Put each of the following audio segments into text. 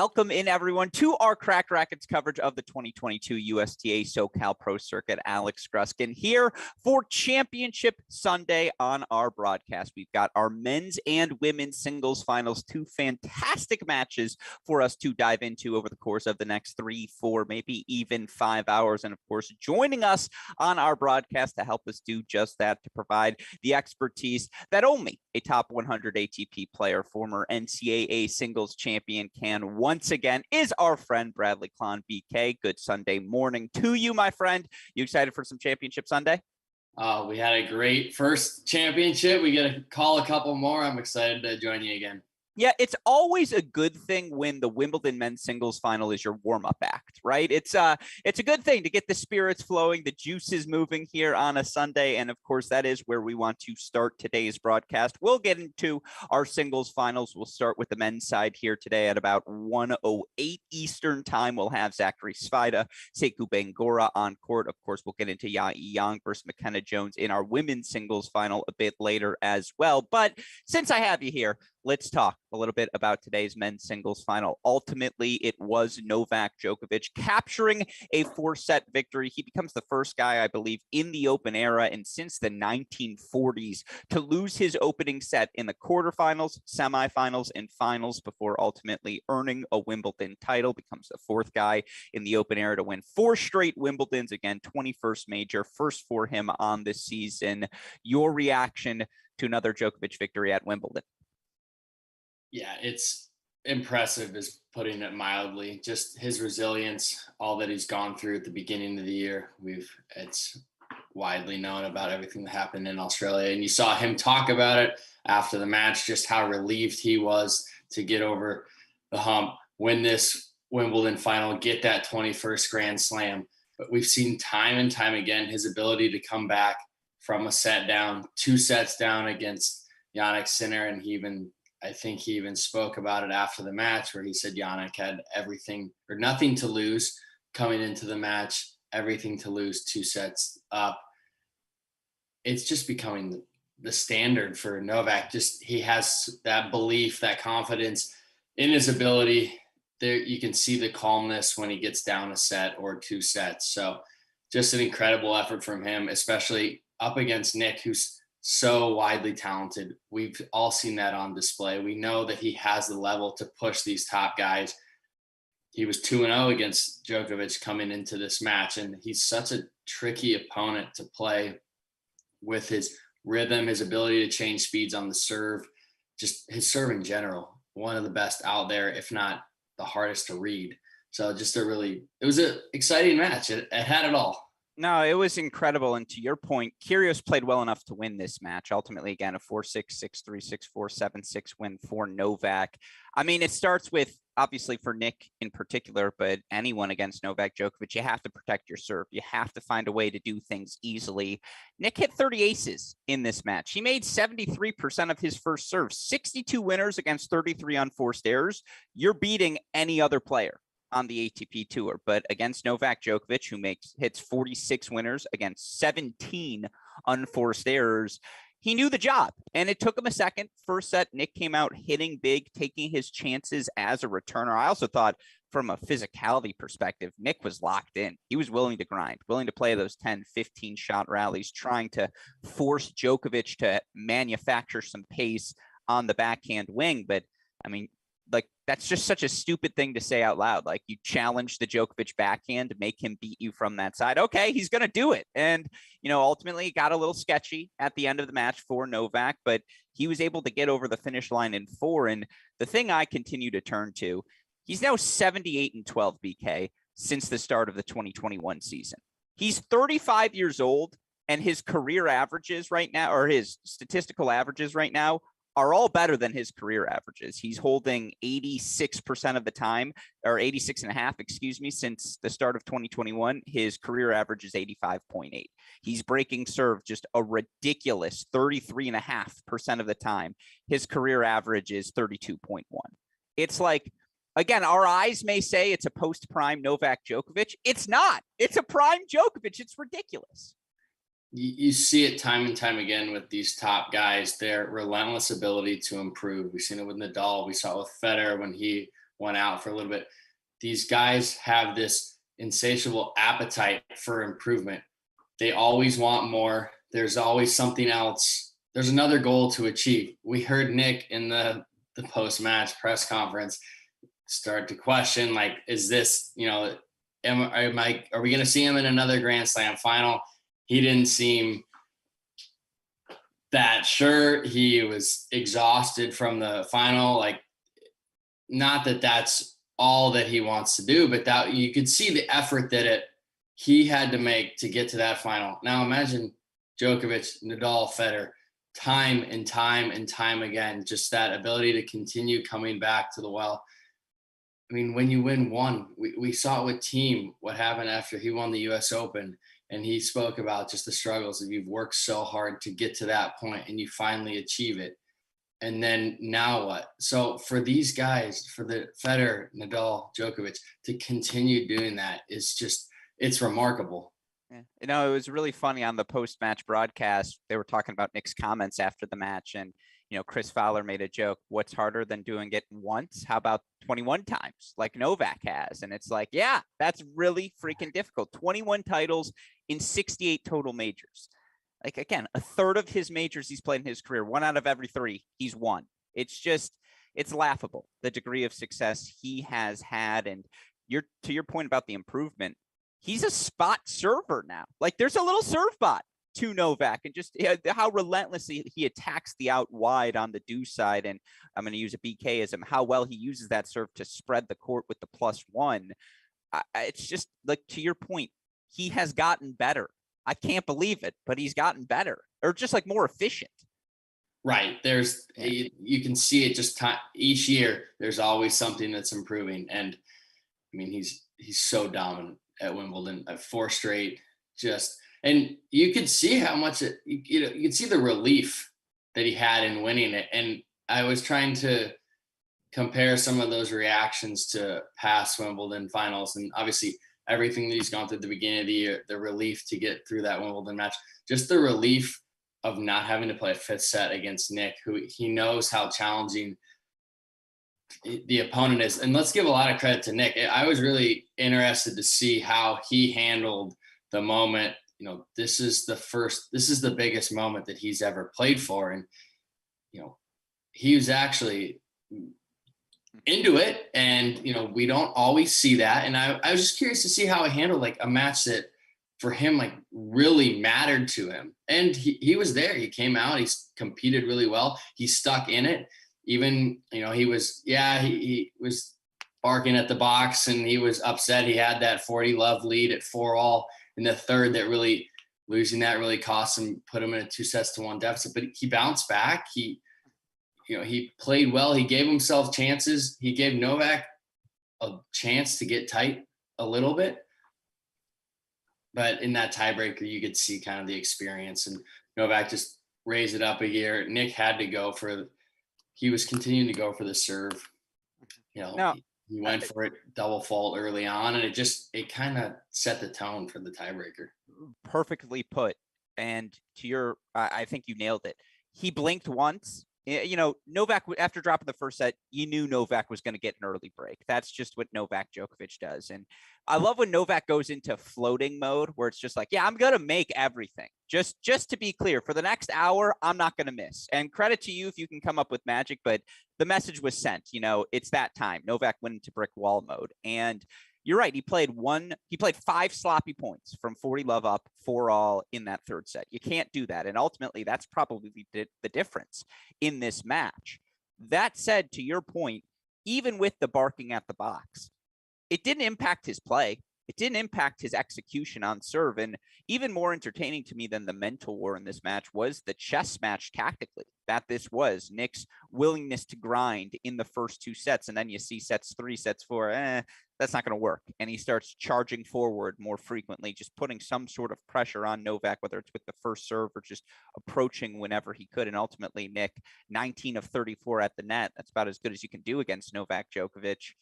Welcome in, everyone, to our Cracked Racquets coverage of the 2022 USTA SoCal Pro Circuit. Alex Gruskin here for Championship Sunday on our broadcast. We've got our men's and women's singles finals, two fantastic matches for us to dive into over the course of the next 3, 4, maybe even 5 hours. And of course, joining us on our broadcast to help us do just that, to provide the expertise that only a top 100 ATP player, former NCAA singles champion can once again, is our friend Bradley Klahn. BK, good Sunday morning to you, my friend. You excited for some Championship Sunday? We had a great first championship. We get to call a couple more. I'm excited to join you again. Yeah, it's always a good thing when the Wimbledon men's singles final is your warm-up act, right? It's a good thing to get the spirits flowing, the juices moving here on a Sunday. And of course, that is where we want to start today's broadcast. We'll get into our singles finals. We'll start with the men's side here today at about 1:08 Eastern time. We'll have Zachary Svida, Sekou Bangura on court. Of course, we'll get into Ya Yang versus McKenna Jones in our women's singles final a bit later as well. But since I have you here, let's talk a little bit about today's men's singles final. Ultimately, it was Novak Djokovic capturing a 4-set victory. He becomes the first guy, I believe, in the Open era and since the 1940s to lose his opening set in the quarterfinals, semifinals, and finals before ultimately earning a Wimbledon title. Becomes the 4th guy in the Open era to win 4 straight Wimbledons. Again, 21st major, first for him on this season. Your reaction to another Djokovic victory at Wimbledon? Yeah, it's impressive, is putting it mildly. Just his resilience, all that he's gone through at the beginning of the year. It's widely known about everything that happened in Australia. And you saw him talk about it after the match, just how relieved he was to get over the hump, win this Wimbledon final, get that 21st Grand Slam. But we've seen time and time again his ability to come back from a set down, 2 sets down against Jannik Sinner, and I think he even spoke about it after the match where he said Jannik had everything or nothing to lose coming into the match, everything to lose 2 sets up. It's just becoming the standard for Novak. Just he has that belief, that confidence in his ability. There you can see the calmness when he gets down a set or 2 sets. So just an incredible effort from him, especially up against Nick, who's so widely talented. We've all seen that on display. We know that he has the level to push these top guys. He was 2-0 against Djokovic coming into this match, and he's such a tricky opponent to play with his rhythm, his ability to change speeds on the serve, just his serve in general, one of the best out there, if not the hardest to read. So it was an exciting match. It had it all. No, it was incredible. And to your point, Kyrgios played well enough to win this match. Ultimately, again, a 4-6, 6-3, 6-4, 7-6 win for Novak. I mean, it starts with, obviously, for Nick in particular, but anyone against Novak Djokovic, you have to protect your serve. You have to find a way to do things easily. Nick hit 30 aces in this match. He made 73% of his first serve, 62 winners against 33 unforced errors. You're beating any other player on the ATP tour, but against Novak Djokovic, who hits 46 winners against 17 unforced errors, he knew the job, and it took him a second. First set, Nick came out hitting big, taking his chances as a returner. I also thought from a physicality perspective, Nick was locked in. He was willing to grind, willing to play those 10, 15 shot rallies, trying to force Djokovic to manufacture some pace on the backhand wing. But I mean, that's just such a stupid thing to say out loud. Like, you challenge the Djokovic backhand to make him beat you from that side. Okay, he's going to do it. And, ultimately it got a little sketchy at the end of the match for Novak, but he was able to get over the finish line in 4. And the thing I continue to turn to, he's now 78-12, BK, since the start of the 2021 season. He's 35 years old, and his career averages right now, or his statistical averages right now, are all better than his career averages. He's holding 86% of the time, or 86.5, since the start of 2021. His career average is 85.8. He's breaking serve just a ridiculous 33.5% of the time. His career average is 32.1. It's like, again, our eyes may say it's a post-prime Novak Djokovic. It's not. It's a prime Djokovic. It's ridiculous. You see it time and time again with these top guys, their relentless ability to improve. We've seen it with Nadal. We saw it with Federer when he went out for a little bit. These guys have this insatiable appetite for improvement. They always want more. There's always something else. There's another goal to achieve. We heard Nick in the post-match press conference start to question, like, is this, are we going to see him in another Grand Slam final? He didn't seem that sure. He was exhausted from the final. Like, not that that's all that he wants to do, but that you could see the effort that he had to make to get to that final. Now imagine Djokovic, Nadal, Federer, time and time and time again, just that ability to continue coming back to the well. I mean, when you win one, we saw it with Thiem, what happened after he won the US Open, and he spoke about just the struggles of you've worked so hard to get to that point and you finally achieve it. And then now what? So for these guys, for the Federer, Nadal, Djokovic, to continue doing that is just, it's remarkable. Yeah. It was really funny on the post-match broadcast. They were talking about Nick's comments after the match, and Chris Fowler made a joke. What's harder than doing it once? How about 21 times, like Novak has? And it's like, yeah, that's really freaking difficult. 21 titles in 68 total majors. Like, again, a third of his majors he's played in his career, 1 out of every 3 he's won. It's laughable, the degree of success he has had. And to your point about the improvement, he's a spot server now. Like, there's a little serve bot to Novak, and just how relentlessly he attacks the out wide on the do side. And I'm going to use a BKism, how well he uses that serve to spread the court with the +1. It's just like, to your point, he has gotten better. I can't believe it, but he's gotten better, or just like more efficient. Right. You can see it just each year. There's always something that's improving. And I mean, he's so dominant at Wimbledon at 4 straight, and you could see how much you could see the relief that he had in winning it. And I was trying to compare some of those reactions to past Wimbledon finals, and obviously everything that he's gone through at the beginning of the year, the relief to get through that Wimbledon match, just the relief of not having to play a 5th set against Nick, who he knows how challenging the opponent is. And let's give a lot of credit to Nick. I was really interested to see how he handled the moment. This is the biggest moment that he's ever played for. And, he was actually into it. And, we don't always see that. And I was just curious to see how he handled like a match that for him, like, really mattered to him. And he was there. He came out, he competed really well. He stuck in it. Even, he was barking at the box, and he was upset. He had that 40-love lead at 4-all in the third that really, losing that really cost him, put him in a 2-1 deficit. But he bounced back. He played well. He gave himself chances. He gave Novak a chance to get tight a little bit. But in that tiebreaker, you could see kind of the experience, and Novak just raised it up a gear. Nick had to he was continuing to go for the serve. He went for it double fault early on, and it kind of set the tone for the tiebreaker. Perfectly put. And I think you nailed it. He blinked once. Novak, after dropping the first set, you knew Novak was going to get an early break. That's just what Novak Djokovic does. And I love when Novak goes into floating mode, where it's just like, yeah, I'm going to make everything. Just to be clear, for the next hour, I'm not going to miss. And credit to you if you can come up with magic, but the message was sent. It's that time. Novak went into brick wall mode. And you're right. He played 5 sloppy points from 40-love up, 4-all in that third set. You can't do that. And ultimately, that's probably the difference in this match. That said, to your point, even with the barking at the box, it didn't impact his play. It didn't impact his execution on serve. And even more entertaining to me than the mental war in this match was the chess match tactically that this was. Nick's willingness to grind in the first 2 sets. And then you see sets 3, sets 4, that's not going to work. And he starts charging forward more frequently, just putting some sort of pressure on Novak, whether it's with the first serve or just approaching whenever he could. And ultimately, Nick, 19 of 34 at the net. That's about as good as you can do against Novak Djokovic.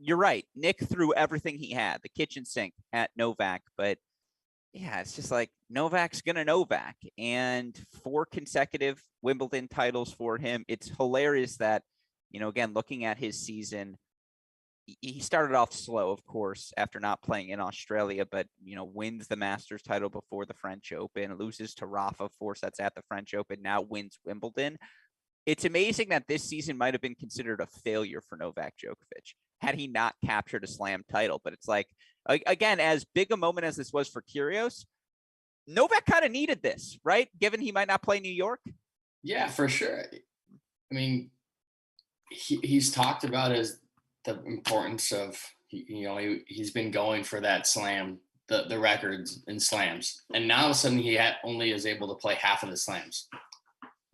You're right. Nick threw everything he had, the kitchen sink at Novak. But yeah, it's just like Novak's going to Novak. And 4 consecutive Wimbledon titles for him. It's hilarious that, again, looking at his season, he started off slow, of course, after not playing in Australia, but, wins the Masters title before the French Open, loses to Rafa 4 sets at the French Open, now wins Wimbledon. It's amazing that this season might have been considered a failure for Novak Djokovic had he not captured a slam title. But it's like, again, as big a moment as this was for Kyrgios, Novak kind of needed this, right? Given he might not play New York. Yeah, for sure. I mean, he's talked about the importance of, he's been going for that slam, the records in slams. And now all of a sudden he only is able to play half of the slams.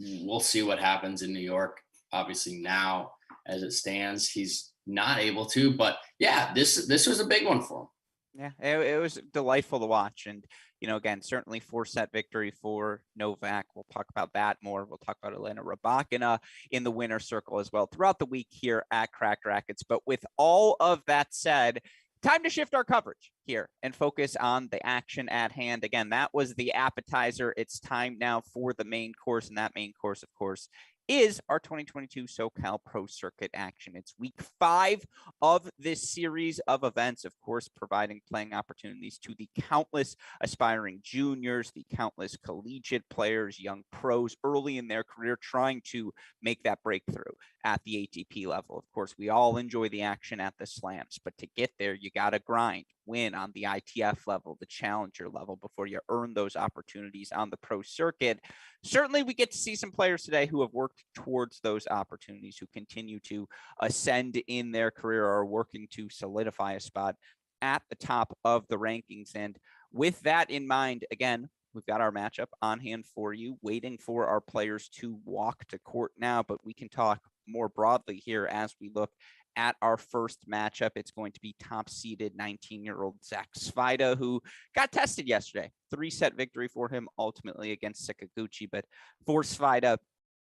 We'll see what happens in New York. Obviously now, as it stands, he's not able to, but yeah, this was a big one for him. Yeah, it was delightful to watch. And, again, certainly 4-set victory for Novak. We'll talk about that more. We'll talk about Elena Rybakina in the winner's circle as well throughout the week here at Cracked Rackets. But with all of that said, time to shift our coverage here and focus on the action at hand. Again, that was the appetizer. It's time now for the main course, and that main course, of course, is our 2022 SoCal Pro Circuit action. It's week 5 of this series of events, of course, providing playing opportunities to the countless aspiring juniors, the countless collegiate players, young pros early in their career trying to make that breakthrough at the ATP level. Of course, we all enjoy the action at the slams, but to get there, you got to grind, win on the ITF level, the challenger level before you earn those opportunities on the pro circuit. Certainly we get to see some players today who have worked towards those opportunities, who continue to ascend in their career or are working to solidify a spot at the top of the rankings. And with that in mind, again, we've got our matchup on hand for you, waiting for our players to walk to court now, but we can talk more broadly here as we look at our first matchup. It's going to be top-seeded 19-year-old Zach Svajda, who got tested yesterday. 3-set victory for him ultimately against Sakaguchi, but for Svajda,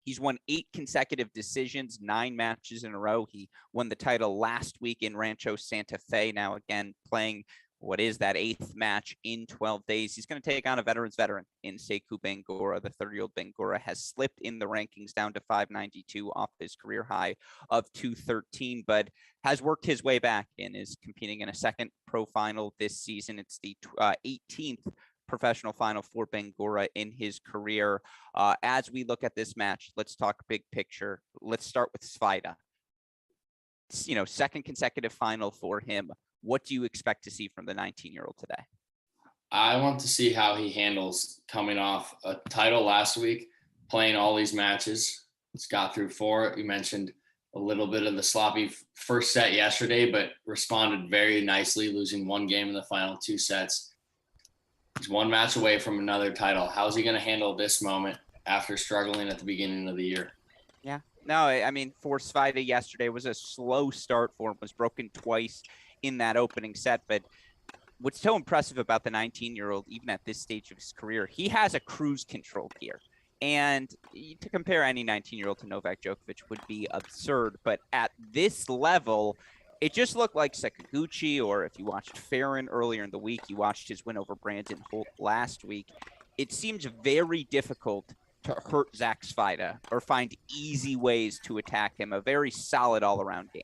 he's won 8 consecutive decisions, 9 matches in a row. He won the title last week in Rancho Santa Fe. Now, again, playing what is that 8th match in 12 days. He's going to take on a veteran's veteran in Sekou Bangura. The 30-year-old Bangura has slipped in the rankings down to 592 off his career high of 213, but has worked his way back and is competing in a second pro final this season. It's the 18th professional final for Bangura in his career. As we look at this match, let's talk big picture. Let's start with Svajda. Second consecutive final for him. What do you expect to see from the 19-year-old today? I want to see how he handles coming off a title last week, playing all these matches. He's got through 4. You mentioned a little bit of the sloppy first set yesterday, but responded very nicely, losing 1 game in the final 2 sets. He's 1 match away from another title. How's he going to handle this moment after struggling at the beginning of the year? Yeah, no, I mean, for Svajda yesterday was a slow start for him, was broken twice in that opening set. But what's so impressive about the 19-year-old, even at this stage of his career, he has a cruise control gear. And to compare any 19-year-old to Novak Djokovic would be absurd. But at this level, it just looked like Sakaguchi, or if you watched Farron earlier in the week, you watched his win over Brandon Holt last week. It seems very difficult to hurt Zach Svajda or find easy ways to attack him. A very solid all-around game.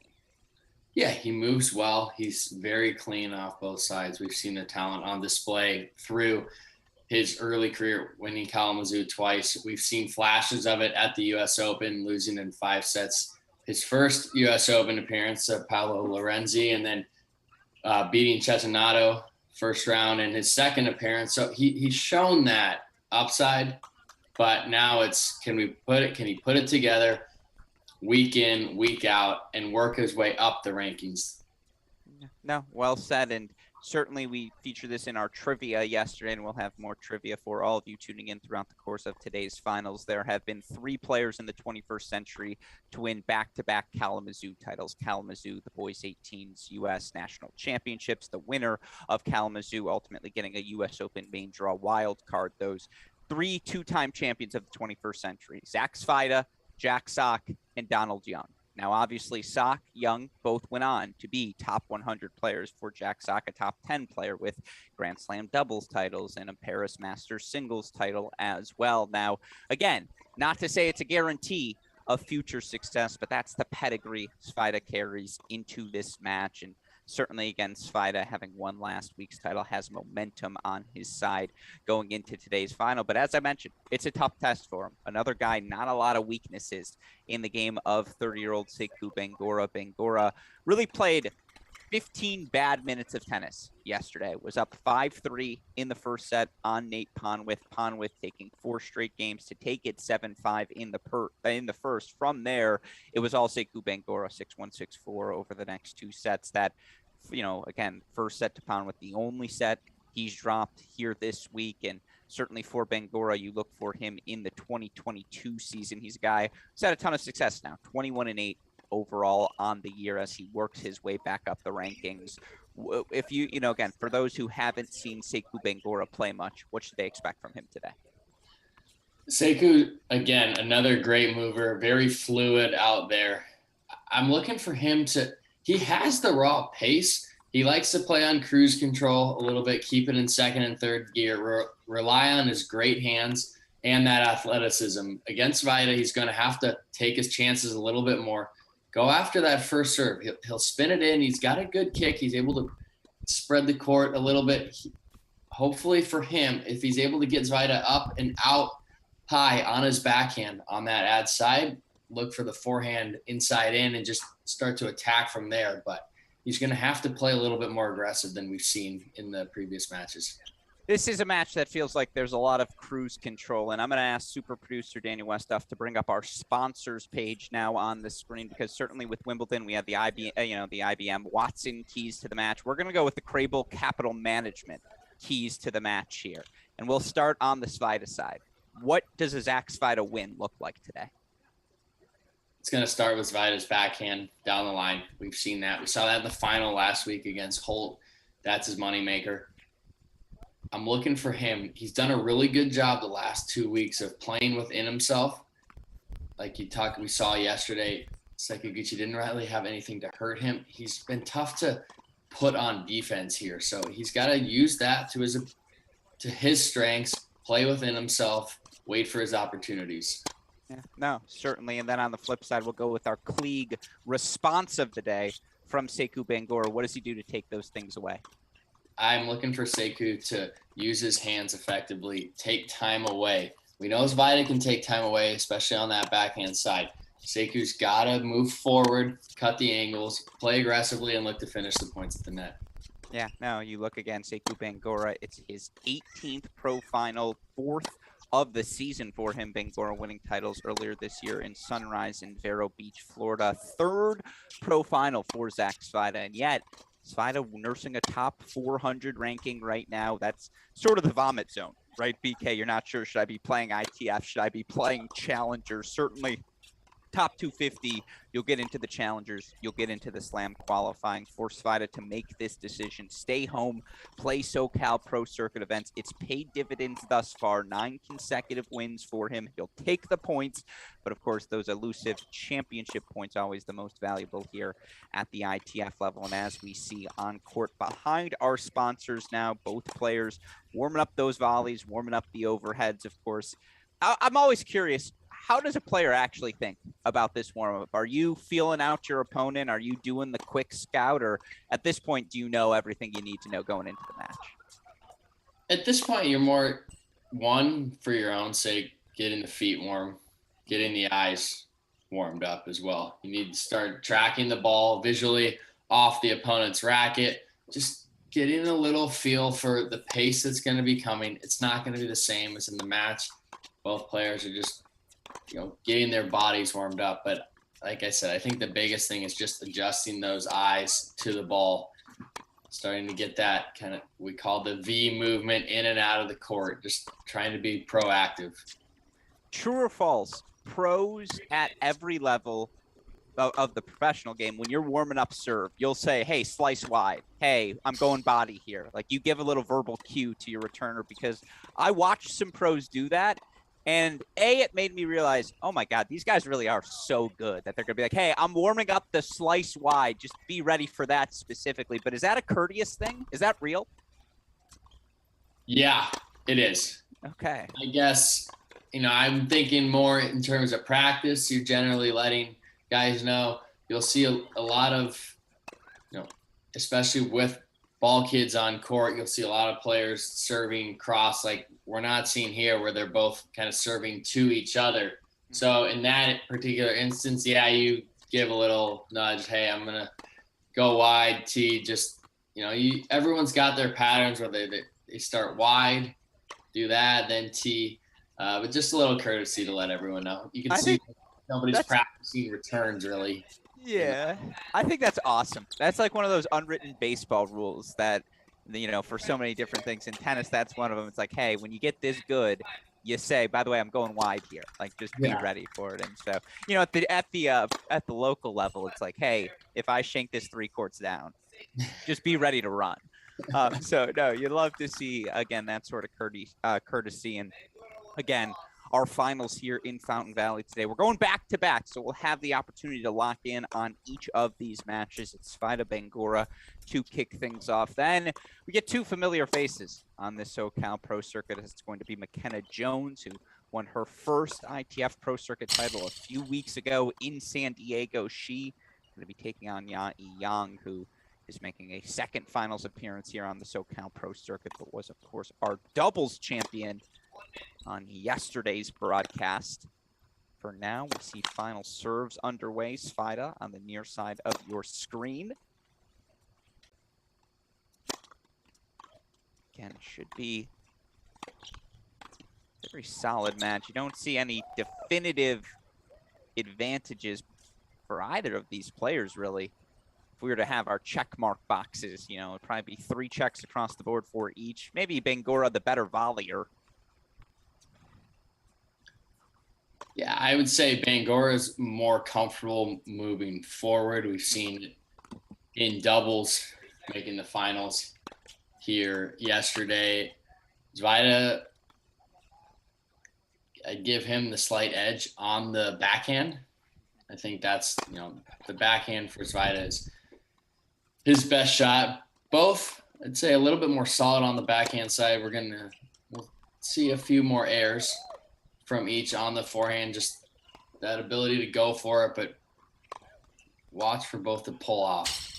Yeah, he moves well. He's very clean off both sides. We've seen the talent on display through his early career, winning Kalamazoo twice. We've seen flashes of it at the U.S. Open, losing in 5 sets. His first U.S. Open appearance of Paolo Lorenzi, and then beating Cecchinato first round in his second appearance. So he's shown that upside, but now it's can he put it together week in, week out, and work his way up the rankings? No, well said. And certainly we featured this in our trivia yesterday, and we'll have more trivia for all of you tuning in throughout the course of today's finals. There have been 3 players in the 21st century to win back-to-back Kalamazoo titles. Kalamazoo, the boys 18s U.S. National Championships, the winner of Kalamazoo ultimately getting a U.S. Open main draw wild card. Those 3 two-time champions of the 21st century: Zach Svajda, Jack Sock, and Donald Young. Now, obviously, Sock, Young both went on to be top 100 players. For Jack Sock, a top 10 player with Grand Slam doubles titles and a Paris Masters singles title as well. Now, again, not to say it's a guarantee, of future success, but that's the pedigree Svida carries into this match. And certainly, again, Svida, having won last week's title, has momentum on his side going into today's final. But as I mentioned, it's a tough test for him. Another guy, not a lot of weaknesses in the game of 30-year-old Sekou Bangura. Bangura really played 15 bad minutes of tennis yesterday. Was up 5-3 in the first set on Nate Ponwith. Ponwith taking 4 straight games to take it 7-5 in the first. From there, it was all Sekou Bangura, 6-1, 6-4 over the next 2 sets. That, again, first set to Ponwith, the only set he's dropped here this week. And certainly for Bangura, you look for him in the 2022 season. He's a guy who's had a ton of success now, 21-8 overall on the year as he works his way back up the rankings. If again, for those who haven't seen Sekou Bangura play much, what should they expect from him today? Sekou, again, another great mover, very fluid out there. I'm looking for him he has the raw pace. He likes to play on cruise control a little bit, keep it in second and third gear, rely on his great hands and that athleticism. Against Vida, he's going to have to take his chances a little bit more. Go after that first serve. He'll spin it in. He's got a good kick. He's able to spread the court a little bit. Hopefully for him, if he's able to get Zvida up and out high on his backhand on that ad side, look for the forehand inside in and just start to attack from there. But he's going to have to play a little bit more aggressive than we've seen in the previous matches. This is a match that feels like there's a lot of cruise control, and I'm going to ask super producer Daniel Westoff to bring up our sponsors page now on the screen, because certainly with Wimbledon, we have the IBM Watson keys to the match. We're going to go with the Crable Capital Management keys to the match here, and we'll start on the Svida side. What does a Zach Svida win look like today? It's going to start with Svida's backhand down the line. We've seen that. We saw that in the final last week against Holt. That's his moneymaker. I'm looking for him. He's done a really good job the last 2 weeks of playing within himself. Like we saw yesterday, Sekiguchi didn't really have anything to hurt him. He's been tough to put on defense here. So he's got to use that to his strengths, play within himself, wait for his opportunities. Yeah, no, certainly. And then on the flip side, we'll go with our Klieg response of the day from Sekou Bangura. What does he do to take those things away? I'm looking for Sekou to use his hands effectively, take time away. We know Zvida can take time away, especially on that backhand side. Sekou's got to move forward, cut the angles, play aggressively, and look to finish the points at the net. Yeah, no, you look again, Sekou Bangura, it's his 18th pro final, 4th of the season for him. Bangura winning titles earlier this year in Sunrise in Vero Beach, Florida. 3rd pro final for Zach Svida, and yet Svida nursing a top 400 ranking right now. That's sort of the vomit zone, right, BK? You're not sure, should I be playing ITF? Should I be playing Challengers? Certainly top 250, you'll get into the Challengers, you'll get into the Slam qualifying. For Svida to make this decision, stay home, play SoCal Pro Circuit events. It's paid dividends thus far, 9 consecutive wins for him. He'll take the points, but of course, those elusive championship points always the most valuable here at the ITF level. And as we see on court behind our sponsors now, both players warming up those volleys, warming up the overheads, of course. I'm always curious, how does a player actually think about this warm-up? Are you feeling out your opponent? Are you doing the quick scout? Or at this point, do you know everything you need to know going into the match? At this point, you're more, one, for your own sake, getting the feet warm, getting the eyes warmed up as well. You need to start tracking the ball visually off the opponent's racket, just getting a little feel for the pace that's going to be coming. It's not going to be the same as in the match. Both players are just getting their bodies warmed up. But like I said, I think the biggest thing is just adjusting those eyes to the ball, starting to get that kind of, we call the V movement in and out of the court, just trying to be proactive. True or false? Pros at every level of the professional game, when you're warming up serve, you'll say, hey, slice wide. Hey, I'm going body here. Like, you give a little verbal cue to your returner, because I watched some pros do that. And it made me realize, oh my God, these guys really are so good that they're going to be like, hey, I'm warming up the slice wide. Just be ready for that specifically. But is that a courteous thing? Is that real? Yeah, it is. Okay. I guess I'm thinking more in terms of practice. You're generally letting guys know. You'll see a lot of, especially with ball kids on court, you'll see a lot of players serving cross like we're not seeing here, where they're both kind of serving to each other. So in that particular instance, yeah, you give a little nudge. Hey, I'm going to go wide, T. Just, everyone's got their patterns where they start wide, do that, then T. But just a little courtesy to let everyone know. You can see nobody's practicing returns, really. Yeah, I think that's awesome. That's like one of those unwritten baseball rules that, for so many different things in tennis, that's one of them. It's like, hey, when you get this good, you say, by the way, I'm going wide here. Like, just be ready for it. And so, at the local level, it's like, hey, if I shank this 3 courts down, just be ready to run. So no, you'd love to see again that sort of courtesy. And again, our finals here in Fountain Valley today. We're going back to back, so we'll have the opportunity to lock in on each of these matches. It's Svajda Bangura to kick things off. Then we get 2 familiar faces on this SoCal Pro Circuit. It's going to be McKenna Jones, who won her first ITF Pro Circuit title a few weeks ago in San Diego. She going to be taking on Ya Yang, who is making a second finals appearance here on the SoCal Pro Circuit, but was, of course, our doubles champion on yesterday's broadcast. For now, we see final serves underway. Svajda on the near side of your screen. Again, should be a very solid match. You don't see any definitive advantages for either of these players, really. If we were to have our check mark boxes, it'd probably be 3 checks across the board for each. Maybe Bangura, the better volleyer. Yeah, I would say Bangura is more comfortable moving forward. We've seen it in doubles making the finals here yesterday. Svajda, I'd give him the slight edge on the backhand. I think that's, the backhand for Svajda is his best shot. Both, I'd say, a little bit more solid on the backhand side. We'll see a few more airs from each on the forehand, just that ability to go for it, but watch for both to pull off.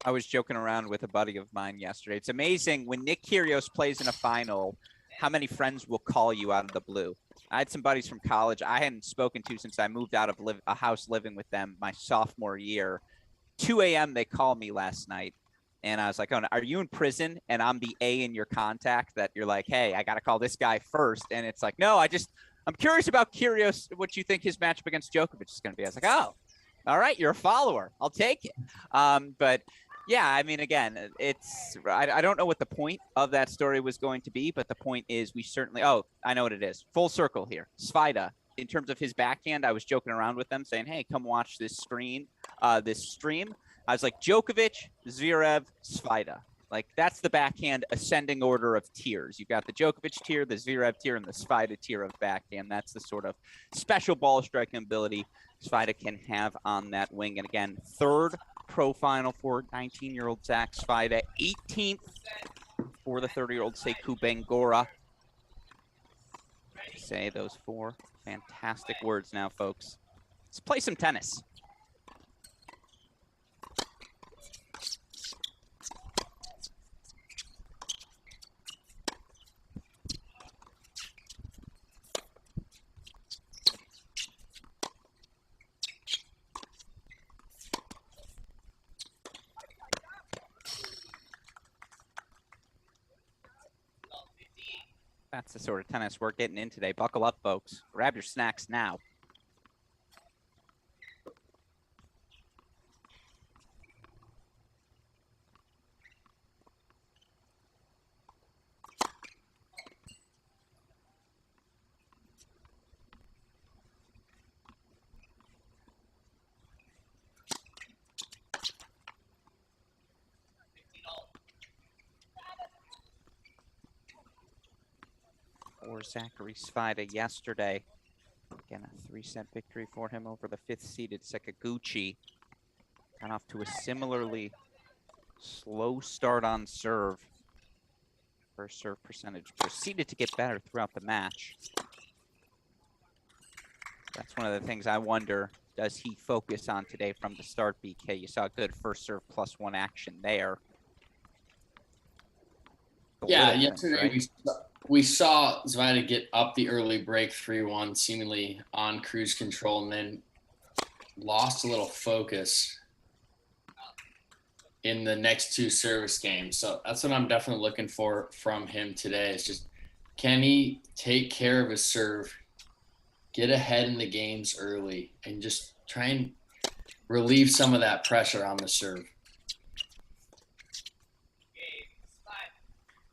I was joking around with a buddy of mine yesterday. It's amazing when Nick Kyrgios plays in a final, how many friends will call you out of the blue. I had some buddies from college I hadn't spoken to since I moved out of a house living with them my sophomore year. 2 a.m. they called me last night, and I was like, oh, are you in prison? And I'm the A in your contact that you're like, hey, I got to call this guy first. And it's like, no, I'm curious about Kyrgios, what you think his matchup against Djokovic is going to be. I was like, oh, all right, you're a follower. I'll take it. But yeah, I mean, again, I don't know what the point of that story was going to be, but the point is we certainly, I know what it is. Full circle here. Svajda, in terms of his backhand, I was joking around with them saying, hey, come watch this stream. I was like, Djokovic, Zverev, Svajda. Like, that's the backhand ascending order of tiers. You've got the Djokovic tier, the Zverev tier, and the Svajda tier of backhand. That's the sort of special ball striking ability Svajda can have on that wing. And again, 3rd pro final for 19-year-old Zach Svajda, 18th for the 30-year-old Sekou Bangura. Say those 4 fantastic words now, folks. Let's play some tennis. That's the sort of tennis we're getting in today. Buckle up, folks. Grab your snacks now. For Zachary Svajda yesterday. Again, a 3-set victory for him over the 5th-seeded Sakaguchi. Got off to a similarly slow start on serve. First serve percentage proceeded to get better throughout the match. That's one of the things I wonder, does he focus on today from the start, BK? You saw a good first serve +1 action there. Yeah, yesterday we saw Zvida get up the early break 3-1, seemingly on cruise control, and then lost a little focus in the next two service games. So that's what I'm definitely looking for from him today. Is just, can he take care of his serve, get ahead in the games early, and just try and relieve some of that pressure on the serve.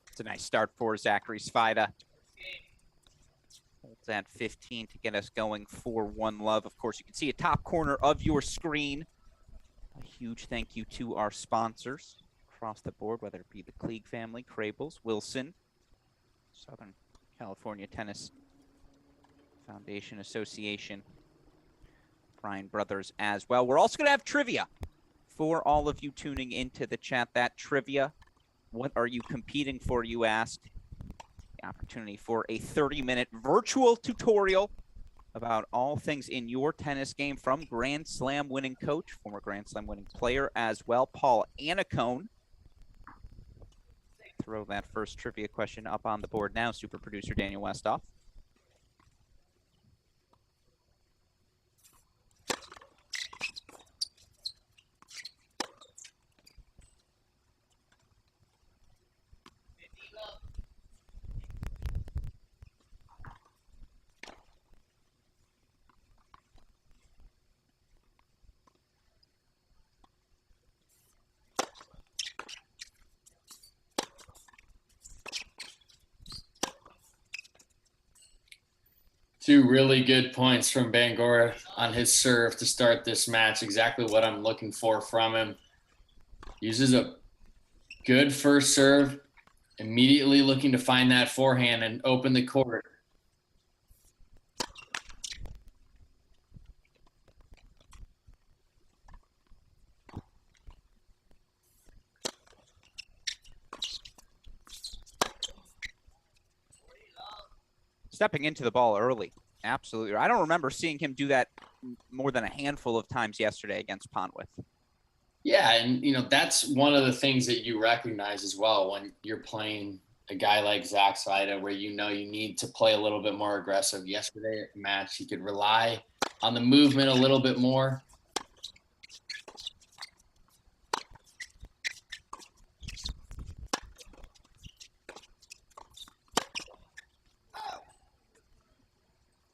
It's a nice start for Zachary Svida. Holds at 15 to get us going for One Love. Of course, you can see a top corner of your screen. A huge thank you to our sponsors across the board, whether it be the Klieg family, Crabels, Wilson, Southern California Tennis Foundation Association, Bryan Brothers as well. We're also going to have trivia for all of you tuning into the chat. That trivia, what are you competing for, you ask? The opportunity for a 30-minute virtual tutorial about all things in your tennis game from Grand Slam winning coach, former Grand Slam winning player as well, Paul Annacone. Throw that first trivia question up on the board now, super producer Daniel Westoff. Two really good points from Bangura on his serve to start this match. Exactly what I'm looking for from him. Uses a good first serve, immediately looking to find that forehand and open the court. Stepping into the ball early. Absolutely. I don't remember seeing him do that more than a handful of times yesterday against Ponwith. Yeah, and that's one of the things that you recognize as well when you're playing a guy like Zach Svida, where you need to play a little bit more aggressive. Yesterday at the match, he could rely on the movement a little bit more.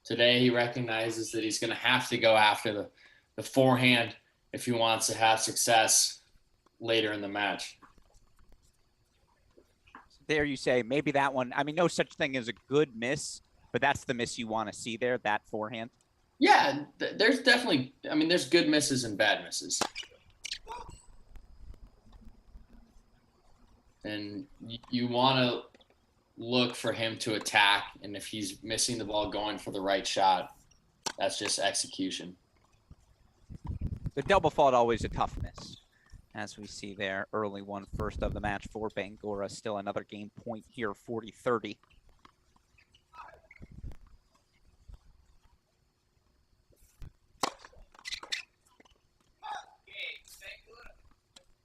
Today, he recognizes that he's going to have to go after the forehand if he wants to have success later in the match. There you say, maybe that one, I mean, no such thing as a good miss, but that's the miss you want to see there, that forehand. Yeah, there's definitely, there's good misses and bad misses. And you want to look for him to attack, and if he's missing the ball going for the right shot, that's just execution. The double fault always a tough miss, as we see there. Early one first of the match for Bangura. Still another game point here, 40-30.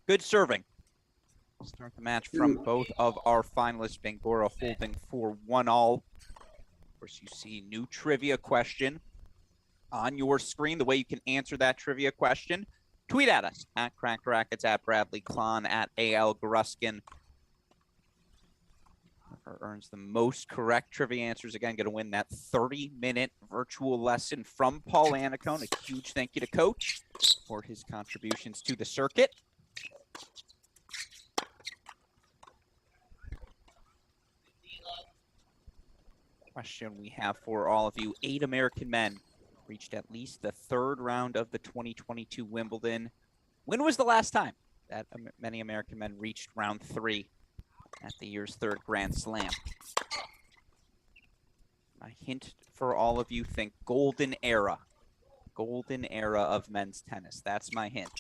Good serving. Start the match from both of our finalists. Bangura holding for 1-all. Of course, you see new trivia question on your screen. The way you can answer that trivia question, tweet at us at Cracked Rackets, at Bradley Klahn, at AL Gruskin. Whoever earns the most correct trivia answers, again, going to win that 30-minute virtual lesson from Paul Annacone. A huge thank you to Coach for his contributions to the circuit. Question we have for all of you: 8 American men reached at least the third round of the 2022 Wimbledon. When was the last time that many American men reached round 3 at the year's third Grand Slam? My hint for all of you: think golden era of men's tennis. That's my hint.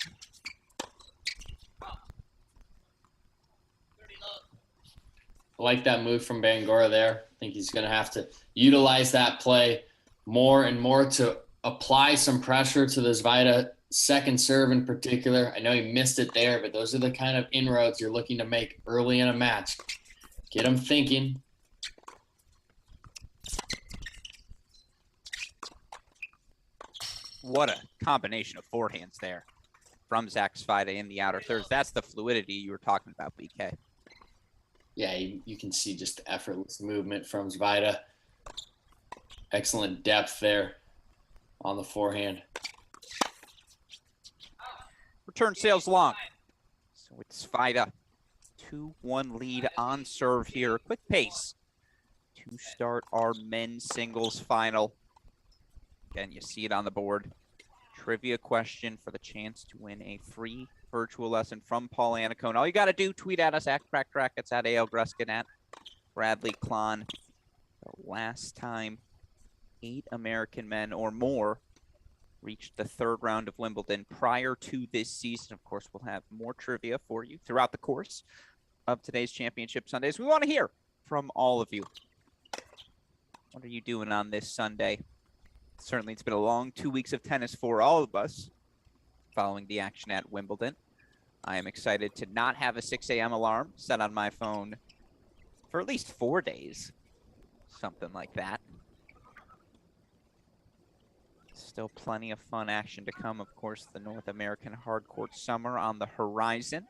I like that move from Bangura there. I think he's going to have to utilize that play more and more to apply some pressure to this Vita second serve in particular. I know he missed it there, but those are the kind of inroads you're looking to make early in a match. Get him thinking. What a combination of forehands there from Zach Svida in the outer thirds. That's the fluidity you were talking about, BK. Yeah, you can see just the effortless movement from Svida. Excellent depth there on the forehand. Return sails long. So it's Svida. 2-1 lead on serve here. Quick pace to start our men's singles final. Again, you see it on the board. Trivia question for the chance to win a free virtual lesson from Paul Annacone. All you got to do, tweet at us at Cracked Rackets, at AL Gruskin, at Bradley Klahn. The last time 8 American men or more reached the third round of Wimbledon prior to this season. Of course, we'll have more trivia for you throughout the course of today's Championship Sundays. We want to hear from all of you. What are you doing on this Sunday? Certainly, it's been a long 2 weeks of tennis for all of us following the action at Wimbledon. I am excited to not have a 6 a.m. alarm set on my phone for at least 4 days, something like that. Still plenty of fun action to come. Of course, the North American Hardcourt Summer on the horizon.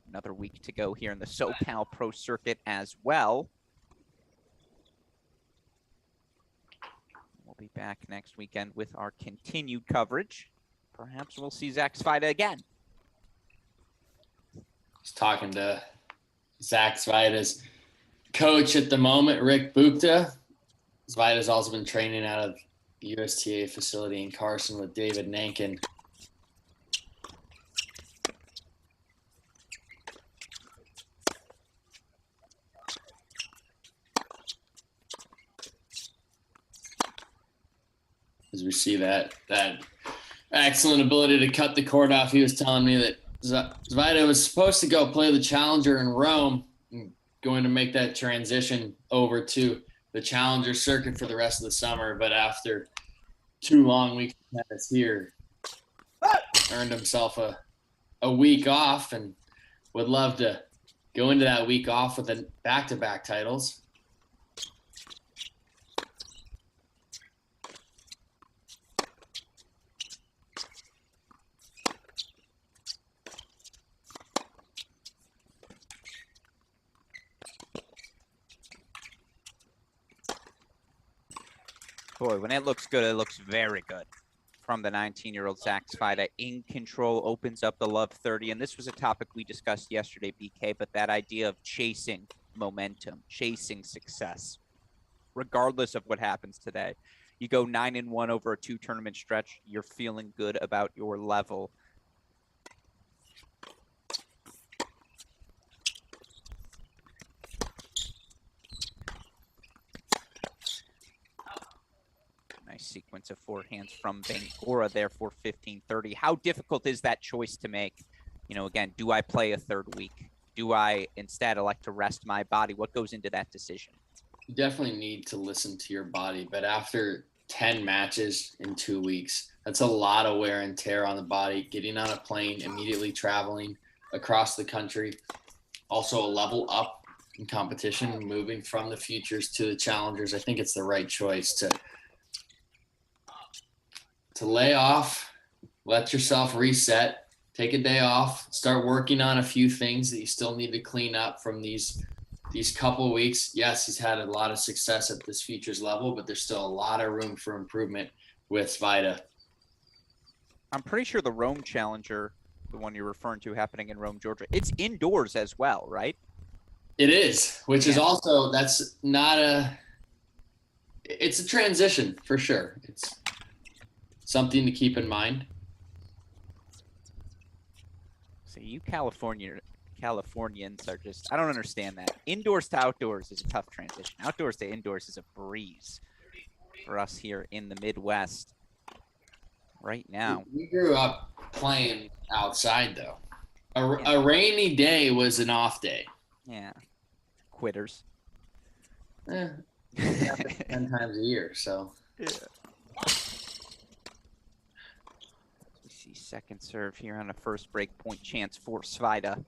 Another week to go here in the SoCal Pro Circuit as well. We'll be back next weekend with our continued coverage. Perhaps we'll see Zach Svida again. Just talking to Zach Svida's coach at the moment, Rick Bukta. Svida's also been training out of the USTA facility in Carson with David Nankin. As we see that excellent ability to cut the cord off, he was telling me that Svida was supposed to go play the Challenger in Rome, and going to make that transition over to the Challenger circuit for the rest of the summer. But after 2 long weeks of tennis here, earned himself a week off and would love to go into that week off with the back-to-back titles. Boy, when it looks good, it looks very good. From the 19-year-old Zach Svida, in control, opens up the love 30. And this was a topic we discussed yesterday, BK, but that idea of chasing momentum, chasing success, regardless of what happens today. You go 9-1 over a 2-tournament stretch, you're feeling good about your level. Sequence of forehands from Bangura there for 15-30. How difficult is that choice to make? You know, again, do I play a third week? Do I instead elect to rest my body? What goes into that decision? You definitely need to listen to your body, but after 10 matches in 2 weeks, that's a lot of wear and tear on the body. Getting on a plane, immediately traveling across the country, also a level up in competition, moving from the futures to the challengers. I think it's the right choice to lay off, let yourself reset, take a day off, start working on a few things that you still need to clean up from these couple weeks. Yes, he's had a lot of success at this futures level, but there's still a lot of room for improvement with Svida. I'm pretty sure the Rome Challenger, the one you're referring to happening in Rome, Georgia, it's indoors as well, right? It is, which is also, that's not it's a transition for sure. It's something to keep in mind. So you Californians are just, I don't understand that. Indoors to outdoors is a tough transition. Outdoors to indoors is a breeze for us here in the Midwest right now. We grew up playing outside, though. A rainy day was an off day. Yeah. Quitters. 10 times a year, so. Yeah. See second serve here on a first break point chance for Svajda.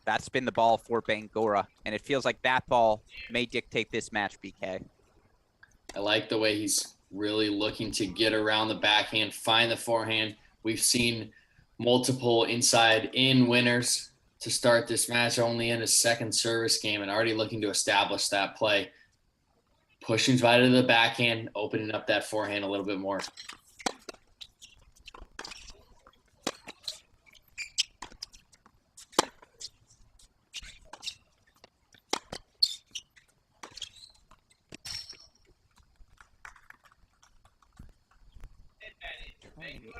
That's been the ball for Bangura, and it feels like that ball may dictate this match, BK. I like the way he's really looking to get around the backhand, find the forehand. We've seen multiple inside-in winners to start this match, only in a second service game, and already looking to establish that play. Pushing Svajda to the backhand, opening up that forehand a little bit more.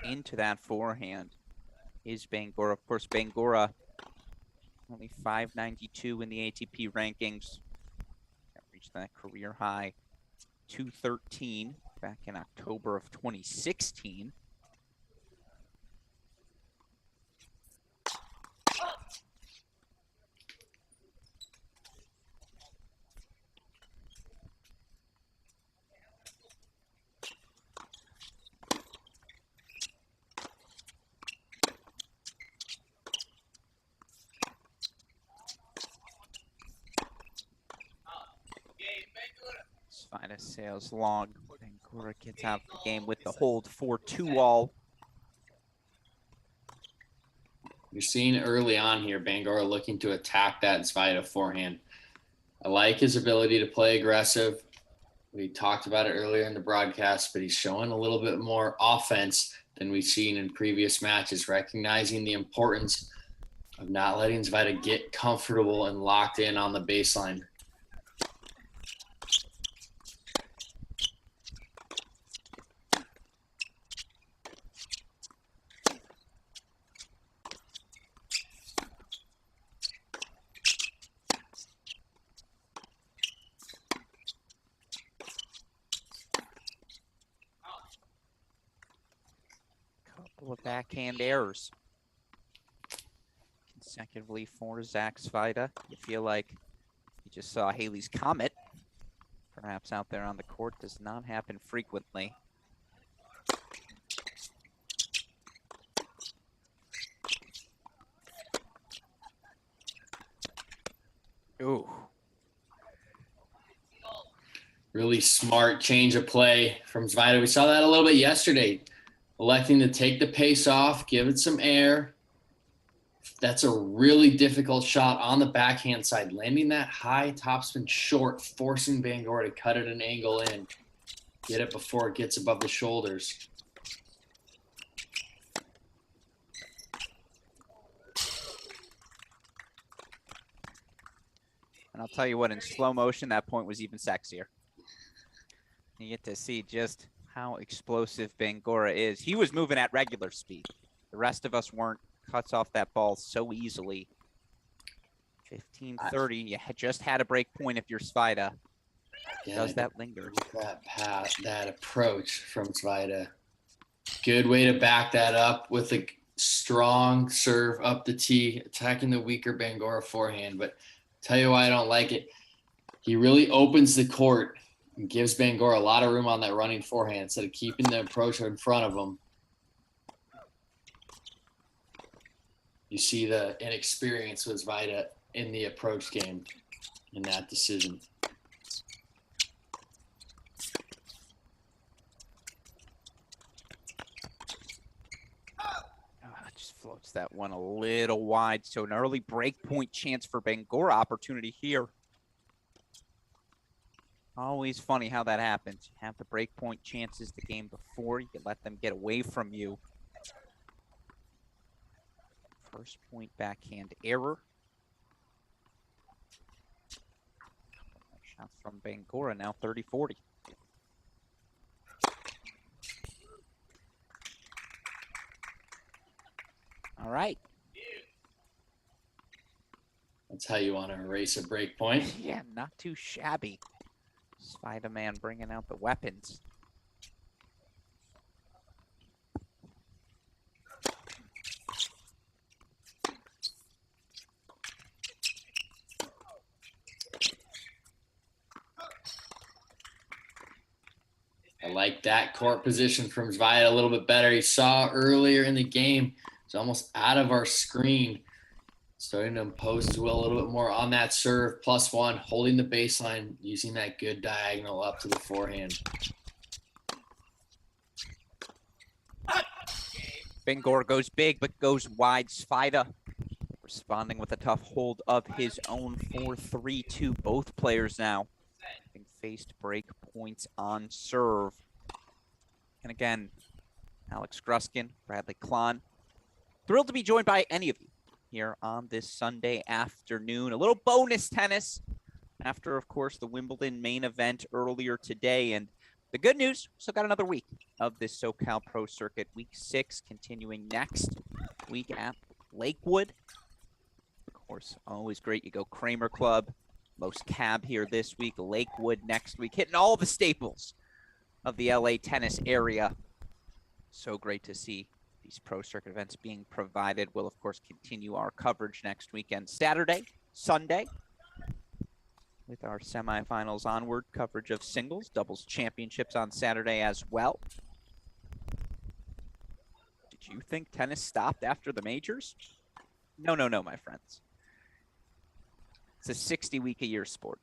Into that forehand is Bangura. Of course, Bangura only 592 in the ATP rankings. Reached that career high 213 back in October of 2016. Svajda sails long. Bangura gets out of the game with the hold 4-2 all. You're seeing early on here, Bangura looking to attack that Svajda forehand. I like his ability to play aggressive. We talked about it earlier in the broadcast, but he's showing a little bit more offense than we've seen in previous matches, recognizing the importance of not letting Svajda get comfortable and locked in on the baseline. Couple of backhand errors consecutively for Zach Svajda. You feel like you just saw Haley's Comet, perhaps out there on the court. Does not happen frequently. Ooh. Really smart change of play from Svajda. We saw that a little bit yesterday. Electing to take the pace off, give it some air. That's a really difficult shot on the backhand side. Landing that high topspin short, forcing Bangura to cut at an angle in. Get it before it gets above the shoulders. And I'll tell you what, in slow motion, that point was even sexier. You get to see just how explosive Bangura is. He was moving at regular speed. The rest of us weren't. Cuts off that ball so easily. 15-30. You just had a break point if you're Svajda. Does that linger? That approach from Svajda. Good way to back that up with a strong serve up the tee, attacking the weaker Bangura forehand. But tell you why I don't like it. He really opens the court and gives Bangura a lot of room on that running forehand instead of keeping the approach in front of him. You see the inexperience with Svajda in the approach game in that decision. Just floats that one a little wide. So an early break point chance for Bangura opportunity here. Always funny how that happens. You have the break point chances the game before. You can let them get away from you. First point backhand error. Shot from Bangura, now 30-40. All right. That's how you want to erase a break point. Yeah, not too shabby. Spider-Man bringing out the weapons. like that court position from Zvaya a little bit better. You saw earlier in the game, it's almost out of our screen. Starting to impose his will a little bit more on that serve, +1, holding the baseline, using that good diagonal up to the forehand. Bangor goes big, but goes wide. Svida responding with a tough hold of his own 4-3-2. Both players now having faced break points on serve. And again, Alex Gruskin, Bradley Klahn, thrilled to be joined by any of you here on this Sunday afternoon. A little bonus tennis after, of course, the Wimbledon main event earlier today. And the good news, still got another week of this SoCal Pro Circuit. Week 6 continuing next week at Lakewood. Of course, always great. You go Kramer Club, Los Cab here this week, Lakewood next week, hitting all the staples of the LA tennis area. So great to see these Pro Circuit events being provided. We'll, of course, continue our coverage next weekend, Saturday, Sunday, with our semifinals onward coverage of singles, doubles championships on Saturday as well. Did you think tennis stopped after the majors? No, no, no, my friends. It's a 60-week-a-year sport.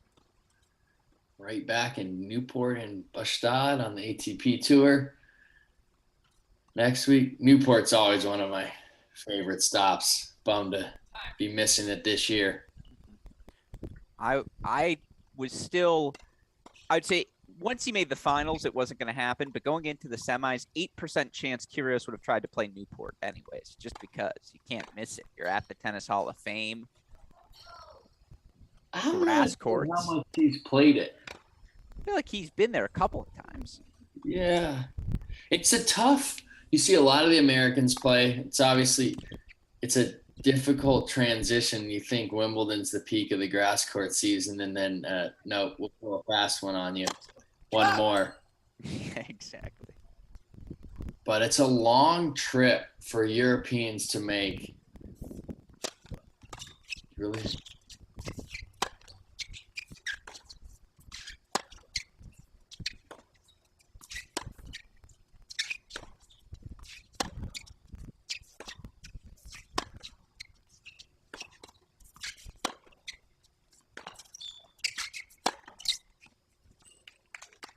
Right back in Newport and Bastad on the ATP Tour. Next week, Newport's always one of my favorite stops. Bummed to be missing it this year. I was still, I'd say once he made the finals, it wasn't going to happen. But going into the semis, 8% chance Kyrgios would have tried to play Newport anyways, just because you can't miss it. You're at the Tennis Hall of Fame. Grass courts. How much he's played it. I feel like he's been there a couple of times. Yeah. It's a tough, you see a lot of the Americans play. It's obviously, it's a difficult transition. You think Wimbledon's the peak of the grass court season, and then no, we'll pull a fast one on you. One more. Yeah, exactly. But it's a long trip for Europeans to make. Really?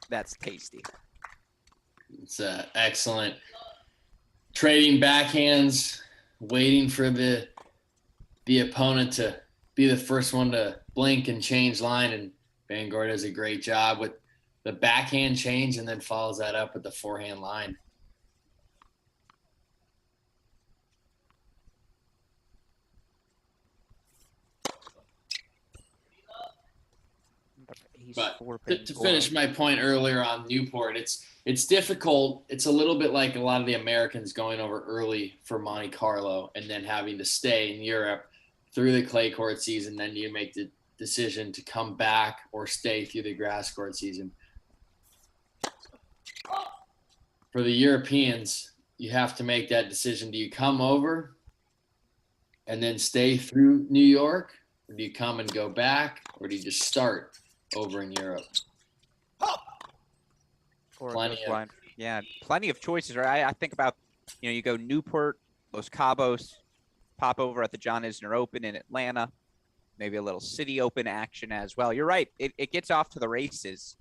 That's tasty. It's excellent. Trading backhands, waiting for the opponent to be the first one to blink and change line, and Bangor does a great job with the backhand change and then follows that up with the forehand line. But to finish my point earlier on Newport, it's difficult. It's a little bit like a lot of the Americans going over early for Monte Carlo and then having to stay in Europe through the clay court season. Then you make the decision to come back or stay through the grass court season. For the Europeans, you have to make that decision. Do you come over and then stay through New York, or do you come and go back, or do you just start over in Europe? Plenty of choices, right? I think about, you go Newport, Los Cabos, pop over at the John Isner Open in Atlanta, maybe a little City Open action as well. You're right. It gets off to the races.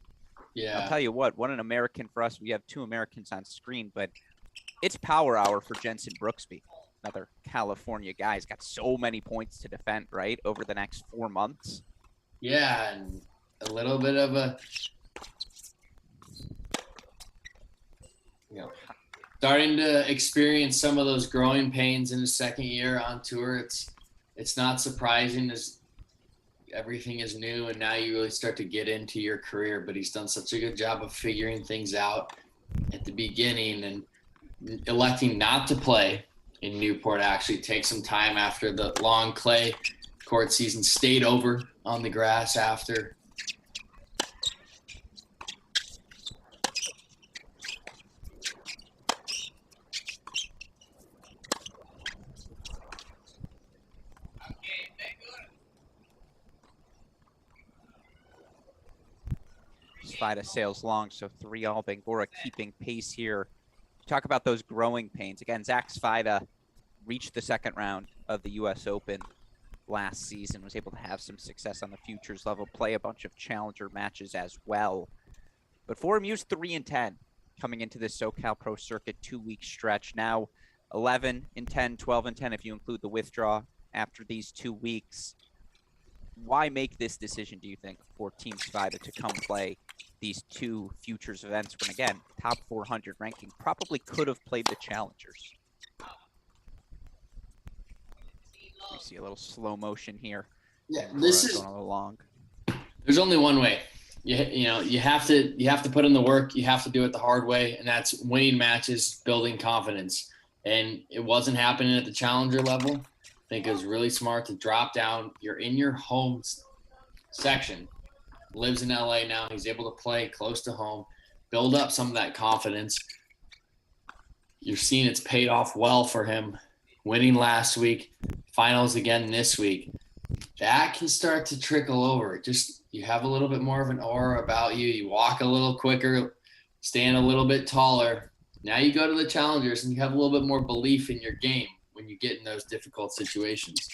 Yeah. I'll tell you what an American for us. We have 2 Americans on screen, but it's power hour for Jensen Brooksby, another California guy. He's got so many points to defend, right, over the next 4 months. Yeah, and a little bit of a, starting to experience some of those growing pains in his second year on tour. It's not surprising as everything is new, and now you really start to get into your career. But he's done such a good job of figuring things out at the beginning, and electing not to play in Newport, actually take some time after the long clay court season, stayed over on the grass after. Svida sails long, so 3-all. Bangura keeping pace here. Talk about those growing pains. Again, Zach Svida reached the second round of the U.S. Open last season, was able to have some success on the futures level, play a bunch of challenger matches as well. But for him, he was 3-10 coming into this SoCal Pro Circuit 2-week stretch. Now 11-10, 12-10 if you include the withdrawal after these 2 weeks. Why make this decision, do you think, for Team Svida to come play these 2 futures events when, again, top 400 ranking probably could have played the challengers? We see a little slow motion here. Yeah, this is going a little long. There's only one way. You have to put in the work. You have to do it the hard way, and that's winning matches, building confidence. And it wasn't happening at the challenger level. I think it was really smart to drop down. You're in your home section. Lives in LA now. He's able to play close to home, build up some of that confidence. You're seeing it's paid off well for him. Winning last week, finals again this week. That can start to trickle over. Just you have a little bit more of an aura about you. You walk a little quicker, stand a little bit taller. Now you go to the challengers and you have a little bit more belief in your game when you get in those difficult situations.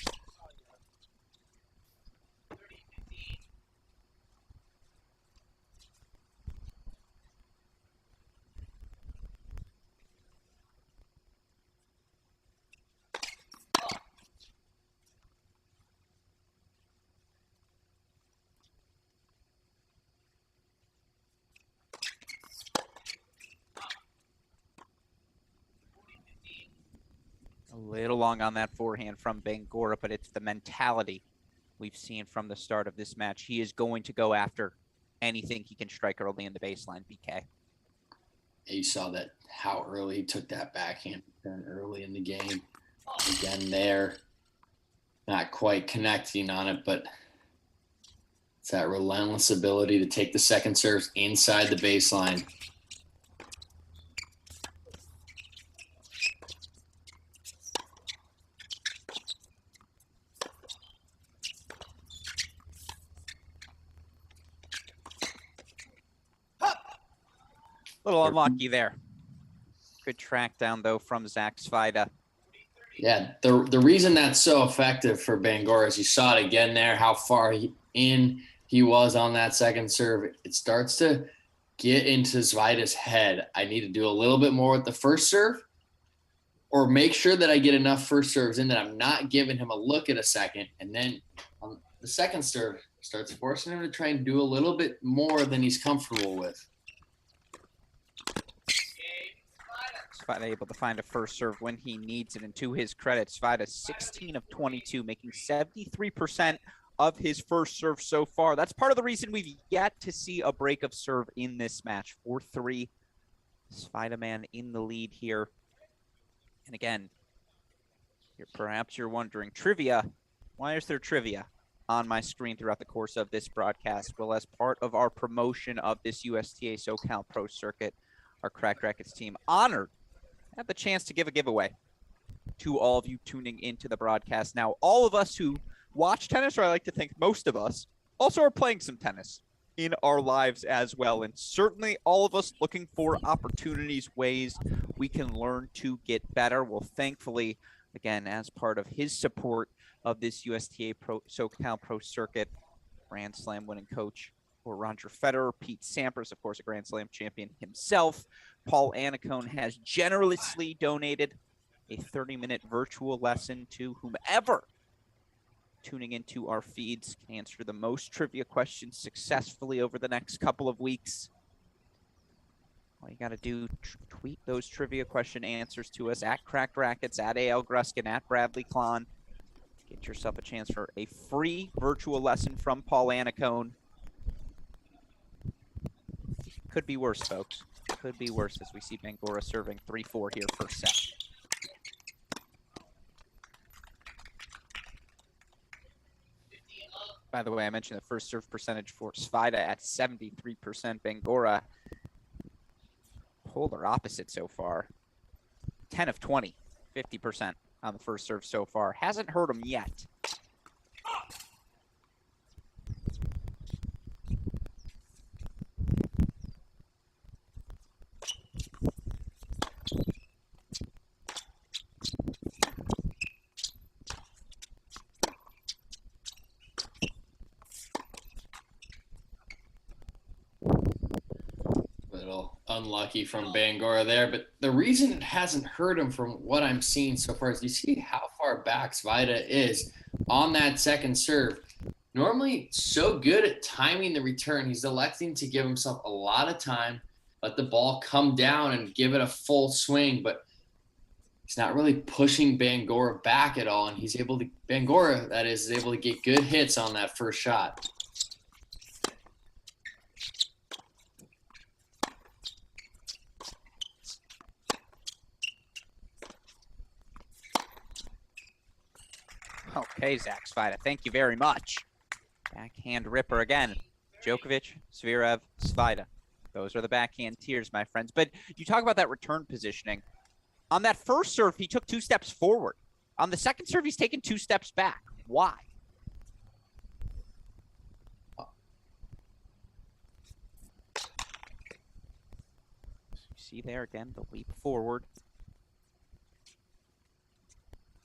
A little long on that forehand from Bangura, but it's the mentality we've seen from the start of this match. He is going to go after anything he can strike early in the baseline, BK. You saw that, how early he took that backhand turn early in the game. Again there, not quite connecting on it, but it's that relentless ability to take the second serves inside the baseline. Little unlucky there. Good track down, though, from Zach Svida. Yeah, the reason that's so effective for Bangura is you saw it again there, how far in he was on that second serve. It starts to get into Svida's head. I need to do a little bit more with the first serve or make sure that I get enough first serves in that I'm not giving him a look at a second. And then on the second serve starts forcing him to try and do a little bit more than he's comfortable with. Svida able to find a first serve when he needs it. And to his credit, Svida 16 of 22, making 73% of his first serve so far. That's part of the reason we've yet to see a break of serve in this match. 4-3. Svida man in the lead here. And again, perhaps you're wondering, trivia. Why is there trivia on my screen throughout the course of this broadcast? Well, as part of our promotion of this USTA SoCal Pro Circuit, our Cracked Racquets team honored have the chance to give a giveaway to all of you tuning into the broadcast. Now, all of us who watch tennis, or I like to think most of us, also are playing some tennis in our lives as well. And certainly all of us looking for opportunities, ways we can learn to get better. Well, thankfully, again, as part of his support of this USTA SoCal Pro Circuit, Grand Slam winning coach for Roger Federer, Pete Sampras, of course, a Grand Slam champion himself, Paul Annacone has generously donated a 30-minute virtual lesson to whomever tuning into our feeds can answer the most trivia questions successfully over the next couple of weeks. All you got to do, tweet those trivia question answers to us at Cracked Racquets, at AL Gruskin, at Bradley Klahn. Get yourself a chance for a free virtual lesson from Paul Annacone. Could be worse, folks. Could be worse as we see Bangura serving 3-4 here first set. By the way, I mentioned the first serve percentage for Svida at 73%. Bangura, polar opposite so far. 10 of 20, 50% on the first serve so far. Hasn't hurt him yet. unlucky from Bangura there. But the reason it hasn't hurt him from what I'm seeing so far is you see how far back Svajda is on that second serve. Normally so good at timing the return. He's electing to give himself a lot of time, let the ball come down and give it a full swing, but he's not really pushing Bangura back at all. And Bangura, that is able to get good hits on that first shot. Okay, Zach Svajda, thank you very much. Backhand ripper again. Djokovic, Zverev, Svajda. Those are the backhand tiers, my friends. But you talk about that return positioning. On that first serve, he took 2 steps forward. On the second serve, he's taken 2 steps back. Why? You see there again, the leap forward.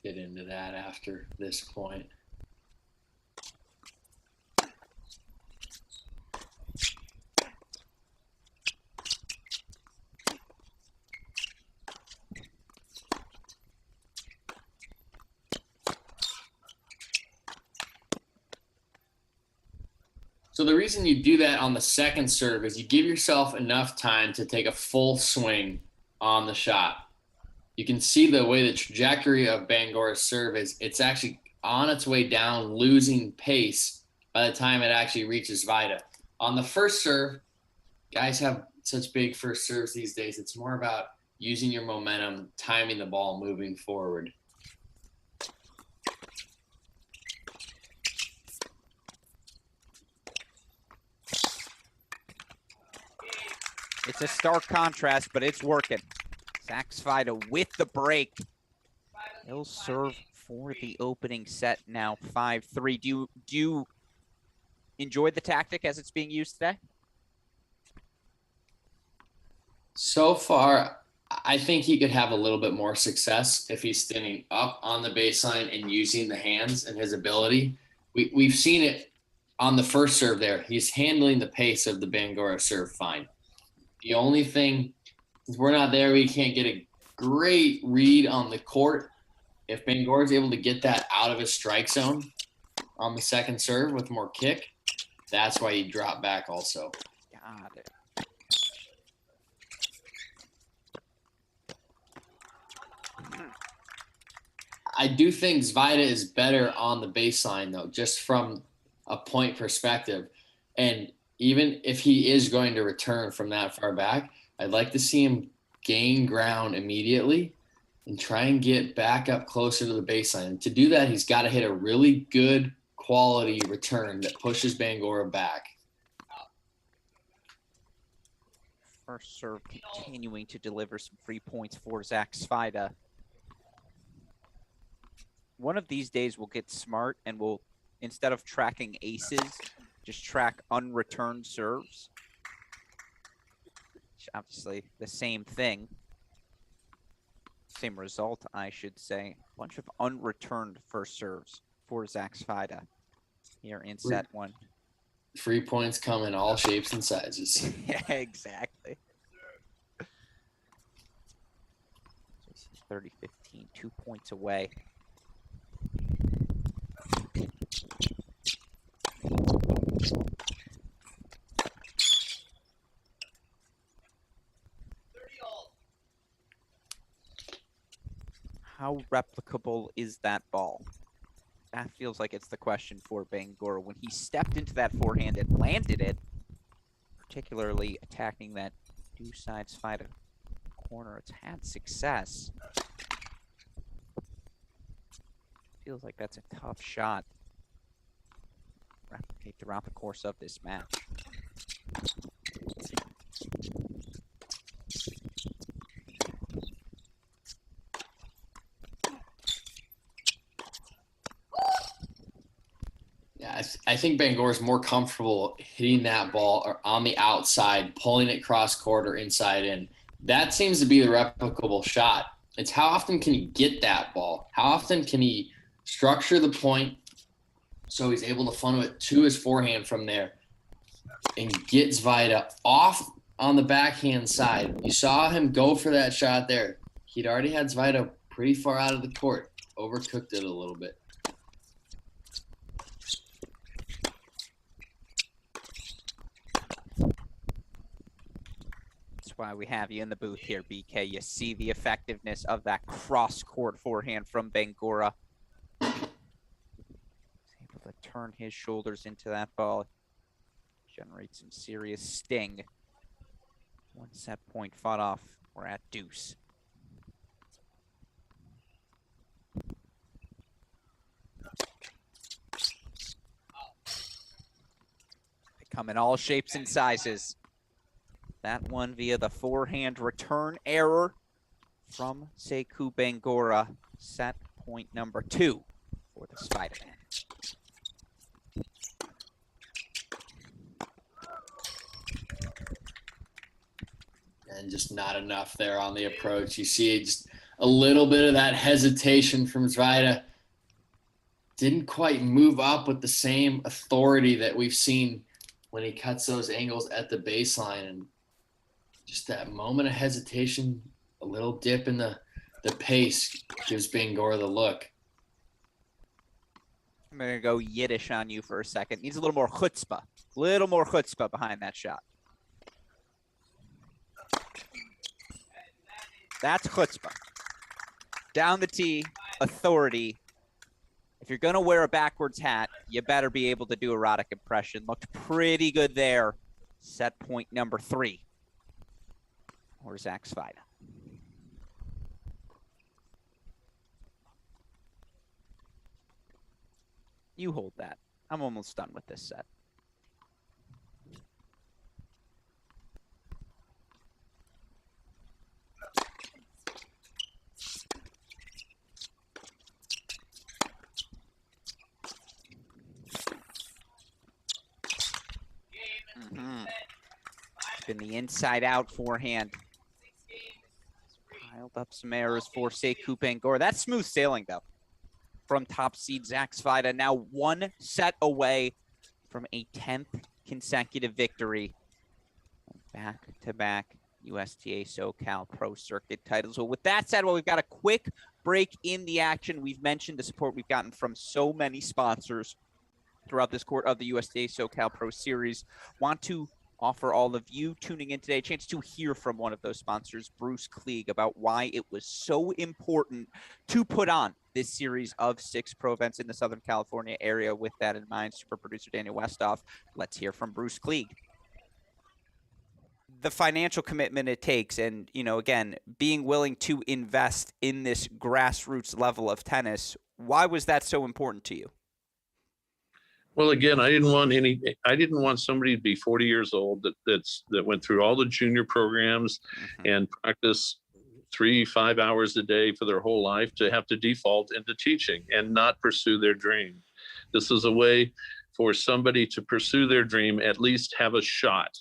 Get into that after this point. So the reason you do that on the second serve is you give yourself enough time to take a full swing on the shot. You can see the way the trajectory of Bangura's serve is. It's actually on its way down, losing pace by the time it actually reaches Svajda. On the first serve, guys have such big first serves these days. It's more about using your momentum, timing the ball, moving forward. It's a stark contrast, but it's working. Zach Svajda with the break. He'll serve for the opening set now, 5-3. Do you enjoy the tactic as it's being used today? So far, I think he could have a little bit more success if he's standing up on the baseline and using the hands and his ability. We've seen it on the first serve there. He's handling the pace of the Bangura serve fine. The only thing, since we're not there, we can't get a great read on the court. If Bangura is able to get that out of his strike zone on the second serve with more kick, that's why he dropped back also. Got it. I do think Svajda is better on the baseline, though, just from a point perspective. And even if he is going to return from that far back, I'd like to see him gain ground immediately and try and get back up closer to the baseline. And to do that, he's got to hit a really good quality return that pushes Bangura back. First serve continuing to deliver some free points for Zach Svajda. One of these days we'll get smart and we'll, instead of tracking aces, just track unreturned serves. Which obviously the same thing. Same result, I should say. A bunch of unreturned first serves for Zach Svajda here in set 1. Free points come in all shapes and sizes. Yeah, exactly. 30-15, 2 points away. How replicable is that ball? That feels like it's the question for Bangura. When he stepped into that forehand and landed it, particularly attacking that two-side Svajda corner, it's had success. Feels like that's a tough shot. Replicate throughout the course of this match. Yeah, I think Bangura is more comfortable hitting that ball or on the outside, pulling it cross court or inside in. That seems to be the replicable shot. It's how often can he get that ball? How often can he structure the point so he's able to funnel it to his forehand from there and get Svajda off on the backhand side. You saw him go for that shot there. He'd already had Zvida pretty far out of the court. Overcooked it a little bit. That's why we have you in the booth here, BK. You see the effectiveness of that cross-court forehand from Bangura. He's able to turn his shoulders into that ball. Generate some serious sting. 1 set point fought off. We're at deuce. They come in all shapes and sizes. That one via the forehand return error from Sekou Bangura. Set point number 2 for the Spider-Man. And just not enough there on the approach. You see just a little bit of that hesitation from Zvida. Didn't quite move up with the same authority that we've seen when he cuts those angles at the baseline. And just that moment of hesitation, a little dip in the pace gives Bangura the look. I'm going to go Yiddish on you for a second. Needs a little more chutzpah. A little more chutzpah behind that shot. That's chutzpah. Down the tee, authority. If you're going to wear a backwards hat, you better be able to do erotic impression. Looked pretty good there. Set point number 3. Or Zach Svida. You hold that. I'm almost done with this set. It's been the inside-out forehand. Piled up some errors for Sekou Bangura. That's smooth sailing, though, from top seed Zach Svida. Now 1 set away from a 10th consecutive victory. Back-to-back USTA SoCal Pro Circuit titles. Well, with that said, we've got a quick break in the action. We've mentioned the support we've gotten from so many sponsors throughout this court of the USTA SoCal Pro Series. Want to offer all of you tuning in today a chance to hear from one of those sponsors, Bruce Klieg, about why it was so important to put on this series of 6 pro events in the Southern California area. With that in mind, super producer Daniel Westoff, let's hear from Bruce Klieg. The financial commitment it takes, and, you know, again, being willing to invest in this grassroots level of tennis, why was that so important to you? Well, again, I didn't want somebody to be 40 years old that went through all the junior programs and practice 3-5 hours a day for their whole life to have to default into teaching and not pursue their dream. This is a way for somebody to pursue their dream, at least have a shot.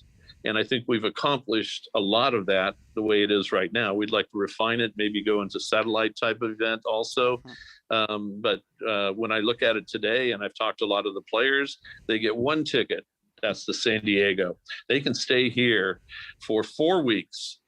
And I think we've accomplished a lot of that the way it is right now. We'd like to refine it, maybe go into satellite type of event also. But when I look at it today, and I've talked to a lot of the players, they get 1 ticket. That's the San Diego. They can stay here for 4 weeks,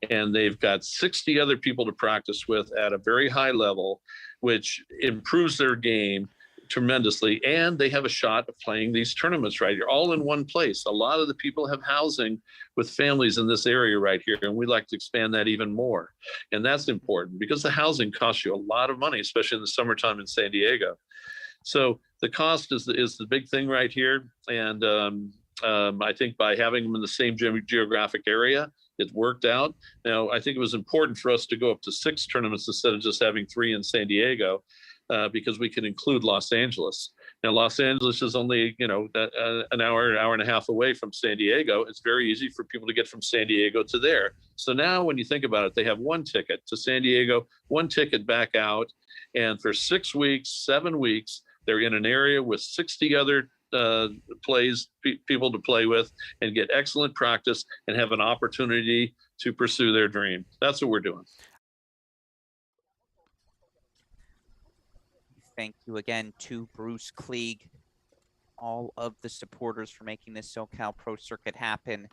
and they've got 60 other people to practice with at a very high level, which improves their game tremendously, and they have a shot of playing these tournaments right here, all in one place. A lot of the people have housing with families in this area right here, and we'd like to expand that even more. And that's important because the housing costs you a lot of money, especially in the summertime in San Diego. So the cost is the big thing right here. And I think by having them in the same geographic area, it worked out. Now, I think it was important for us to go up to 6 tournaments instead of just having 3 in San Diego. Because we can include Los Angeles. Now, Los Angeles is only, an hour and a half away from San Diego. It's very easy for people to get from San Diego to there. So now when you think about it, they have 1 ticket to San Diego, 1 ticket back out. And for 6 weeks, 7 weeks, they're in an area with 60 other people to play with and get excellent practice and have an opportunity to pursue their dream. That's what we're doing. Thank you again to Bruce Klieg, all of the supporters for making this SoCal Pro Circuit happen.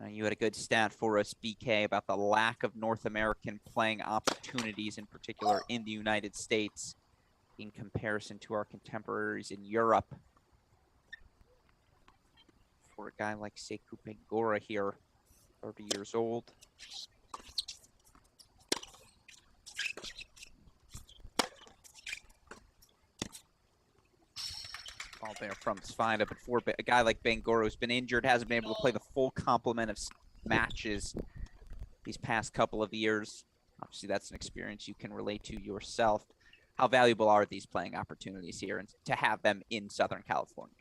You had a good stat for us, BK, about the lack of North American playing opportunities, in particular in the United States, in comparison to our contemporaries in Europe. For a guy like Sekou Bangura here, 30 years old. All there from Svida, but for a guy like Bangura who's been injured, hasn't been able to play the full complement of matches these past couple of years. Obviously, that's an experience you can relate to yourself. How valuable are these playing opportunities here and to have them in Southern California?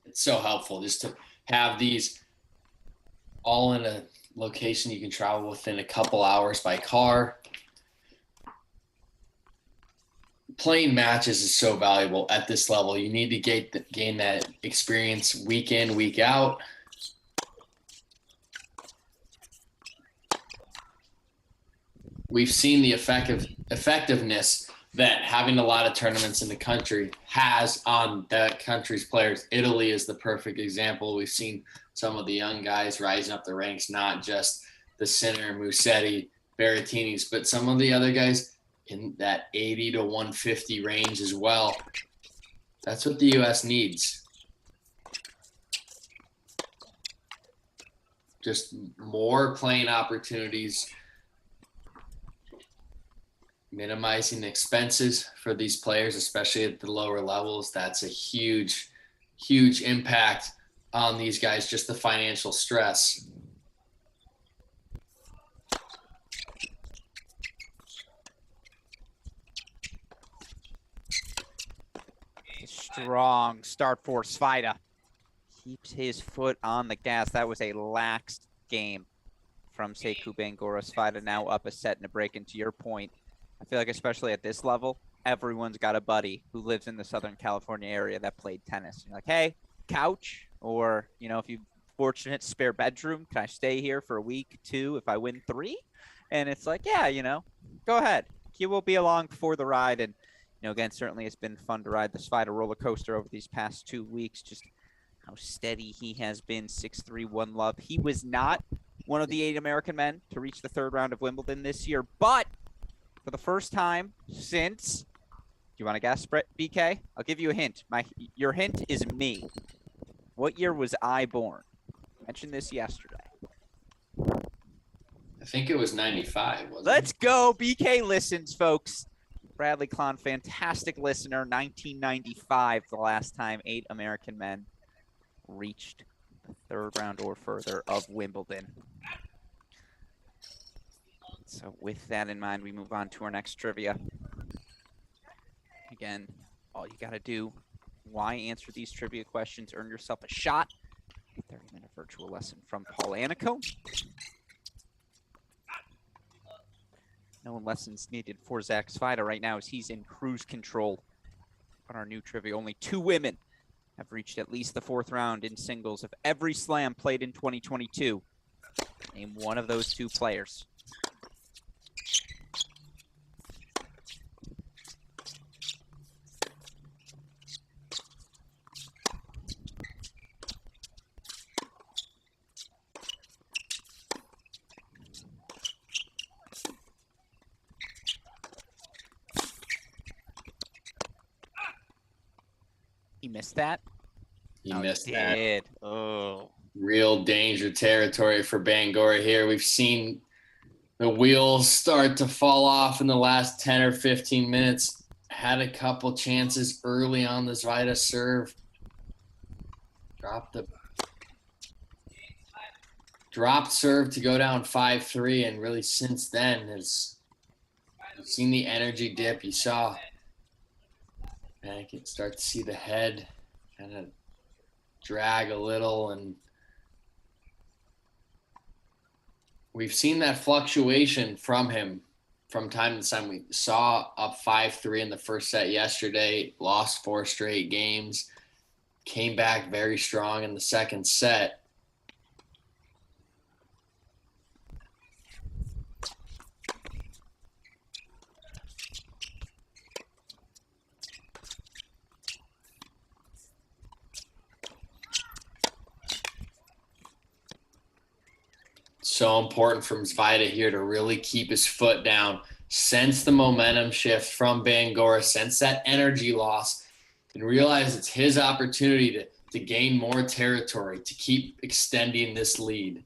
It's so helpful just to have these all in a location you can travel within a couple hours by car. Playing matches is so valuable at this level. You need to gain that experience week in, week out. We've seen the effectiveness that having a lot of tournaments in the country has on that country's players. Italy is the perfect example. We've seen some of the young guys rising up the ranks, not just the Sinner, Musetti, Berrettinis, but some of the other guys in that 80 to 150 range as well. That's what the U.S. needs. Just more playing opportunities, minimizing expenses for these players, especially at the lower levels. That's a huge, huge impact on these guys, just the financial stress. Strong start for Svida. Keeps his foot on the gas. That was a lax game from Sekou Bangura. Svida now up a set and a break. And to your point, I feel like especially at this level, everyone's got a buddy who lives in the Southern California area that played tennis. And you're like, hey, couch, or, you know, if you're fortunate, spare bedroom, can I stay here for a week, 2, if I win 3? And it's like, yeah, you know, go ahead. He will be along for the ride. And, you know, again, certainly it's been fun to ride the Svida roller coaster over these past 2 weeks. Just how steady he has been, 6'3", 1 love. He was not one of the 8 American men to reach the 3rd round of Wimbledon this year, but for the first time since, do you want to guess, BK? I'll give you a hint. Your hint is me. What year was I born? I mentioned this yesterday. I think it was 95, wasn't Let's go. BK listens, folks. Bradley Klahn, fantastic listener. 1995, the last time 8 American men reached the 3rd round or further of Wimbledon. So with that in mind, we move on to our next trivia. Again, all you got to do, why answer these trivia questions? Earn yourself a shot. 30-minute virtual lesson from Paul Anico. No lessons needed for Zach Svida right now as he's in cruise control on our new trivia. Only 2 women have reached at least the 4th round in singles of every slam played in 2022. Name one of those 2 players. He missed that? he? Missed that. Did. Oh. Real danger territory for Bangura here. We've seen the wheels start to fall off in the last 10 or 15 minutes. Had a couple chances early on the Svida serve. Dropped serve to go down 5-3, and really since then has seen the energy dip. You saw, and I can start to see the head kind of drag a little, and we've seen that fluctuation from him from time to time. We saw up 5-3 in the first set yesterday, lost 4 straight games, came back very strong in the second set. So important from Zvida here to really keep his foot down, sense the momentum shift from Bangora, sense that energy loss, and realize it's his opportunity to gain more territory, to keep extending this lead.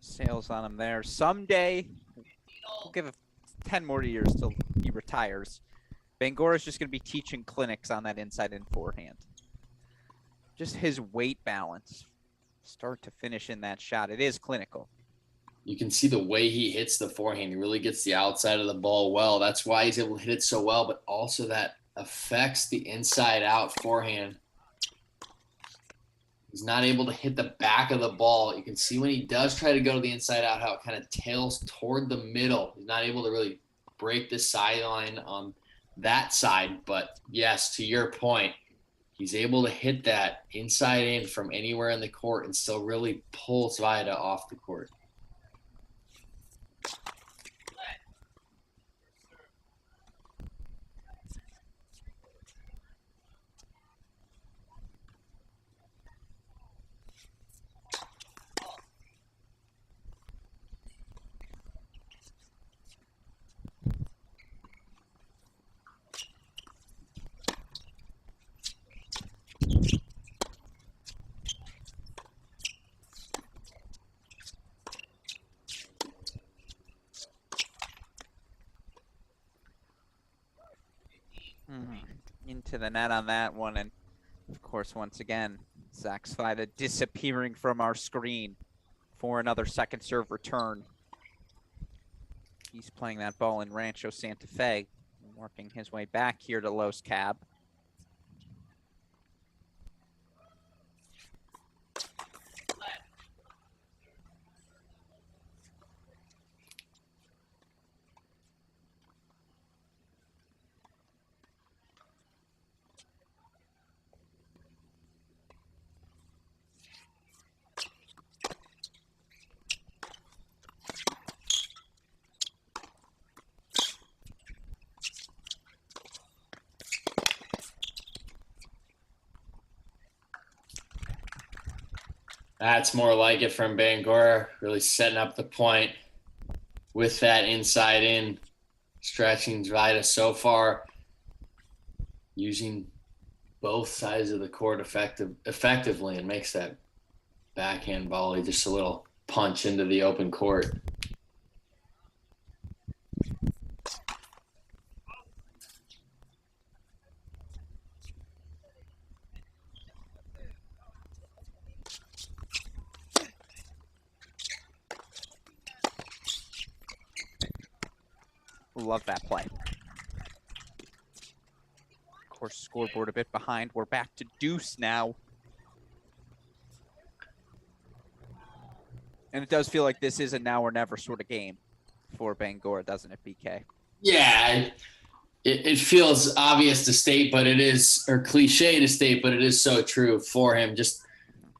Sails on him there. Someday, we'll give it 10 more years till he retires. Bangora's just going to be teaching clinics on that inside-in forehand. Just his weight balance, start to finish in that shot. It is clinical. You can see the way he hits the forehand. He really gets the outside of the ball well. That's why he's able to hit it so well, but also that affects the inside-out forehand. He's not able to hit the back of the ball. You can see when he does try to go to the inside out how it kind of tails toward the middle. He's not able to really break the sideline on that side. But yes, to your point, he's able to hit that inside in from anywhere in the court and still really pull Zvida off the court. Into the net on that one, and of course, once again, Zach Svida disappearing from our screen for another second serve return. He's playing that ball in Rancho Santa Fe, working his way back here to Los Cab. That's more like it from Bangora, really setting up the point with that inside in, stretching Zvida so far, using both sides of the court effectively, and makes that backhand volley just a little punch into the open court. Love that play. Of course, scoreboard a bit behind. We're back to deuce now. And it does feel like this is a now or never sort of game for Bangora, doesn't it, BK? Yeah, it feels obvious to state, but it is, or cliche to state, but it is so true for him. Just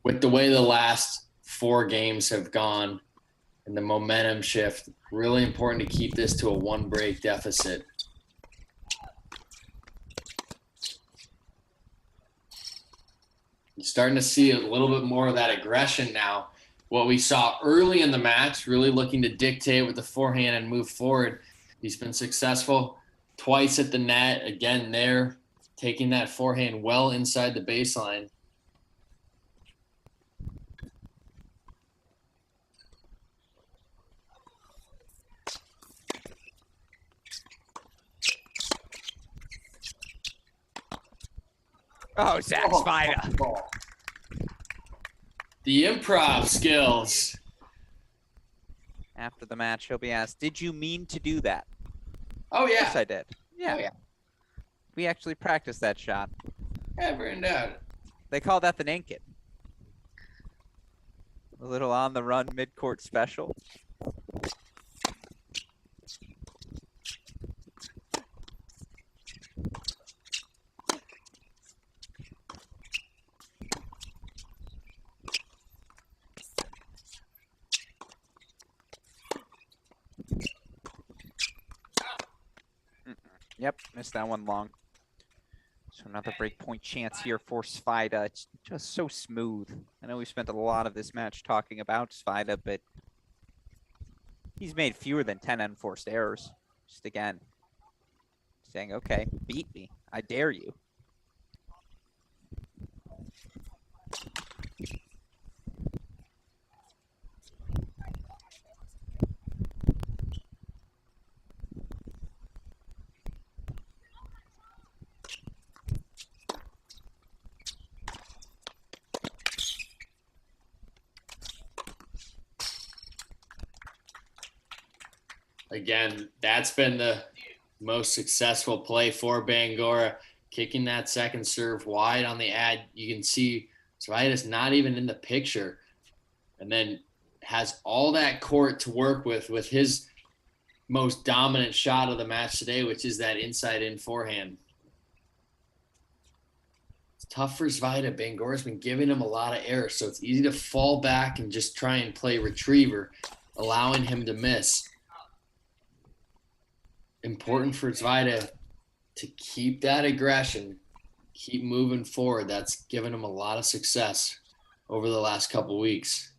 with the way the last 4 games have gone and the momentum shift, really important to keep this to a 1-break deficit. You're starting to see a little bit more of that aggression now. What we saw early in the match, really looking to dictate with the forehand and move forward. He's been successful twice at the net, again there, taking that forehand well inside the baseline. Oh, Zach Svida. The improv skills. After the match, he'll be asked, did you mean to do that? Oh, yeah. Yes, I did. Yeah. Oh, yeah. We actually practiced that shot. Ever in doubt. They call that the naked. A little on the run mid-court special. Yep, missed that one long. So another break point chance here for Svajda. It's just so smooth. I know we spent a lot of this match talking about Svajda, but he's made fewer than 10 unforced errors. Just again, saying, okay, beat me. I dare you. Again, that's been the most successful play for Bangora, kicking that second serve wide on the ad. You can see Svajda's not even in the picture, and then has all that court to work with his most dominant shot of the match today, which is that inside-in forehand. It's tough for Svajda. Bangora's been giving him a lot of errors, so it's easy to fall back and just try and play retriever, allowing him to miss. Important for Svajda to keep that aggression, keep moving forward. That's given him a lot of success over the last couple weeks.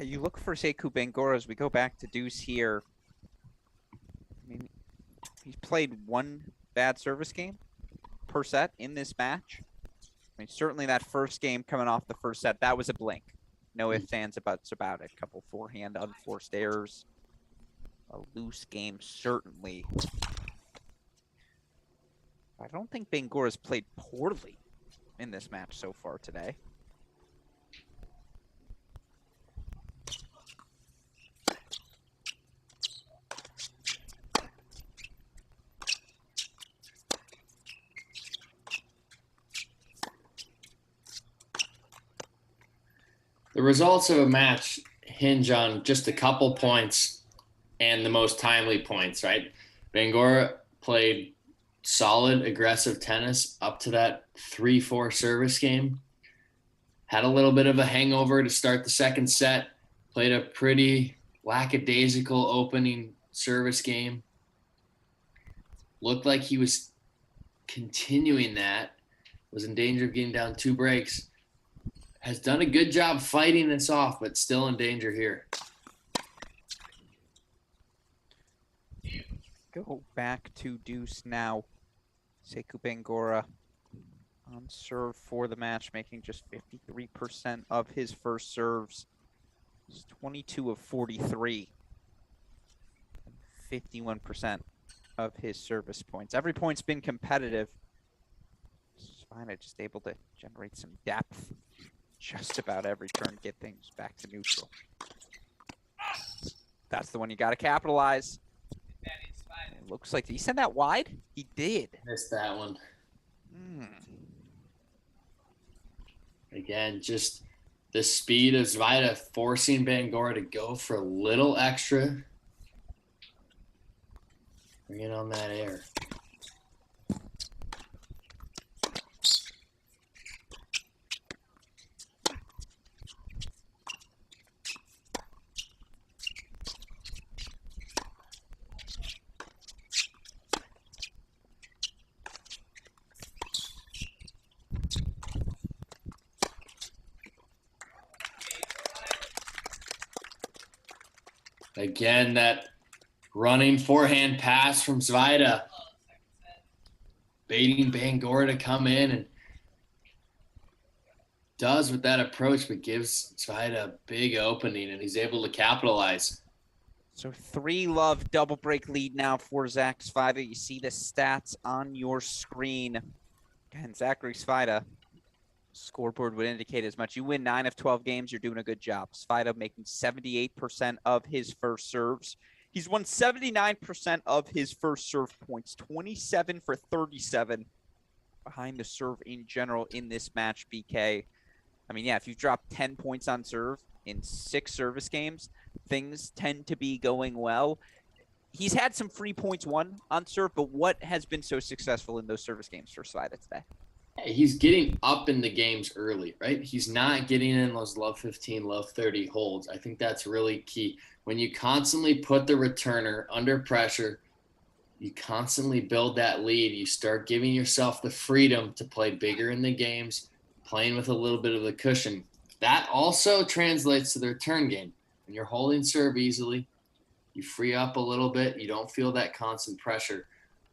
You look for Sekou Bangora as we go back to deuce here. I mean, he's played one bad service game per set in this match. I mean, certainly that first game coming off the first set, that was a blink. No ifs, ands, or buts about it. Couple forehand unforced errors. A loose game, certainly. I don't think Bangora's played poorly in this match so far today. The results of a match hinge on just a couple points and the most timely points, right? Bangora played solid, aggressive tennis up to that 3-4 service game. Had a little bit of a hangover to start the second set. Played a pretty lackadaisical opening service game. Looked like he was continuing that. Was in danger of getting down 2 breaks. Has done a good job fighting this off, but still in danger here. Go back to deuce now. Sekou Bangora on serve for the match, making just 53% of his first serves. He's 22 of 43. 51% of his service points. Every point's been competitive. Svajda just able to generate some depth. Just about every turn, get things back to neutral. That's the one you got to capitalize. It looks like, did he send that wide? He did. Missed that one. Again, just the speed of Svajda forcing Bangora to go for a little extra. Bring it on that air. Again, that running forehand pass from Svajda. Baiting Bangora to come in, and does with that approach, but gives Svajda a big opening, and he's able to capitalize. So 3-love double break lead now for Zach Svajda. You see the stats on your screen. Again, Zachary Svajda, scoreboard would indicate as much. You win 9 of 12 games, you're doing a good job. Svajda making 78% of his first serves. He's won 79% of his first serve points, 27 for 37 behind the serve in general in this match, BK. I mean, yeah, if you've dropped 10 points on serve in 6 service games, things tend to be going well. He's had some free points won on serve, but what has been so successful in those service games for Svajda today? He's getting up in the games early, right? He's not getting in those love 15, love 30 holds. I think that's really key. When you constantly put the returner under pressure, you constantly build that lead. You start giving yourself the freedom to play bigger in the games, playing with a little bit of the cushion. That also translates to the return game. When you're holding serve easily, you free up a little bit. You don't feel that constant pressure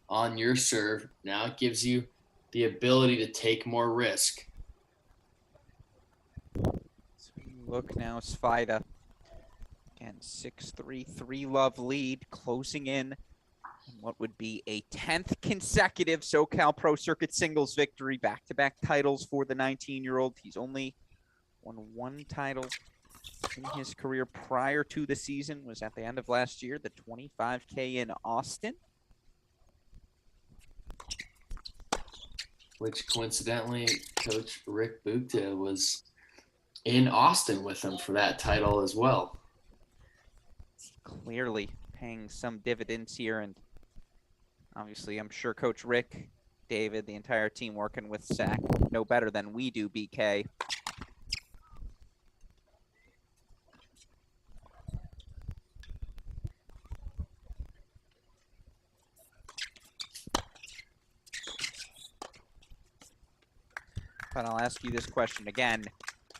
on your serve. Now it gives you the ability to take more risk. So you look now, Svajda. Again, 6-3, 3-love lead, closing in what would be a 10th consecutive SoCal Pro Circuit singles victory, back-to-back titles for the 19-year-old. He's only won 1 title in his career prior to the season, was at the end of last year, the 25K in Austin. Which coincidentally, Coach Rick Bukta was in Austin with him for that title as well. Clearly paying some dividends here, and obviously I'm sure Coach Rick, David, the entire team working with Zach know better than we do, BK. But I'll ask you this question again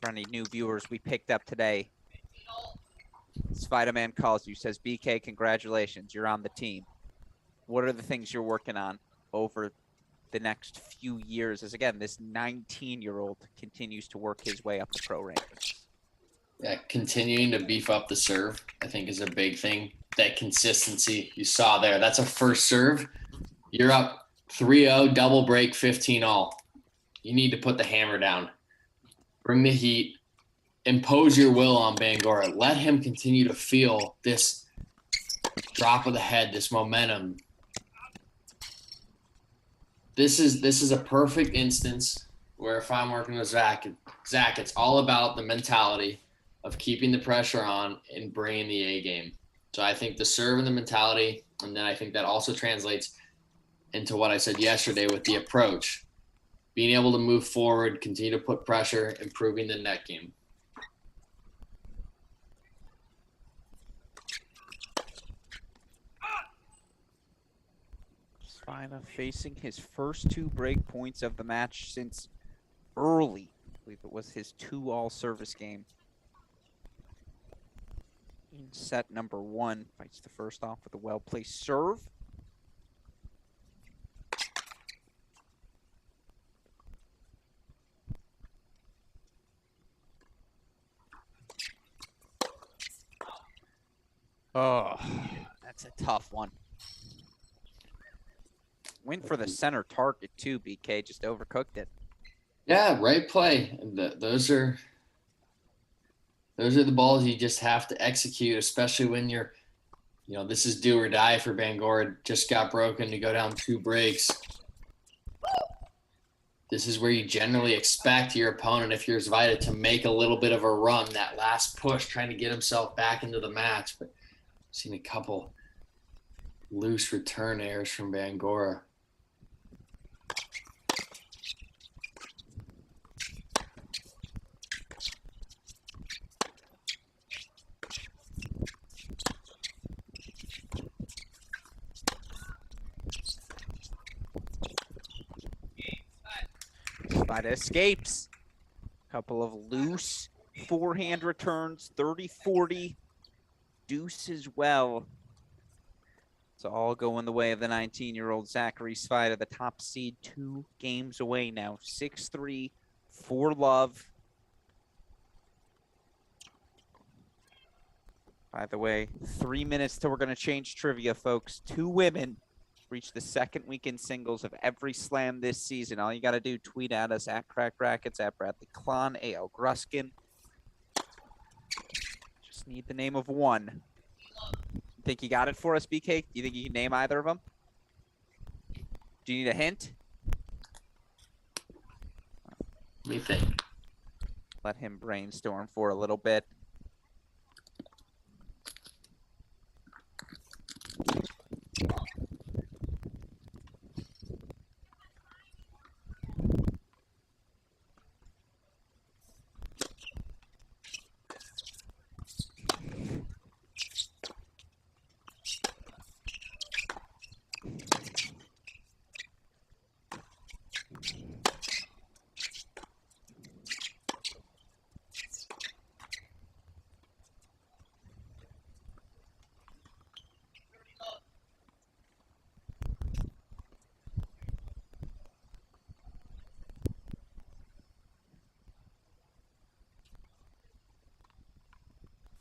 for any new viewers we picked up today. Spider-Man calls you, says, BK, congratulations, you're on the team. What are the things you're working on over the next few years as, again, this 19-year-old continues to work his way up the pro rankings? Yeah, continuing to beef up the serve, I think, is a big thing. That consistency you saw there, that's a first serve. You're up 3-0, double break, 15-all. You need to put the hammer down. Bring the heat. Impose your will on Bangura. Let him continue to feel this drop of the head, this momentum. This is a perfect instance where if I'm working with Zach, it's all about the mentality of keeping the pressure on and bringing the A game. So I think the serve and the mentality, and then I think that also translates into what I said yesterday with the approach. Being able to move forward, continue to put pressure, improving the net game. Svajda facing his first 2 break points of the match since early. I believe it was his 2-all service game. In set number 1, fights the first off with a well-placed serve. Oh, that's a tough one. Went for the center target too, BK, just overcooked it. Yeah, right play. Those are the balls you just have to execute, especially when you're, this is do or die for Bangura. Just got broken to go down 2 breaks. This is where you generally expect your opponent, if you're Svajda, to make a little bit of a run, that last push, trying to get himself back into the match. But I've seen a couple loose return errors from Bangura. Svajda escapes. Couple of loose forehand returns, 30-40. Deuce as well. It's all going the way of the 19-year-old Zachary Svajda, the top seed, 2 games away now. 6-3, 4-love. By the way, 3 minutes till we're going to change trivia, folks. 2 women reach the second weekend singles of every slam this season. All you got to do, tweet at us at Crack Rackets, at Bradley Klahn, A.L. Gruskin. Just need the name of one. Think you got it for us, BK? Do you think you can name either of them? Do you need a hint? Let me think. Let him brainstorm for a little bit.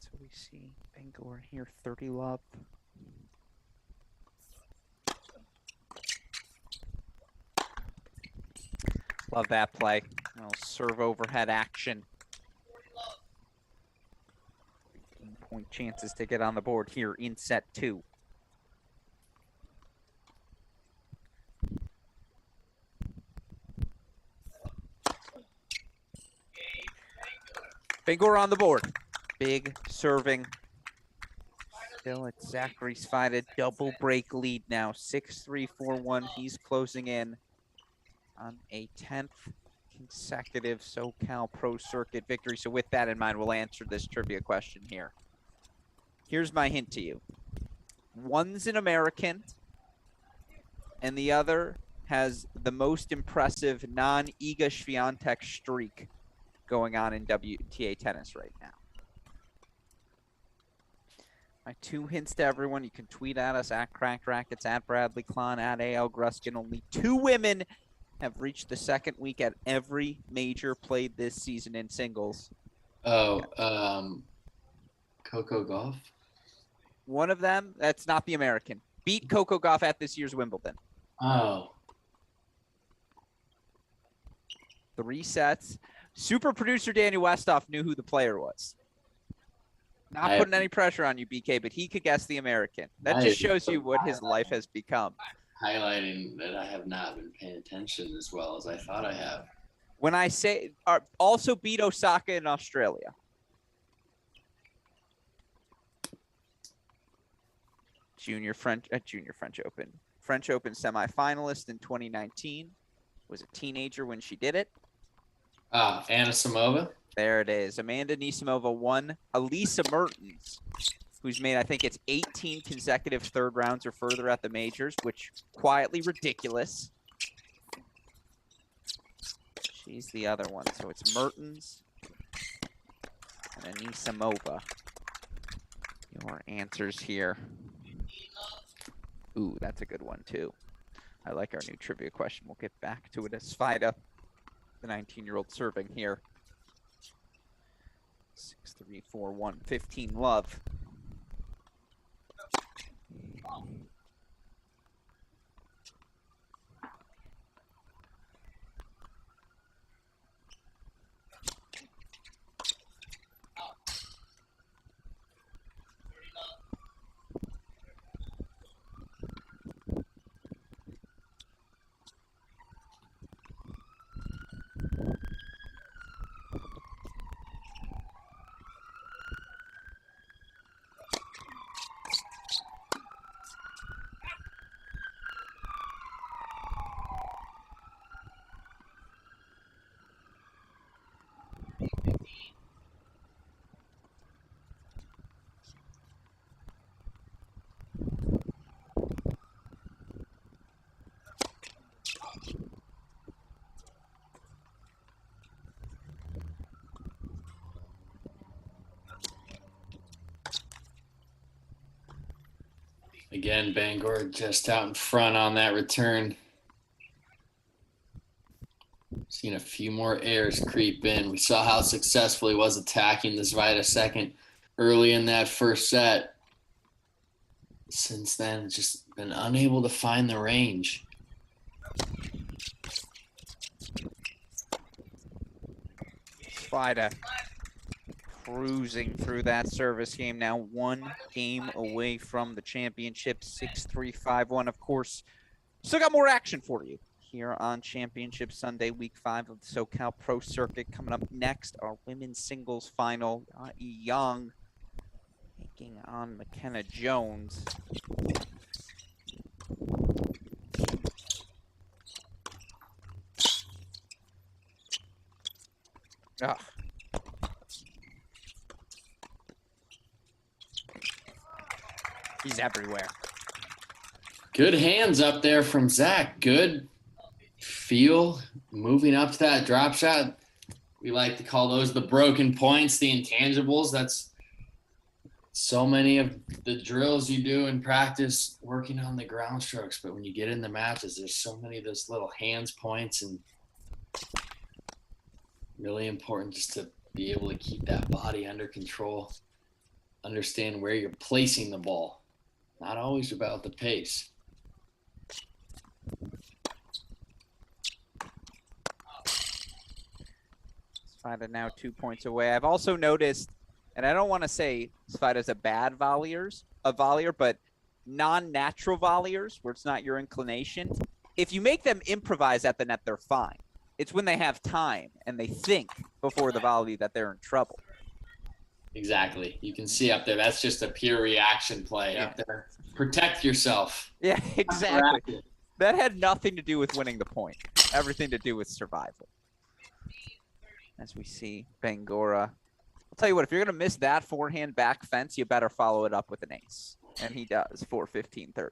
So we see Bangor here, 30 love. Love that play. Little serve overhead action. Point chances to get on the board here in set 2. Bangor on the board. Big serving. Still at Zachary Svida, double break lead now. 6-3, 4-1. He's closing in on a 10th consecutive SoCal Pro Circuit victory. So with that in mind, we'll answer this trivia question here. Here's my hint to you. One's an American, and the other has the most impressive non-Iga Swiatek streak going on in WTA tennis right now. My 2 hints to everyone. You can tweet at us at Cracked Rackets, at Bradley Klahn, at AL Gruskin. Only 2 women have reached the second week at every major played this season in singles. Oh, Coco Gauff? One of them, that's not the American, beat Coco Gauff at this year's Wimbledon. Oh. 3 sets. Super producer Daniel Westoff knew who the player was. Not putting any pressure on you, BK, but he could guess the American. That just shows you what his life has become. Highlighting that I have not been paying attention as well as I thought I have. When I say also beat Osaka in Australia. French Open semifinalist in 2019. Was a teenager when she did it. Anna Samova. There it is. Amanda Nisimova won Elisa Mertens, who's made, I think it's 18 consecutive third rounds or further at the majors, which quietly ridiculous. She's the other one. So it's Mertens and Anisimova. Your answers here. Ooh, that's a good one too. I like our new trivia question. We'll get back to it as Svida, the 19-year-old serving here. 6-3, 4-1, 15 love. Again, Bangor just out in front on that return. Seen a few more airs creep in. We saw how successful he was attacking the Svida second early in that first set. Since then, just been unable to find the range. Svida cruising through that service game. Now 1 game away from the championship, 6-3, 5-1. Of course, still got more action for you here on Championship Sunday, week 5 of the SoCal Pro Circuit. Coming up next, our women's singles final. Young taking on McKenna Jones. Ugh. He's everywhere. Good hands up there from Zach. Good feel moving up to that drop shot. We like to call those the broken points, the intangibles. That's so many of the drills you do in practice working on the ground strokes. But when you get in the matches, there's so many of those little hands points, and really important just to be able to keep that body under control, understand where you're placing the ball. Not always about the pace. Svida now 2 points away. I've also noticed, and I don't want to say Svida's a bad volleyer, but non-natural volleyers, where it's not your inclination, if you make them improvise at the net, they're fine. It's when they have time and they think before the volley that they're in trouble. Exactly. You can see up there, that's just a pure reaction play up there. Protect yourself. Yeah, exactly. That had nothing to do with winning the point. Everything to do with survival. As we see Bangura. I'll tell you what, if you're going to miss that forehand back fence, you better follow it up with an ace. And he does, 4-15-30.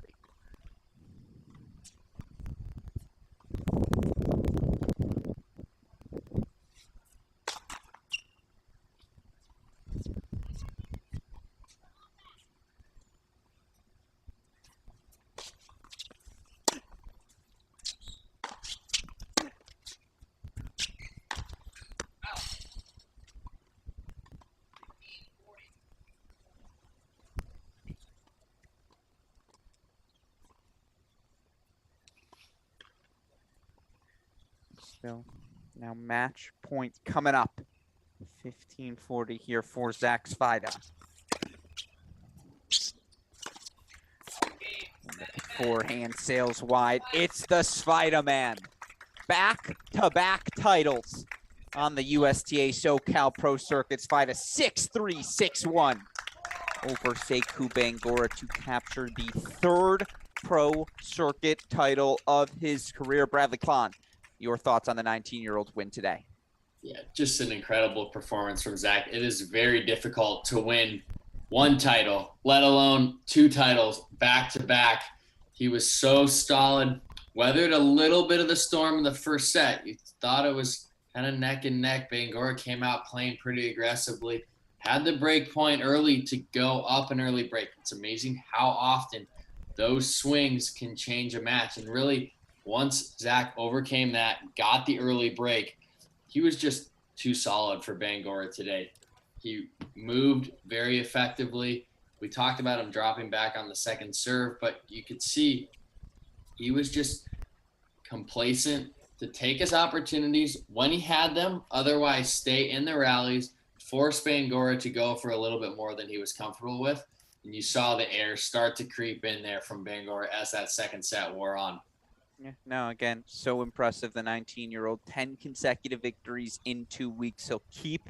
Still, now match point coming up. 15-40 here for Zach Svida. Forehand sails wide. It's the Svida man. Back-to-back titles on the USTA SoCal Pro Circuit. Svida 6-3, 6-1 over Sekou Bangura to capture the 3rd Pro Circuit title of his career. Bradley Klahn, your thoughts on the 19-year-old's win today? Yeah, just an incredible performance from Zach. It is very difficult to win 1 title, let alone 2 titles back-to-back. He was so solid, weathered a little bit of the storm in the first set. You thought it was kind of neck and neck. Bangura came out playing pretty aggressively, had the break point early to go up an early break. It's amazing how often those swings can change a match. And really, once Zach overcame that, got the early break, he was just too solid for Bangura today. He moved very effectively. We talked about him dropping back on the second serve, but you could see he was just complacent to take his opportunities when he had them, otherwise stay in the rallies, force Bangura to go for a little bit more than he was comfortable with. And you saw the air start to creep in there from Bangura as that second set wore on. Yeah, no, again, so impressive. The 19-year-old, 10 consecutive victories in 2 weeks. He'll keep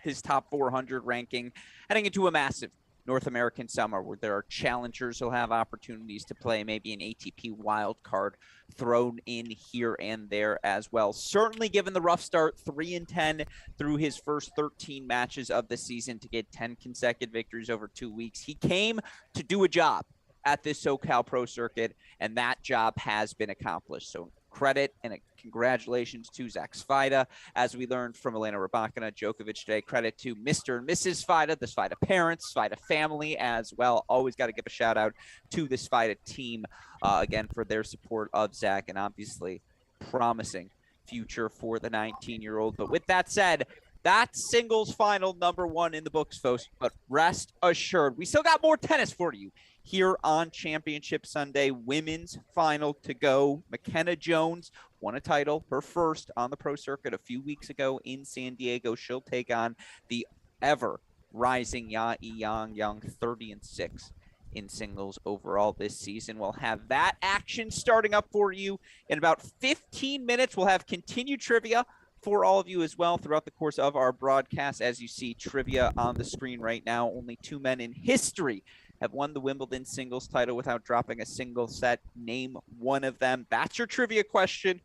his top 400 ranking heading into a massive North American summer where there are challengers who'll have opportunities to play, maybe an ATP wild card thrown in here and there as well. Certainly given the rough start, 3-10 through his first 13 matches of the season to get 10 consecutive victories over 2 weeks. He came to do a job at this SoCal Pro Circuit, and that job has been accomplished. So credit and congratulations to Zach Svida. As we learned from Elena Rybakina Djokovic today, credit to Mr. and Mrs. Svida, the Svida parents, Svida family as well. Always got to give a shout out to the Svida team, again, for their support of Zach, and obviously promising future for the 19-year-old. But with that said, that's singles final #1 in the books, folks. But rest assured, we still got more tennis for you here on Championship Sunday. Women's final to go. McKenna Jones won a title, her first on the Pro Circuit a few weeks ago in San Diego. She'll take on the ever rising Yang 30-6 in singles overall this season. We'll have that action starting up for you in about 15 minutes. We'll have continued trivia for all of you as well throughout the course of our broadcast. As you see trivia on the screen right now, only 2 men in history have won the Wimbledon singles title without dropping a single set. Name one of them. That's your trivia question.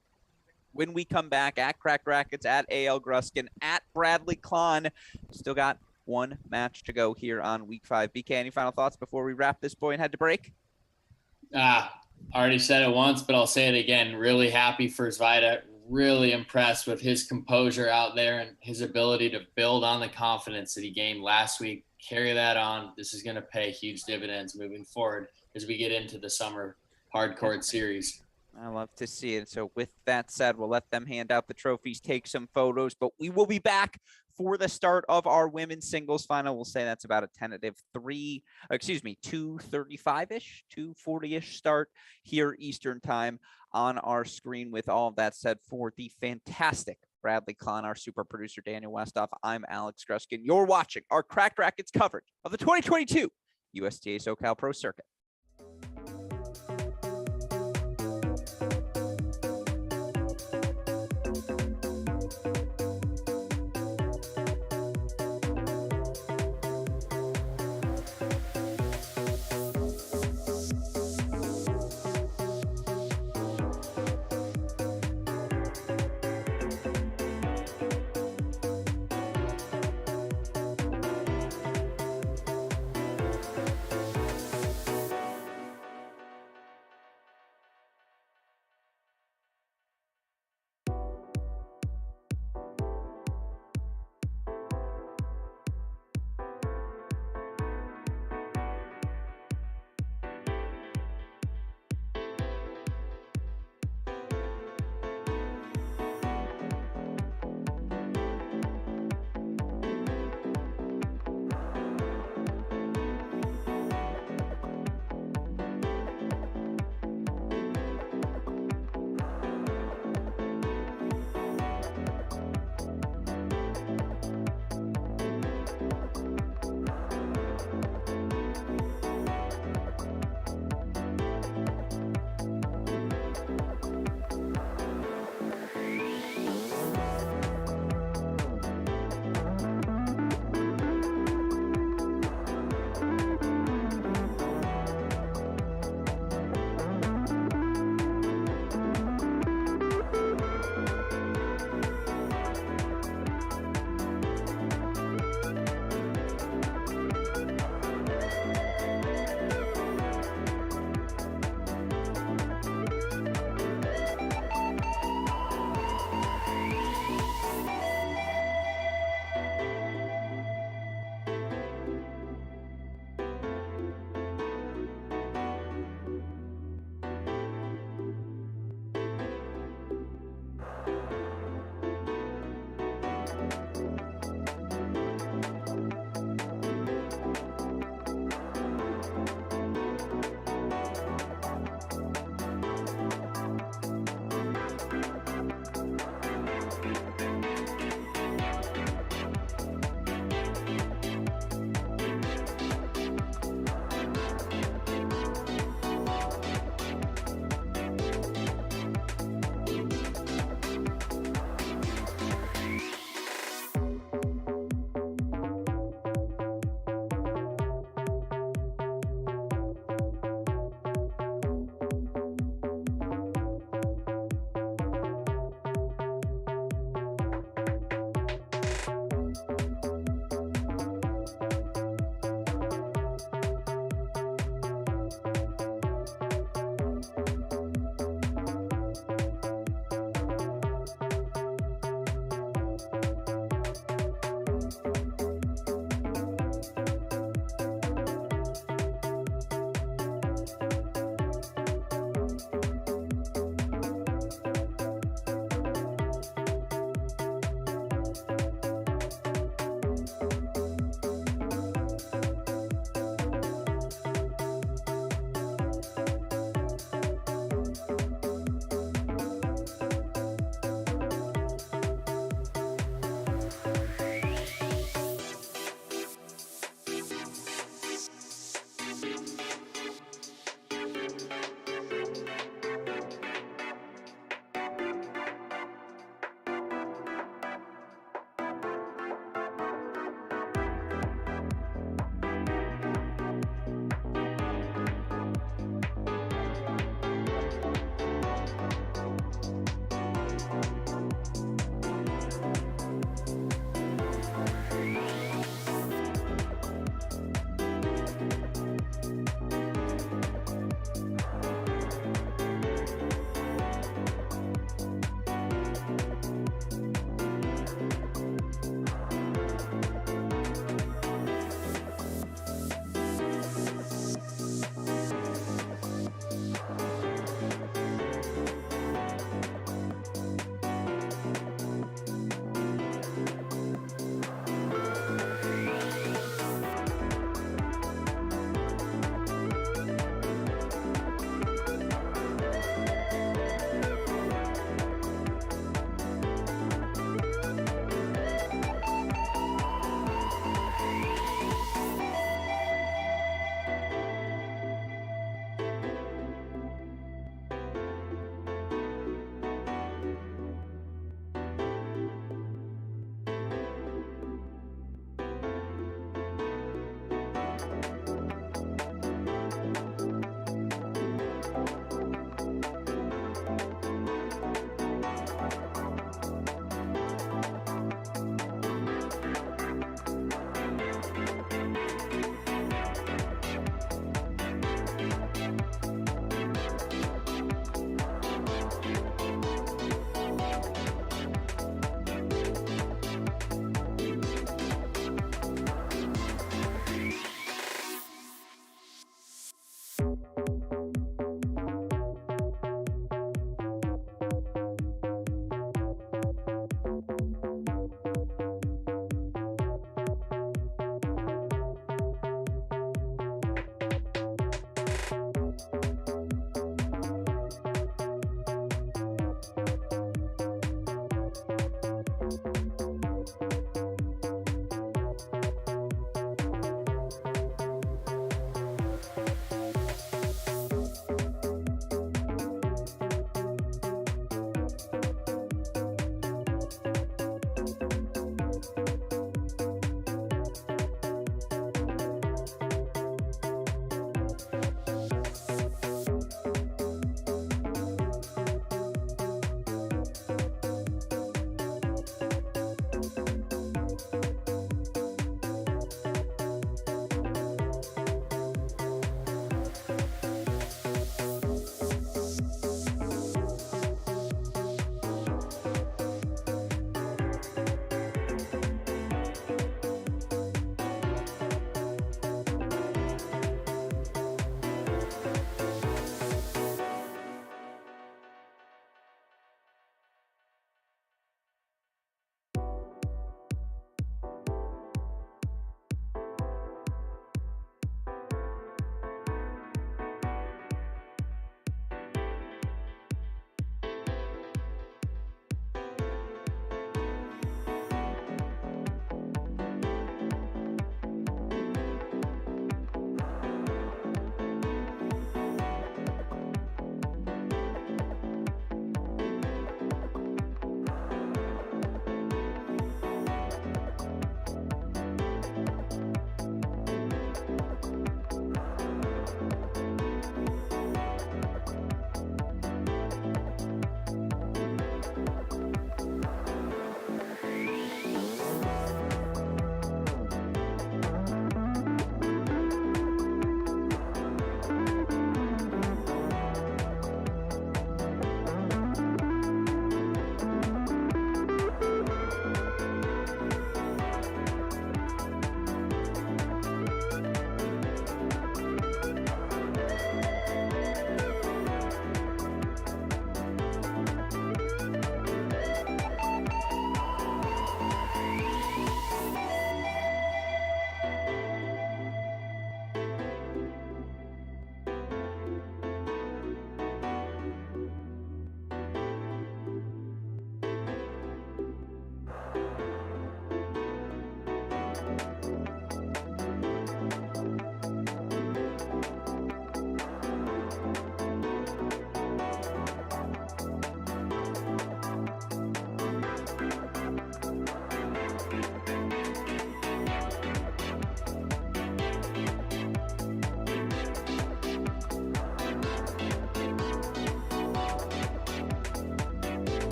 When we come back, at Crack Rackets, at AL Gruskin, at Bradley Klahn. Still got one match to go here on week 5. BK, any final thoughts before we wrap this boy and head to break? Already said it once, but I'll say it again. Really happy for Zvida. Really impressed with his composure out there and his ability to build on the confidence that he gained last week. Carry that on. This is going to pay huge dividends moving forward as we get into the summer hardcourt series. I love to see it. So with that said, we'll let them hand out the trophies, take some photos, but we will be back for the start of our women's singles final. We'll say that's about a tentative 2:35-ish, 2:40-ish start here Eastern time on our screen. With all of that said, for the fantastic Bradley Klahn, our super producer Daniel Westoff, I'm Alex Gruskin. You're watching our Cracked Rackets coverage of the 2022 USTA SoCal Pro Circuit.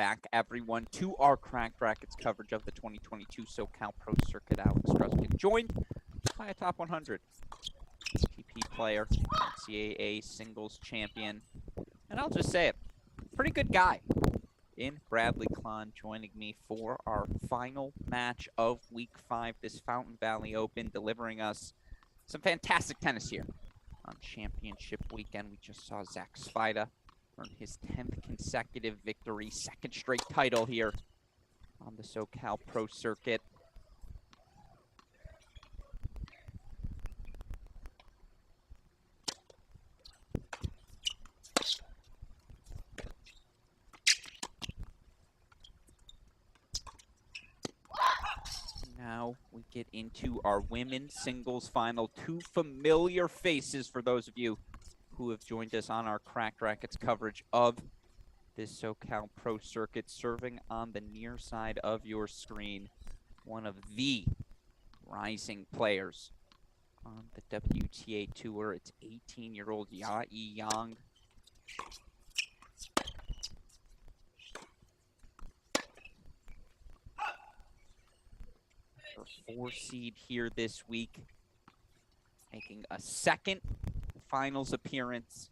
back, everyone, to our Cracked Rackets coverage of the 2022 SoCal Pro Circuit. Alex Gruskin, joined by a top 100 ATP player, NCAA singles champion, and I'll just say it, pretty good guy in Bradley Klahn, joining me for our final match of Week 5, this Fountain Valley Open, delivering us some fantastic tennis here on championship weekend. We just saw Zach Svida earn his 10th consecutive victory, second straight title here on the SoCal Pro Circuit. Now we get into our women's singles final. Two familiar faces for those of you who have joined us on our Cracked Rackets coverage of this SoCal Pro Circuit. Serving on the near side of your screen, one of the rising players on the WTA Tour. It's 18-year-old Ya Yang. Her 4 seed here this week, making a second finals appearance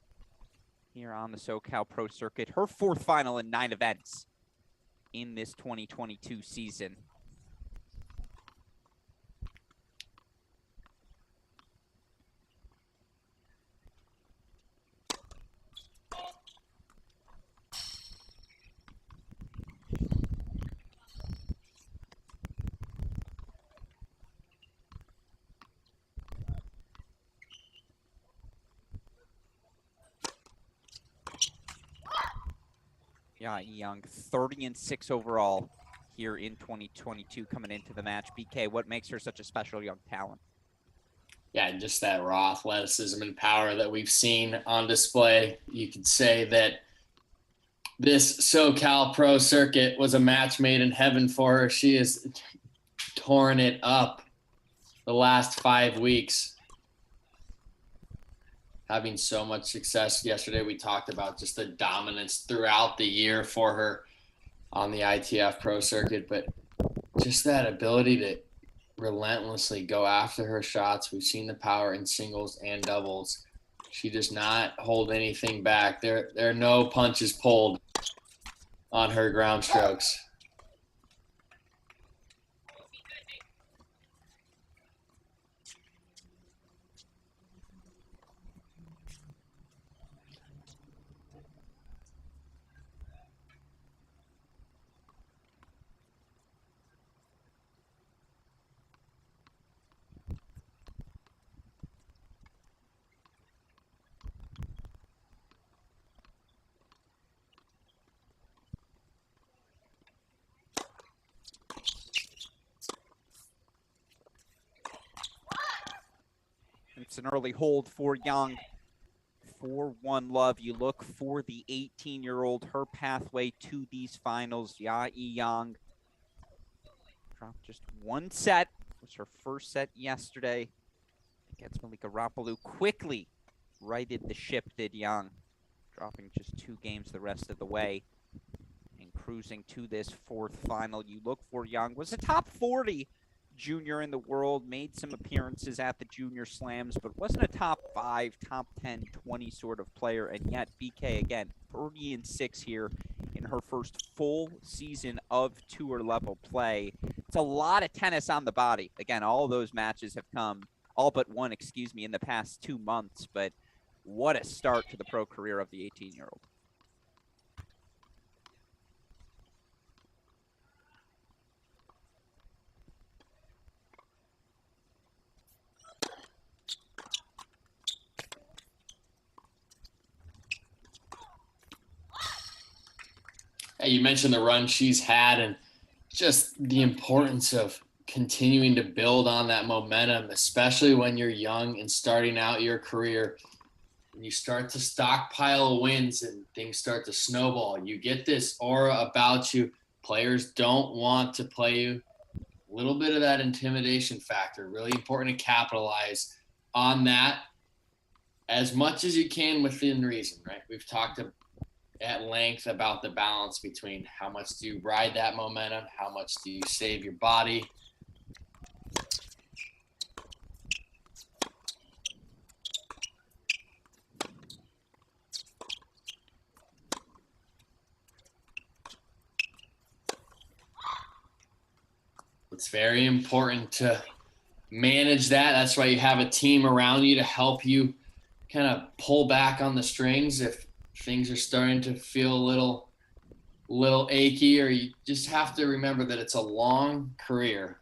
here on the SoCal Pro Circuit. Her 4th final in 9 events in this 2022 season. Ya Young, 30-6 overall here in 2022 coming into the match. BK, what makes her such a special young talent? Yeah, just that raw athleticism and power that we've seen on display. You could say that this SoCal Pro Circuit was a match made in heaven for her. She has torn it up the last 5 weeks, having so much success. Yesterday we talked about just the dominance throughout the year for her on the ITF Pro Circuit, but just that ability to relentlessly go after her shots. We've seen the power in singles and doubles. She does not hold anything back. There are no punches pulled on her ground strokes. It's an early hold for Young. 4-1 love. You look for the 18-year-old, her pathway to these finals. Ya Young dropped just 1 set. It was her first set yesterday against Malika Rapalou. Quickly righted the ship, did Young, dropping just 2 games the rest of the way and cruising to this 4th final. You look for Young. Was a top 40 junior in the world, made some appearances at the junior slams, but wasn't a top 5, top 10, 20 sort of player. And yet BK, again, 30-6 here in her first full season of tour level play. It's a lot of tennis on the body. Again, all those matches have come, all but one, excuse me, in the past 2 months, but what a start to the pro career of the 18-year-old. Hey, you mentioned the run she's had and just the importance of continuing to build on that momentum, especially when you're young and starting out your career. When you start to stockpile wins and things start to snowball, you get this aura about you. Players don't want to play you. A little bit of that intimidation factor, really important to capitalize on that as much as you can within reason, right? We've talked at length about the balance between how much do you ride that momentum, how much do you save your body. It's very important to manage that. That's why you have a team around you to help you kind of pull back on the strings if things are starting to feel a little achy, or you just have to remember that it's a long career.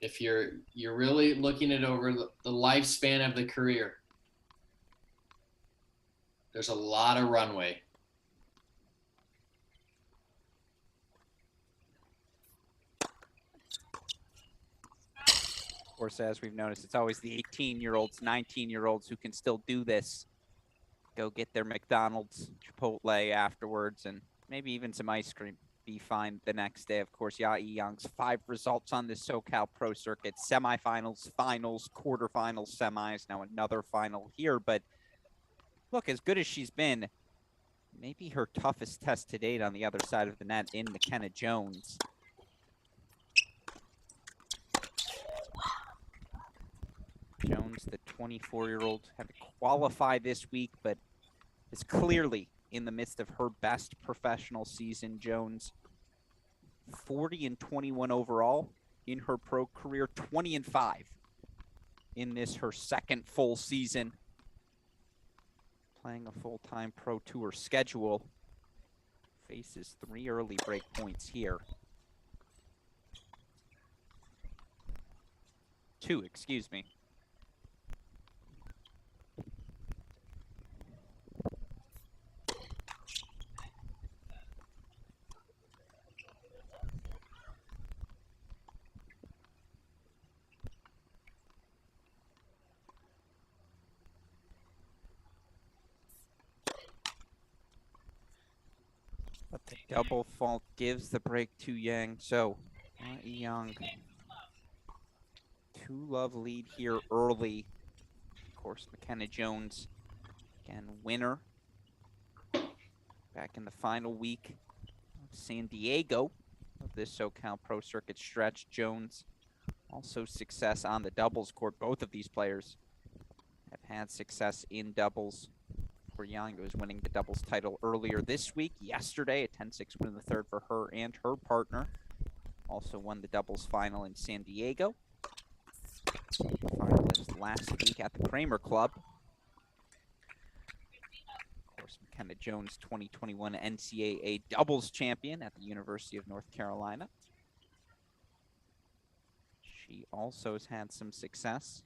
If you're really looking at over the lifespan of the career, there's a lot of runway. Of course, as we've noticed, it's always the 18-year-olds, 19-year-olds who can still do this. Go get their McDonald's, Chipotle afterwards, and maybe even some ice cream. Be fine the next day. Of course, Ya Young's 5 results on this SoCal Pro Circuit: semifinals, finals, quarterfinals, semis. Now another final here. But look, as good as she's been, maybe her toughest test to date on the other side of the net in McKenna Jones. Jones, the 24-year-old, had to qualify this week, but is clearly in the midst of her best professional season. Jones, 40-21 overall in her pro career, 20-5 in this, her second full season. Playing a full-time pro tour schedule. Faces 3 early break points here. 2, excuse me. But the double fault gives the break to Yang. So, Yang, 2-love lead here early. Of course, McKenna Jones, again, winner. Back in the final week of San Diego of this SoCal Pro Circuit stretch. Jones, also success on the doubles court. Both of these players have had success in doubles. Yang was winning the doubles title earlier this week. Yesterday, a 10-6 win in the third for her and her partner. Also won the doubles final in San Diego. Finalist last week at the Kramer Club. Of course, McKenna Jones, 2021 NCAA doubles champion at the University of North Carolina. She also has had some success,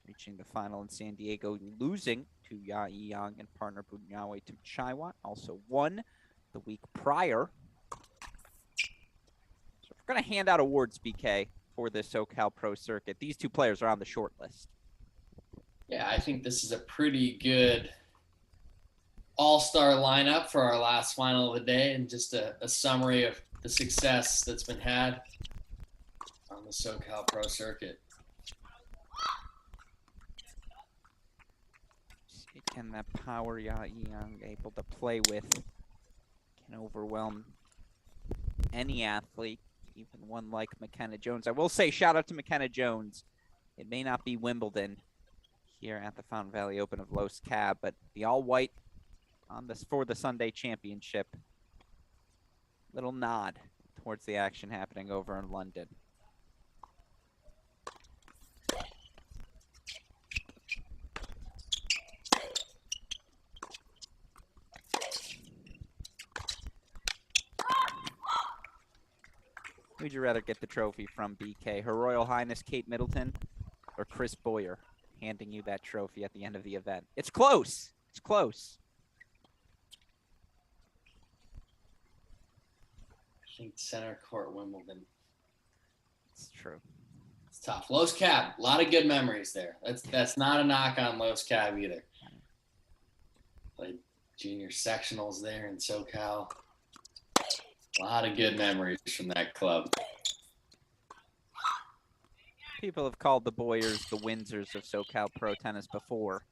reaching the final in San Diego, losing to Ya Yang and partner Bunyawe Timchaiwat. Also won the week prior. So we're going to hand out awards, BK, for the SoCal Pro Circuit. These 2 players are on the short list. Yeah, I think this is a pretty good all-star lineup for our last final of the day, and just a summary of the success that's been had on the SoCal Pro Circuit. Can that power Ya Young able to play with can overwhelm any athlete, even one like McKenna Jones. I will say shout out to McKenna Jones. It may not be Wimbledon here at the Fountain Valley Open of Los Cab, but the all-white on this for the Sunday Championship. Little nod towards the action happening over in London. Who'd you rather get the trophy from, BK? Her Royal Highness Kate Middleton or Chris Boyer handing you that trophy at the end of the event? It's close. It's close. I think center court Wimbledon. It's true. It's tough. Los Cab, a lot of good memories there. That's not a knock on Los Cab either. Played junior sectionals there in SoCal. A lot of good memories from that club. People have called the Boyers the Windsors of SoCal Pro Tennis before.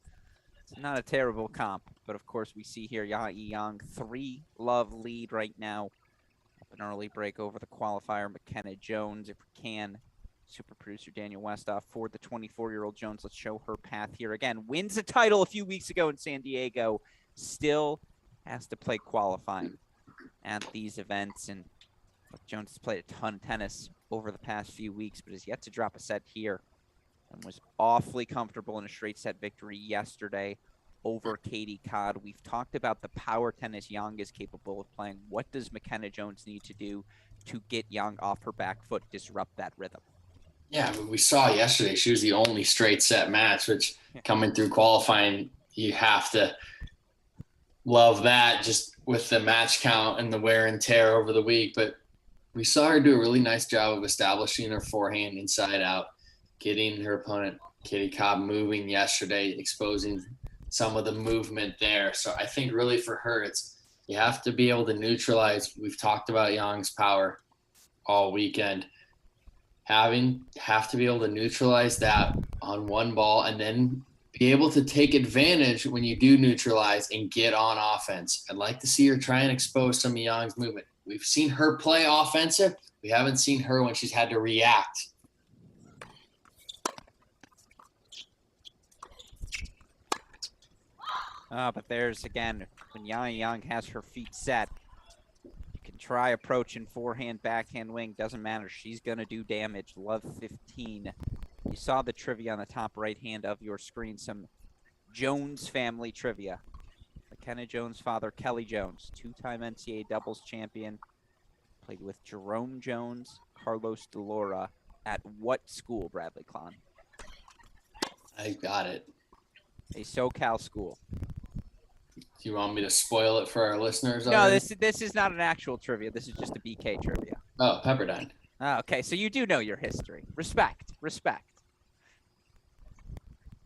It's not a terrible comp, but of course we see here Yang 3-love lead right now. An early break over the qualifier, McKenna Jones. If we can, super producer Daniel Westoff for the 24-year-old Jones. Let's show her path here. Again, wins a title a few weeks ago in San Diego. Still has to play qualifying at these events. And Jones has played a ton of tennis over the past few weeks, but has yet to drop a set here. And was awfully comfortable in a straight set victory yesterday over Katie Codd. We've talked about the power tennis Yang is capable of playing. What does McKenna Jones need to do to get Yang off her back foot, disrupt that rhythm? Yeah, we saw yesterday she was the only straight set match, which coming through qualifying, you have to love that just with the match count and the wear and tear over the week. But we saw her do a really nice job of establishing her forehand inside out, getting her opponent, Katie Cobb, moving yesterday, exposing some of the movement there. So I think really for her, it's you have to be able to neutralize. We've talked about Yang's power all weekend. Have to be able to neutralize that on one ball and then be able to take advantage when you do neutralize and get on offense. I'd like to see her try and expose some of Yang's movement. We've seen her play offensive. We haven't seen her when she's had to react. But there's, again, when Yang has her feet set, you can try approaching forehand, backhand wing. Doesn't matter. She's going to do damage. Love 15. You saw the trivia on the top right hand of your screen. Some Jones family trivia. McKenna Jones' father, Kelly Jones, two-time NCAA doubles champion. Played with Jerome Jones, Carlos DeLora. At what school, Bradley Klahn? I got it. A SoCal school. Do you want me to spoil it for our listeners? No, already? this is not an actual trivia. This is just a BK trivia. Oh, Pepperdine. Oh, okay, so you do know your history. Respect.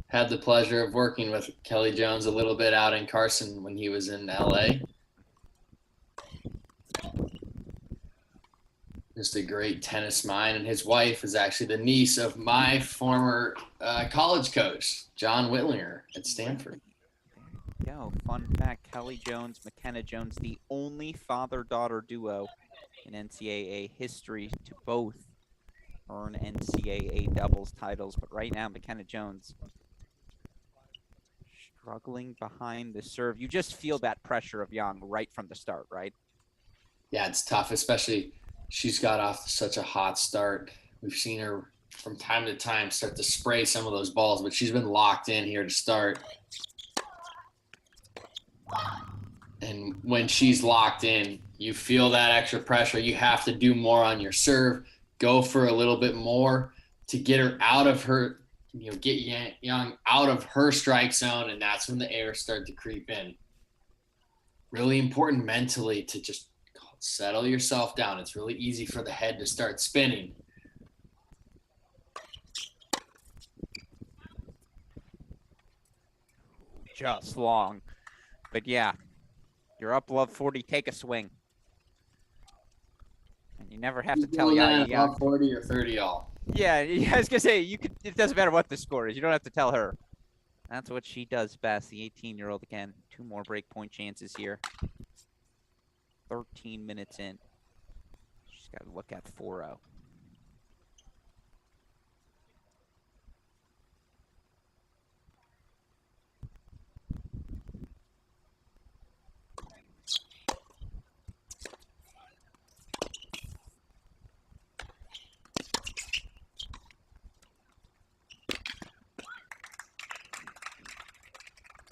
Had the pleasure of working with Kelly Jones a little bit out in Carson when he was in LA. Just a great tennis mind, and his wife is actually the niece of my former college coach, John Whitlinger at Stanford. There you go. Fun fact, Kelly Jones, McKenna Jones, the only father-daughter duo in NCAA history to both earn NCAA doubles titles. But right now, McKenna Jones struggling behind the serve. You just feel that pressure of Yang right from the start, right? Yeah, it's tough, especially she's got off to such a hot start. We've seen her from time to time start to spray some of those balls, but she's been locked in here to start. And when she's locked in, you feel that extra pressure. You have to do more on your serve, go for a little bit more to get her out of her, get Yang out of her strike zone, and that's when the errors start to creep in. Really important mentally to just settle yourself down. It's really easy for the head to start spinning. Just long. But yeah, you're up love 40, take a swing. And you never have to tell Yang. Love 40 or 30 all. Yeah, I was gonna say it doesn't matter what the score is. You don't have to tell her. That's what she does best. The 18-year-old again. 2 more break point chances here. 13 minutes in. She's got to look at 4-0.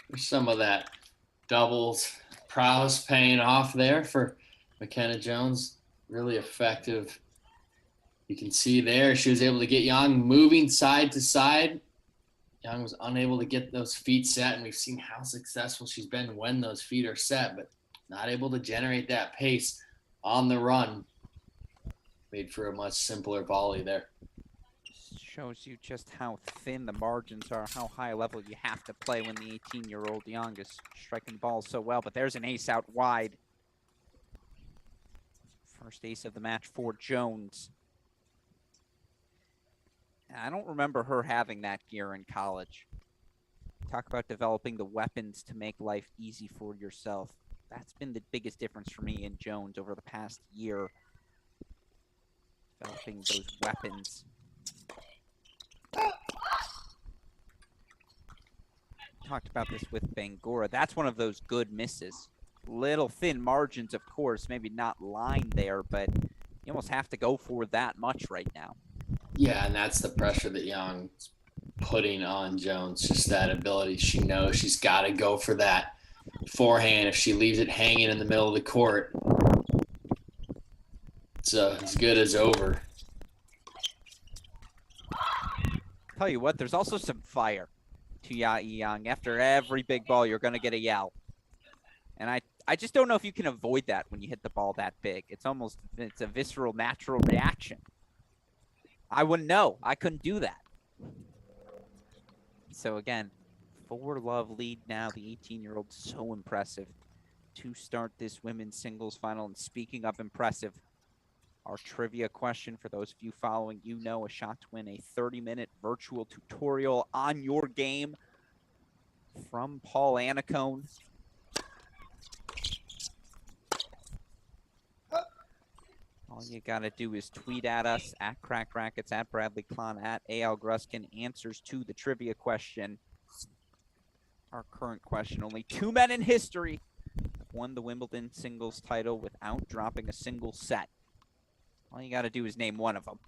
There's some of that doubles prowess paying off there for McKenna Jones. Really effective. You can see there she was able to get Yang moving side to side. Yang was unable to get those feet set, and we've seen how successful she's been when those feet are set, but not able to generate that pace on the run. Made for a much simpler volley there. Shows you just how thin the margins are, how high level you have to play when the 18-year-old Yang is striking the ball so well. But there's an ace out wide. First ace of the match for Jones. I don't remember her having that gear in college. Talk about developing the weapons to make life easy for yourself. That's been the biggest difference for me and Jones over the past year. Developing those weapons. Talked about this with Bangura. That's one of those good misses. Little thin margins, of course, maybe not lined there, but you almost have to go for that much right now. Yeah, and that's the pressure that Young's putting on Jones, just that ability. She knows she's got to go for that forehand. If she leaves it hanging in the middle of the court, it's as good as over. Tell you what, there's also some fire to Yang. After every big ball, you're going to get a yell. And I just don't know if you can avoid that when you hit the ball that big. It's a visceral, natural reaction. I wouldn't know. I couldn't do that. So again, 4-love lead now. The 18-year-old, so impressive to start this women's singles final. And speaking of impressive, our trivia question for those of you following, a shot to win a 30-minute virtual tutorial on your game from Paul Annacone. All you got to do is tweet at us, at Cracked Rackets, at Bradley Klahn, at AL Gruskin, answers to the trivia question. Our current question, only 2 men in history have won the Wimbledon singles title without dropping a single set. All you got to do is name one of them.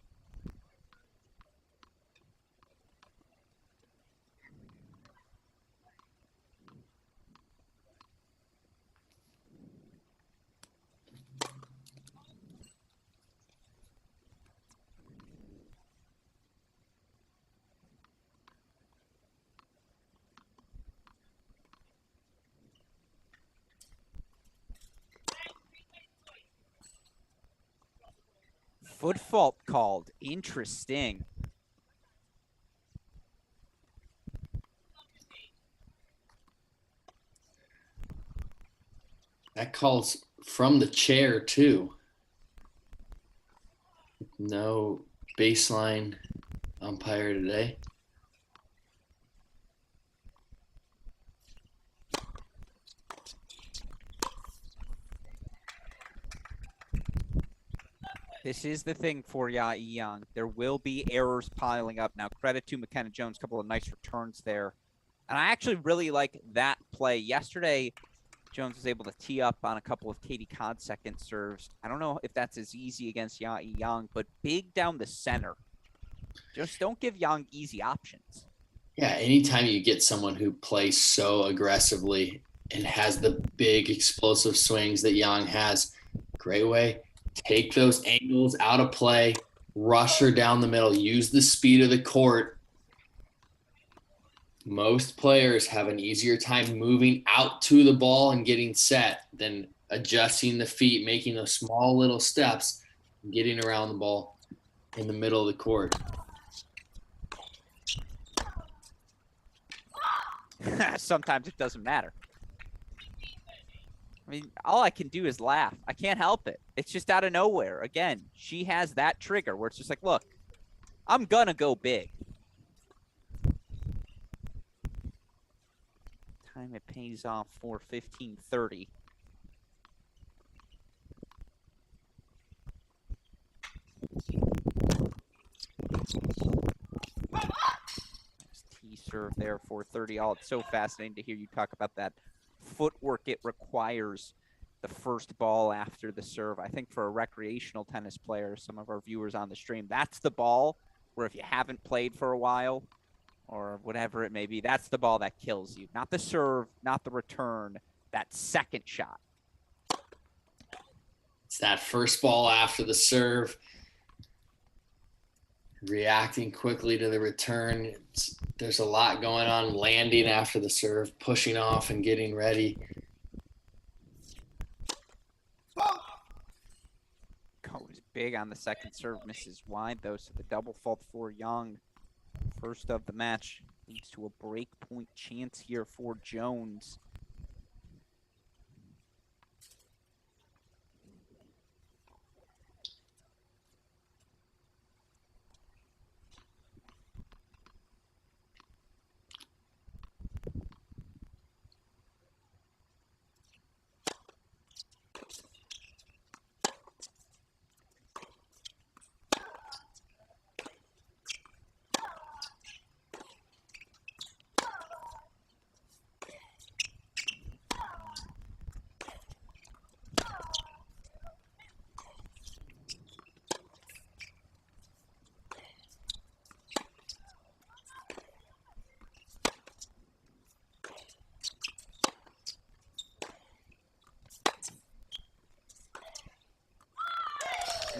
Foot fault called. Interesting. That calls from the chair, too. No baseline umpire today. This is the thing for Yang. There will be errors piling up. Now, credit to McKenna Jones, a couple of nice returns there. And I actually really like that play. Yesterday, Jones was able to tee up on a couple of Katie Codd second serves. I don't know if that's as easy against Yang, but big down the center. Just don't give Yang easy options. Yeah, anytime you get someone who plays so aggressively and has the big explosive swings that Yang has, great way. Take those angles out of play, rush her down the middle, use the speed of the court. Most players have an easier time moving out to the ball and getting set than adjusting the feet, making those small little steps, and getting around the ball in the middle of the court. Sometimes it doesn't matter. I mean, all I can do is laugh. I can't help it. It's just out of nowhere. Again, she has that trigger where it's just like, look, I'm going to go big. Time it pays off for 15:30. T serve there for 30 all. It's so fascinating to hear you talk about that footwork it requires, the first ball after the serve. I think for a recreational tennis player, some of our viewers on the stream, that's the ball where if you haven't played for a while or whatever it may be, that's the ball that kills you. Not the serve, not the return, that second shot. It's that first ball after the serve, reacting quickly to the return. There's a lot going on, landing after the serve, pushing off and getting ready. Goes big on the second serve, misses wide though, so the double fault for Young. First of the match leads to a break point chance here for Jones.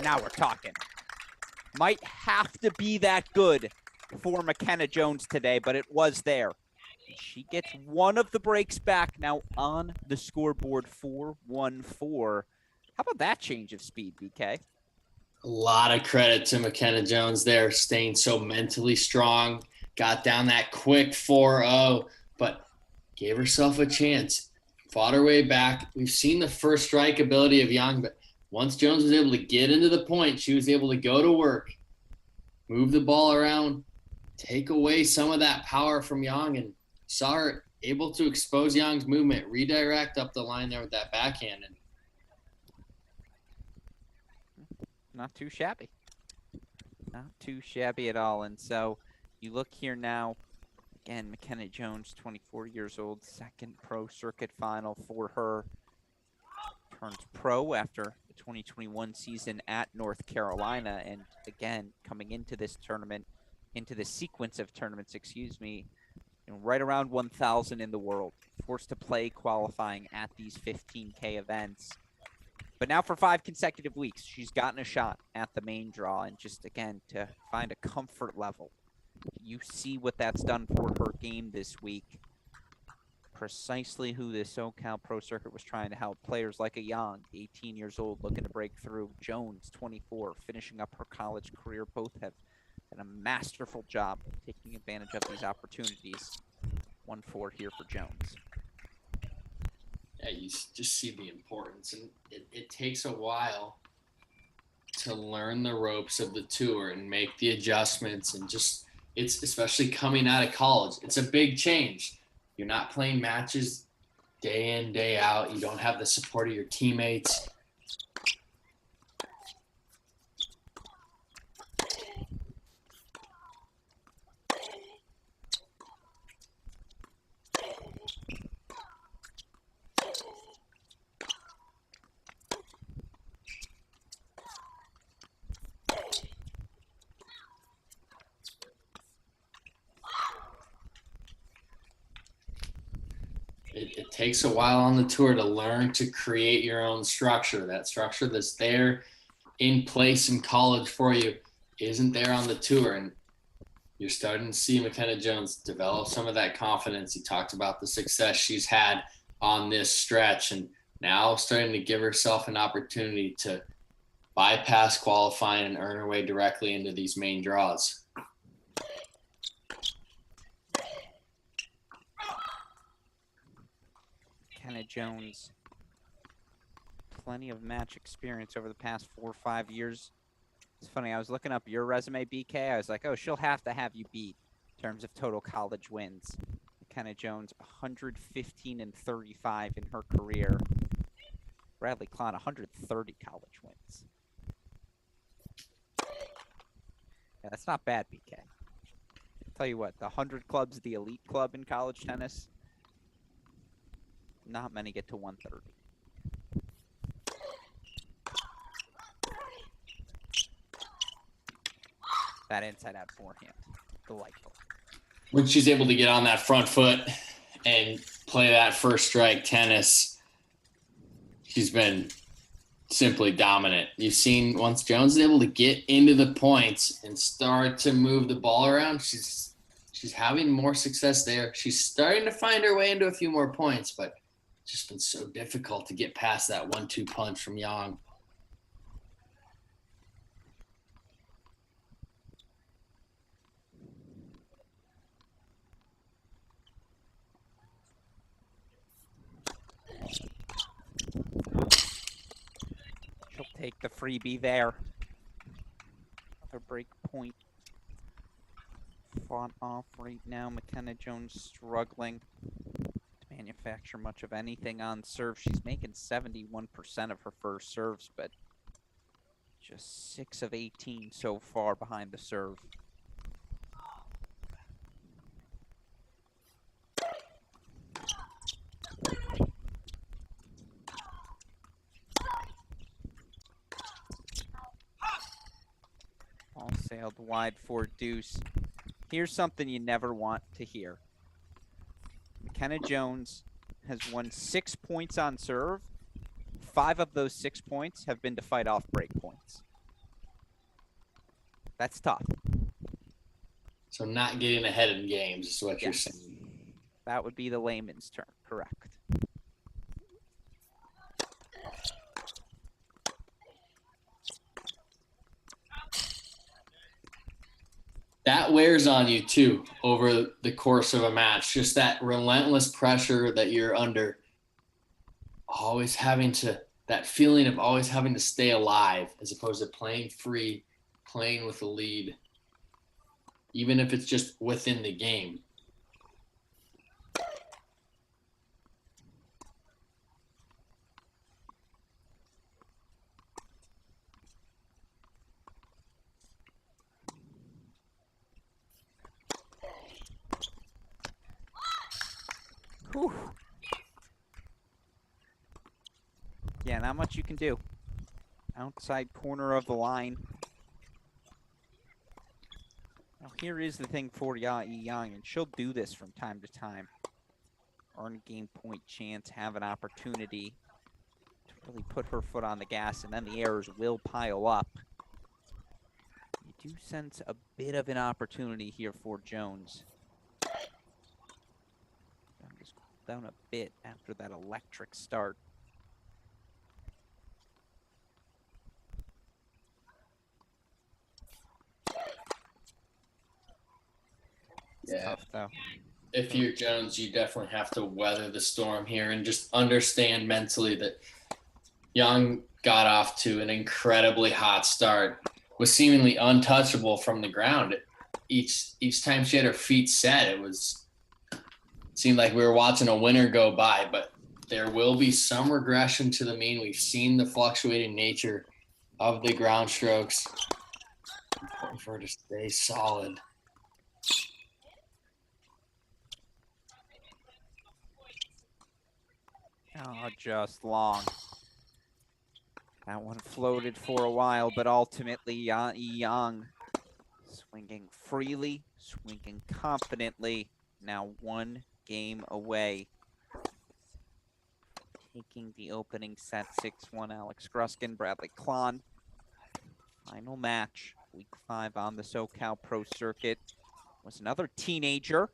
Now we're talking. Might have to be that good for McKenna Jones today, but it was there. She gets one of the breaks back now on the scoreboard, 4-1-4. How about that change of speed, BK? A lot of credit to McKenna Jones there, staying so mentally strong, got down that quick 4-0, but gave herself a chance, fought her way back. We've seen the first strike ability of Yang, but once Jones was able to get into the point, she was able to go to work, move the ball around, take away some of that power from Yang, and saw her able to expose Yang's movement, redirect up the line there with that backhand. And not too shabby. Not too shabby at all. And so you look here now, again, McKenna Jones, 24 years old, second pro circuit final for her. Turns pro after the 2021 season at North Carolina. And again, coming into this tournament, into the sequence of tournaments, right around 1,000 in the world. Forced to play qualifying at these 15K events. But now for 5 consecutive weeks, she's gotten a shot at the main draw. And just, again, to find a comfort level. You see what that's done for her game this week. Precisely who the SoCal Pro Circuit was trying to help. Players like a Yang, 18 years old, looking to break through. Jones, 24, finishing up her college career. Both have done a masterful job taking advantage of these opportunities. 1-4 here for Jones. yeah, you just see the importance. And it takes a while to learn the ropes of the tour and make the adjustments. And just, it's especially coming out of college. It's a big change. You're not playing matches day in, day out. You don't have the support of your teammates. It takes a while on the tour to learn to create your own structure. That structure that's there in place in college for you isn't there on the tour. And you're starting to see McKenna Jones develop some of that confidence. He talked about the success she's had on this stretch, and now starting to give herself an opportunity to bypass qualifying and earn her way directly into these main draws. McKenna Jones, plenty of match experience over the past 4 or 5 years. It's funny, I was looking up your resume, BK. I was like, oh, she'll have to have you beat in terms of total college wins. McKenna Jones, 115-35 in her career. Bradley Klahn, 130 college wins. Yeah, that's not bad, BK. Tell you what, the 100 club's the elite club in college tennis. Not many get to 130. That inside out forehand. Delightful. When she's able to get on that front foot and play that first strike tennis, she's been simply dominant. You've seen once Jones is able to get into the points and start to move the ball around, she's having more success there. She's starting to find her way into a few more points, but it's just been so difficult to get past that 1-2 punch from Yang. She'll take the freebie there. Another break point. Fought off right now. McKenna Jones struggling to manufacture much of anything on serve. She's making 71% of her first serves, but just 6 of 18 so far behind the serve. All sailed wide for deuce. Here's something you never want to hear. McKenna Jones has won 6 points on serve. 5 of those 6 points have been to fight off break points. That's tough. So not getting ahead in games is what you're saying. That would be the layman's term, correct. That wears on you too over the course of a match. Just that relentless pressure that you're under, always having to, that feeling of always having to stay alive as opposed to playing free, playing with the lead, even if it's just within the game. Whew. Yeah, not much you can do. Outside corner of the line. Now here is the thing for Young, and she'll do this from time to time. Earn a game point chance, have an opportunity to really put her foot on the gas, and then the errors will pile up. You do sense a bit of an opportunity here for Jones. Just cool down a bit after that electric start. It's tough, though. If you're Jones, you definitely have to weather the storm here and just understand mentally that Young got off to an incredibly hot start, was seemingly untouchable from the ground. Each time she had her feet set, it seemed like we were watching a winner go by, but there will be some regression to the mean. We've seen the fluctuating nature of the ground strokes. Important for her to stay solid. Oh, just long. That one floated for a while, but ultimately Young swinging freely, swinging confidently. Now one game away. Taking the opening set 6-1. Alex Gruskin, Bradley Klahn. Final match, week 5 on the SoCal Pro Circuit. Was another teenager.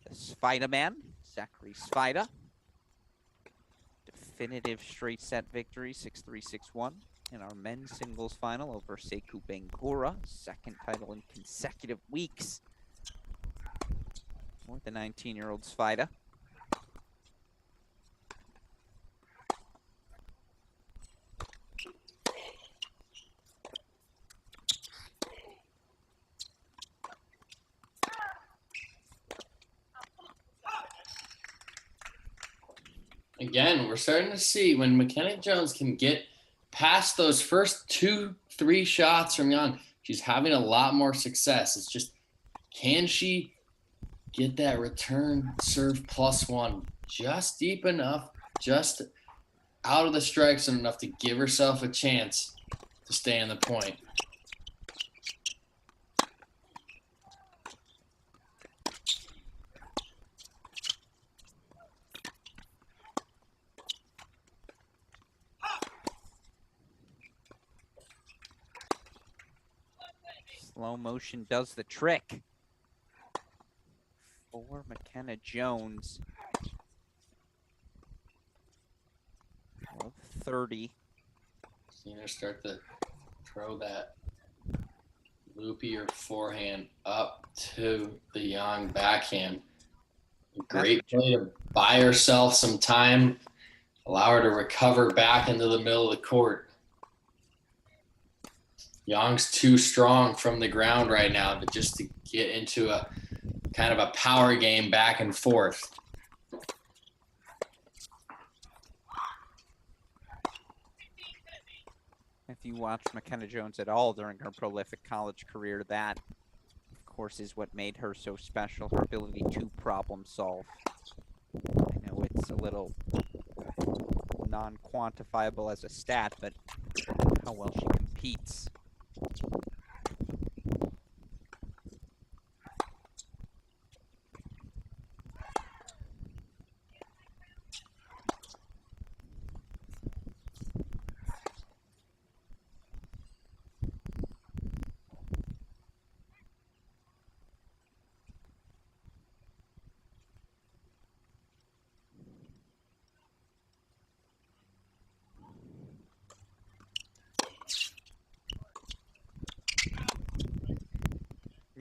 The Svida man, Zachary Svida. Definitive straight set victory, 6-3, 6-1 in our men's singles final over Sekou Bangura, second title in consecutive weeks for the 19-year-old Svida. Again, we're starting to see when McKenna Jones can get past those first 2-3 shots from Young, she's having a lot more success. It's just, can she get that return serve +1 just deep enough, just out of the strike zone enough to give herself a chance to stay in the point? Slow motion does the trick for McKenna Jones. 30. Seeing her start to throw that loopier forehand up to the Young backhand. Great play to buy herself some time, allow her to recover back into the middle of the court. Young's too strong from the ground right now to get into a kind of a power game back and forth. If you watched McKenna Jones at all during her prolific college career, that, of course, is what made her so special, her ability to problem solve. I know it's a little non-quantifiable as a stat, but how well she competes.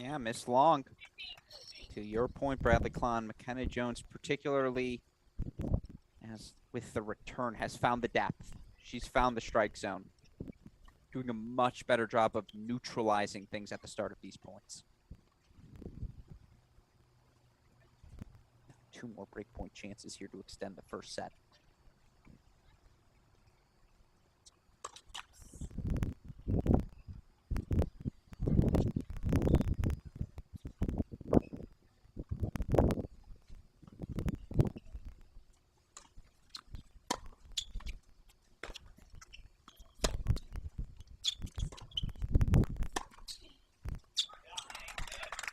Yeah, Miss Long. To your point, Bradley Klahn, McKenna Jones, particularly as with the return, has found the depth. She's found the strike zone. Doing a much better job of neutralizing things at the start of these points. 2 more breakpoint chances here to extend the first set.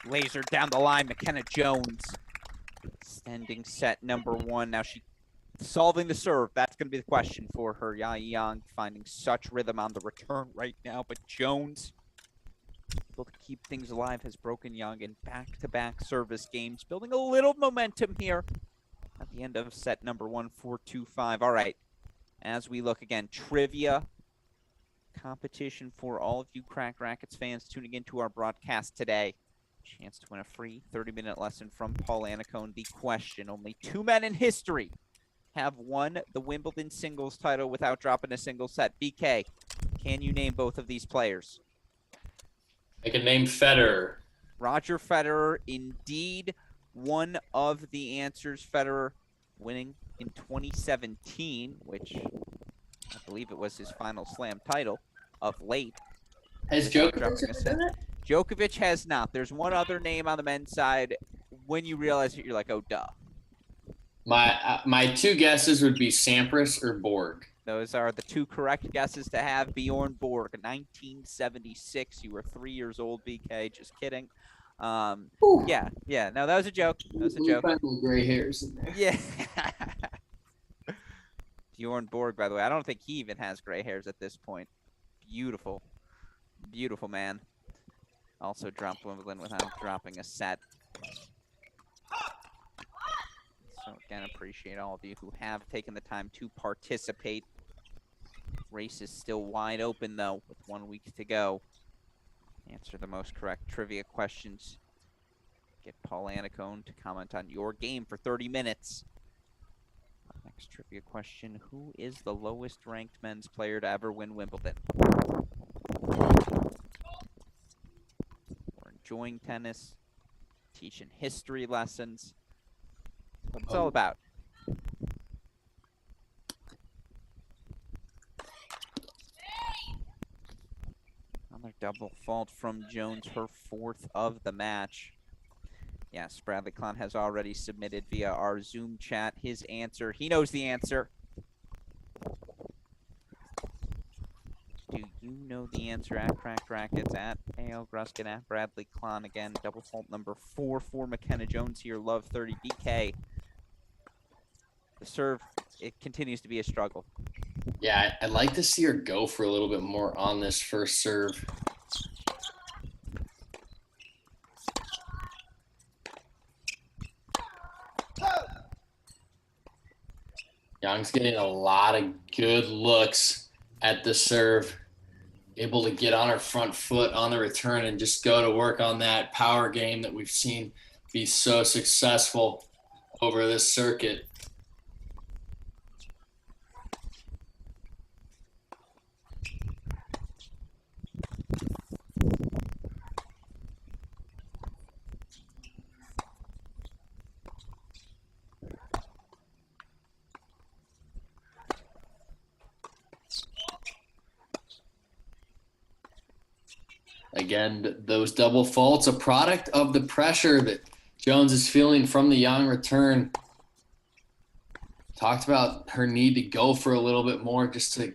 Laser down the line, McKenna Jones. Extending set number 1. Now she solving the serve. That's going to be the question for her. Ya Yang finding such rhythm on the return right now. But Jones, able to keep things alive, has broken Young in back-to-back service games. Building a little momentum here at the end of set number 1, 4-2-5. All right. As we look again, trivia competition for all of you Cracked Racquets fans tuning into our broadcast today. Chance to win a free 30-minute lesson from Paul Annacone. The question: only 2 men in history have won the Wimbledon singles title without dropping a single set. BK, can you name both of these players? I can name Federer. Roger Federer, indeed, one of the answers. Federer winning in 2017, which I believe it was his final slam title of late. Has Djokovic done it? Djokovic has not. There's one other name on the men's side. When you realize it, you're like, oh, duh. My 2 guesses would be Sampras or Borg. Those are the 2 correct guesses to have. Bjorn Borg, 1976. You were 3 years old, BK. Just kidding. Yeah. No, that was a joke. That was a joke. Gray hairs in there. Yeah. Bjorn Borg, by the way, I don't think he even has gray hairs at this point. Beautiful. Beautiful man. Also dropped Wimbledon without dropping a set. So again, appreciate all of you who have taken the time to participate. Race is still wide open though, with 1 week to go. Answer the most correct trivia questions. Get Paul Annacone to comment on your game for 30 minutes. Next trivia question: who is the lowest ranked men's player to ever win Wimbledon? We're enjoying tennis, teaching history lessons. What it's all about. Another double fault from Jones, her 4th of the match. Yes, Bradley Klahn has already submitted via our Zoom chat his answer. He knows the answer. Do you know the answer at Cracked Racquets, at AL Gruskin, at Bradley Klahn? Again, double fault number 4 for McKenna Jones here. Love 30 BK. The serve, it continues to be a struggle. Yeah, I'd like to see her go for a little bit more on this first serve. Young's getting a lot of good looks at the serve. Able to get on her front foot on the return and just go to work on that power game that we've seen be so successful over this circuit. Again, those double faults, a product of the pressure that Jones is feeling from the Young return. Talked about her need to go for a little bit more just to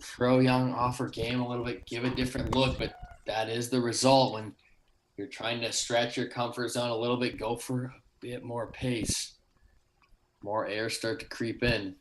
throw Young off her game a little bit, give a different look, but that is the result when you're trying to stretch your comfort zone a little bit, go for a bit more pace. More air start to creep in.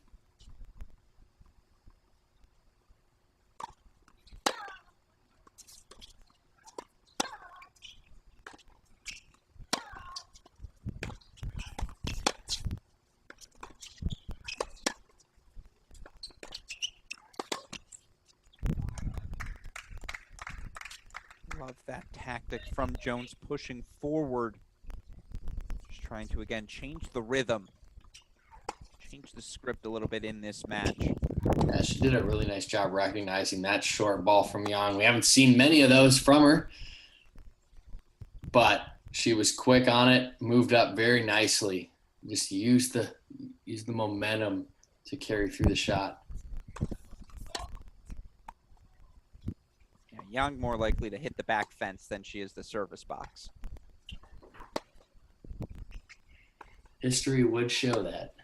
Love of that tactic from Jones, pushing forward. Just trying to, again, change the rhythm. Change the script a little bit in this match. Yeah, she did a really nice job recognizing that short ball from Yang. We haven't seen many of those from her, but she was quick on it, moved up very nicely. Just used the momentum to carry through the shot. Yeah, Yang more likely to hit the back fence than she is the service box. History would show that.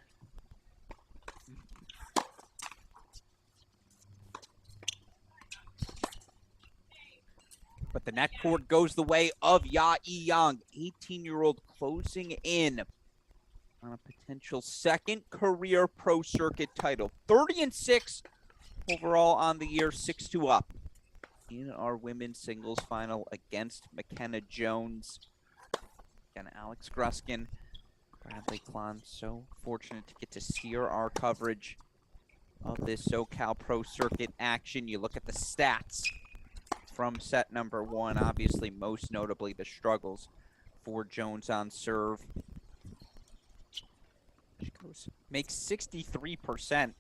But the net court goes the way of Ya Yang, 18-year-old closing in on a potential second career pro circuit title. 30-6 overall on the year, 6-2 up in our women's singles final against McKenna Jones. And Alex Gruskin, Bradley Klahn, so fortunate to get to steer our coverage of this SoCal Pro Circuit action. You look at the stats from set number one, obviously most notably the struggles for Jones on serve. She makes 63%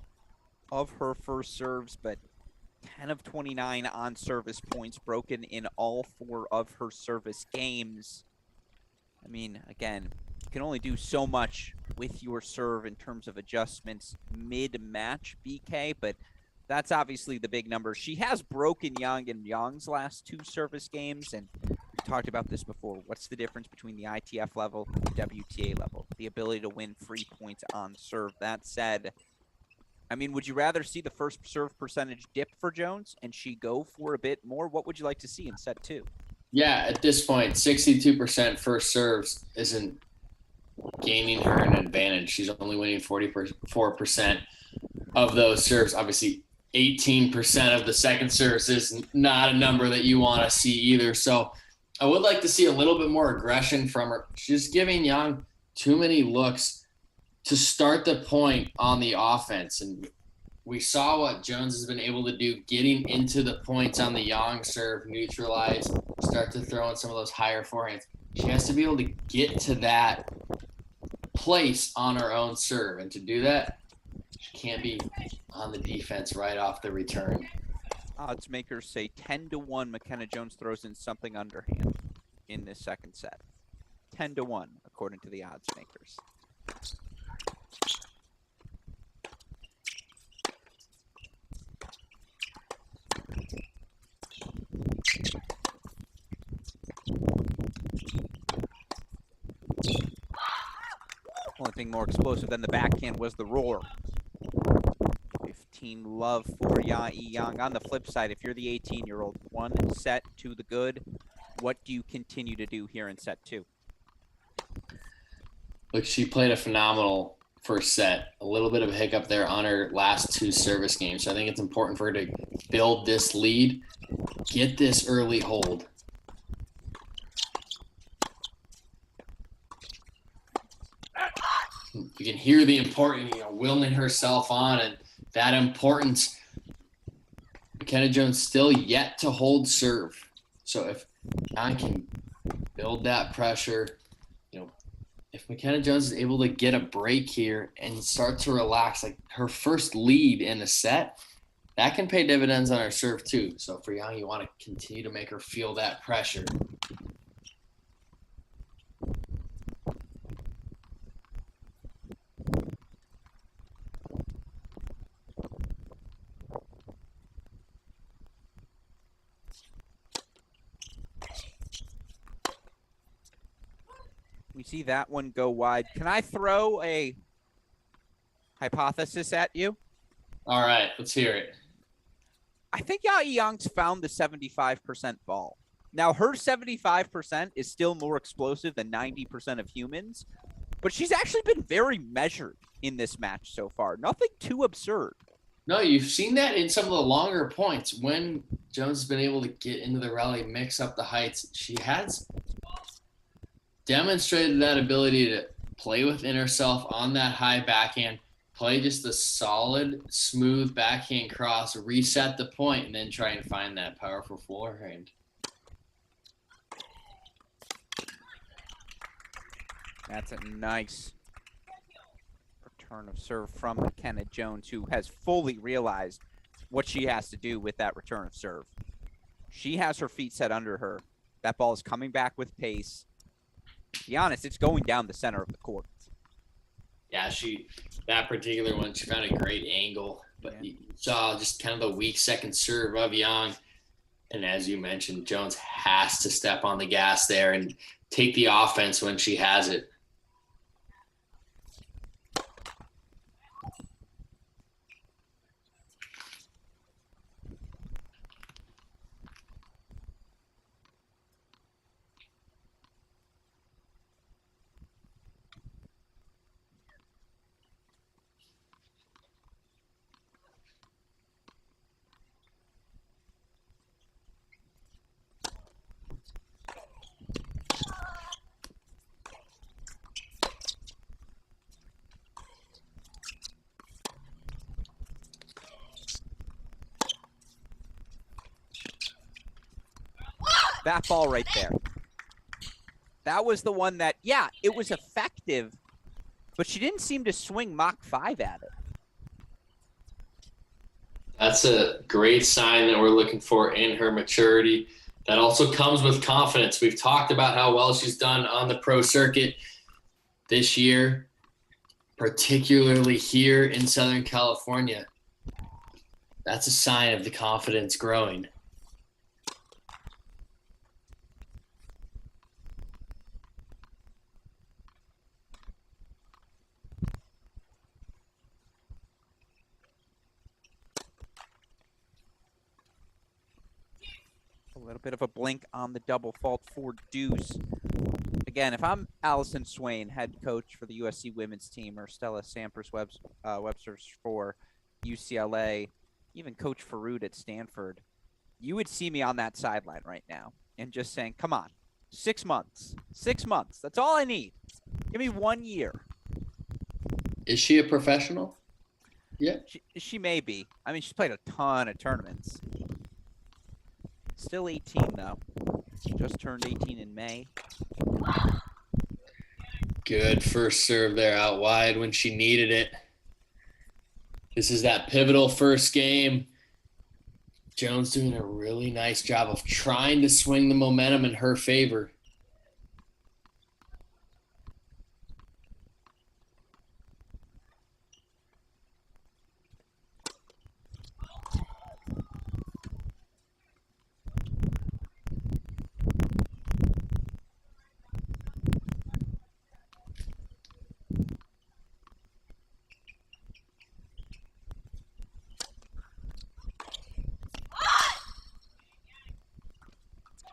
of her first serves, but 10 of 29 on service points, broken in all 4 of her service games. I mean, again, you can only do so much with your serve in terms of adjustments mid-match, BK, but that's obviously the big number. She has broken Yang in Yang's last 2 service games, and we talked about this before. What's the difference between the ITF level and the WTA level? The ability to win free points on serve. That said, I mean, would you rather see the first serve percentage dip for Jones and she go for a bit more? What would you like to see in set 2? Yeah, at this point, 62% first serves isn't gaining her an advantage. She's only winning 44% of those serves. Obviously, 18% of the second serves is not a number that you want to see either. So I would like to see a little bit more aggression from her. She's giving Yang too many looks to start the point on the offense. And we saw what Jones has been able to do, getting into the points on the Yang serve, neutralize, start to throw in some of those higher forehands. She has to be able to get to that place on her own serve. And to do that, she can't be on the defense right off the return. Odds makers say 10-1 McKenna Jones throws in something underhand in this second set. 10-1, according to the odds makers. Only thing more explosive than the backhand was the roar. 15 love for Ya Yang. On the flip side, if you're the 18-year-old, 1 set to the good, what do you continue to do here in set 2? Look, she played a phenomenal first set. A little bit of a hiccup there on her last 2 service games. So I think it's important for her to build this lead, get this early hold. You can hear the importance, willing herself on, and that importance. McKenna Jones still yet to hold serve. So if Yang can build that pressure, if McKenna Jones is able to get a break here and start to relax, like her first lead in a set, that can pay dividends on her serve too. So for Yang, you want to continue to make her feel that pressure. We see that one go wide. Can I throw a hypothesis at you? All right, let's hear it. I think Ya Yang's found the 75% ball. Now, her 75% is still more explosive than 90% of humans, but she's actually been very measured in this match so far. Nothing too absurd. No, you've seen that in some of the longer points when Jones has been able to get into the rally, mix up the heights. She has demonstrated that ability to play within herself on that high backhand, play just a solid, smooth backhand cross, reset the point, and then try and find that powerful forehand. That's a nice return of serve from McKenna Jones, who has fully realized what she has to do with that return of serve. She has her feet set under her. That ball is coming back with pace. To be honest, it's going down the center of the court. Yeah, that particular one, she found a great angle, but you saw just kind of the weak second serve of Young. And as you mentioned, Jones has to step on the gas there and take the offense when she has it. That ball right there. That was the one that, yeah, it was effective, but she didn't seem to swing Mach 5 at it. That's a great sign that we're looking for in her maturity. That also comes with confidence. We've talked about how well she's done on the pro circuit this year, particularly here in Southern California. That's a sign of the confidence growing. A little bit of a blink on the double fault for Deuce. Again, if I'm Allison Swain, head coach for the USC women's team, or Stella Sampras-Webster for UCLA, even Coach Faroud at Stanford, you would see me on that sideline right now and just saying, come on, 6 months. 6 months. That's all I need. Give me 1 year. Is she a professional? Yeah. She may be. I mean, she's played a ton of tournaments. Still 18, though. Just turned 18 in May. Good first serve there out wide when she needed it. This is that pivotal first game. Jones doing a really nice job of trying to swing the momentum in her favor.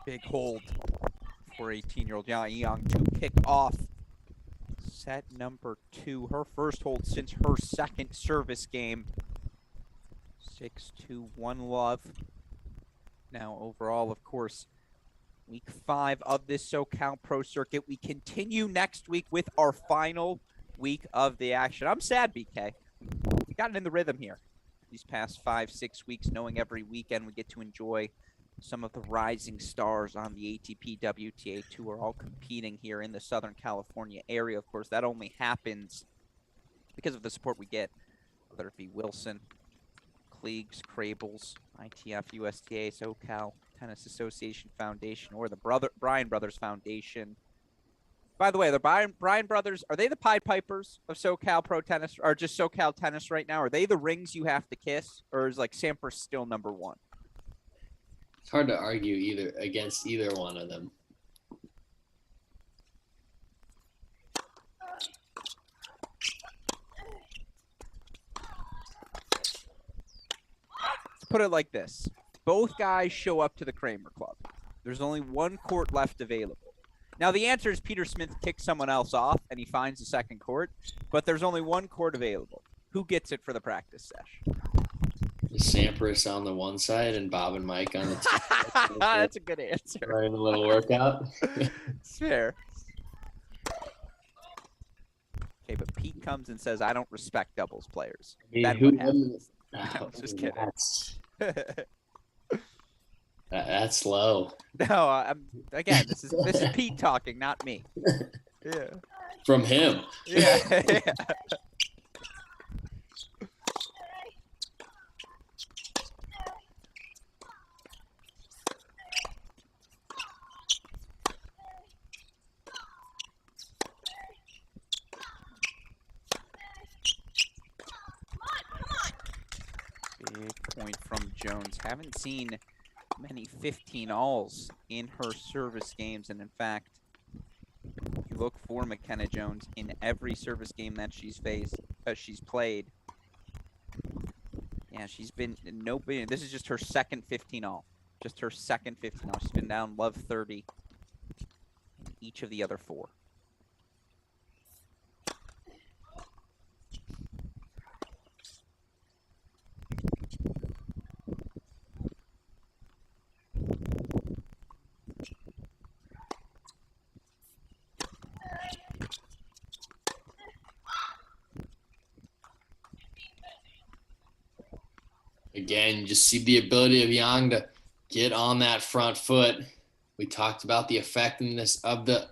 Big hold for 18-year-old Yang to kick off set number 2. Her first hold since her second service game. 6-2, 1-love. Now overall, of course, week 5 of this SoCal Pro Circuit. We continue next week with our final week of the action. I'm sad, BK. We got in the rhythm here. These past 5-6 weeks, knowing every weekend we get to enjoy some of the rising stars on the ATP WTA Tour, all competing here in the Southern California area. Of course, that only happens because of the support we get, whether it be Wilson, Klieg's, Crable's, ITF, USTA, SoCal Tennis Association Foundation, or the Bryan Brothers Foundation. By the way, the Bryan Brothers, are they the Pied Pipers of SoCal Pro Tennis, or just SoCal Tennis right now? Are they the rings you have to kiss, or is like Sampras still number 1? It's hard to argue against either one of them. Let's put it like this. Both guys show up to the Kramer Club. There's only one court left available. Now, the answer is Peter Smith kicks someone else off and he finds the second court, but there's only one court available. Who gets it for the practice sesh? Sampras on the one side and Bob and Mike on the two. That's a good answer. Right, a little workout. It's fair. Okay, but Pete comes and says, I don't respect doubles players. Then what happens? I'm just kidding. That's low. No, again, this is Pete talking, not me. Yeah. from him. Yeah. Big point from Jones. Haven't seen many 15-alls in her service games, and in fact, you look for McKenna Jones in every service game that she's played. Yeah, she's been nobody. This is just her second 15-all. Just her second 15-all. She's been down love 30 in each of the other 4. Again, you just see the ability of Yang to get on that front foot. We talked about the effectiveness of the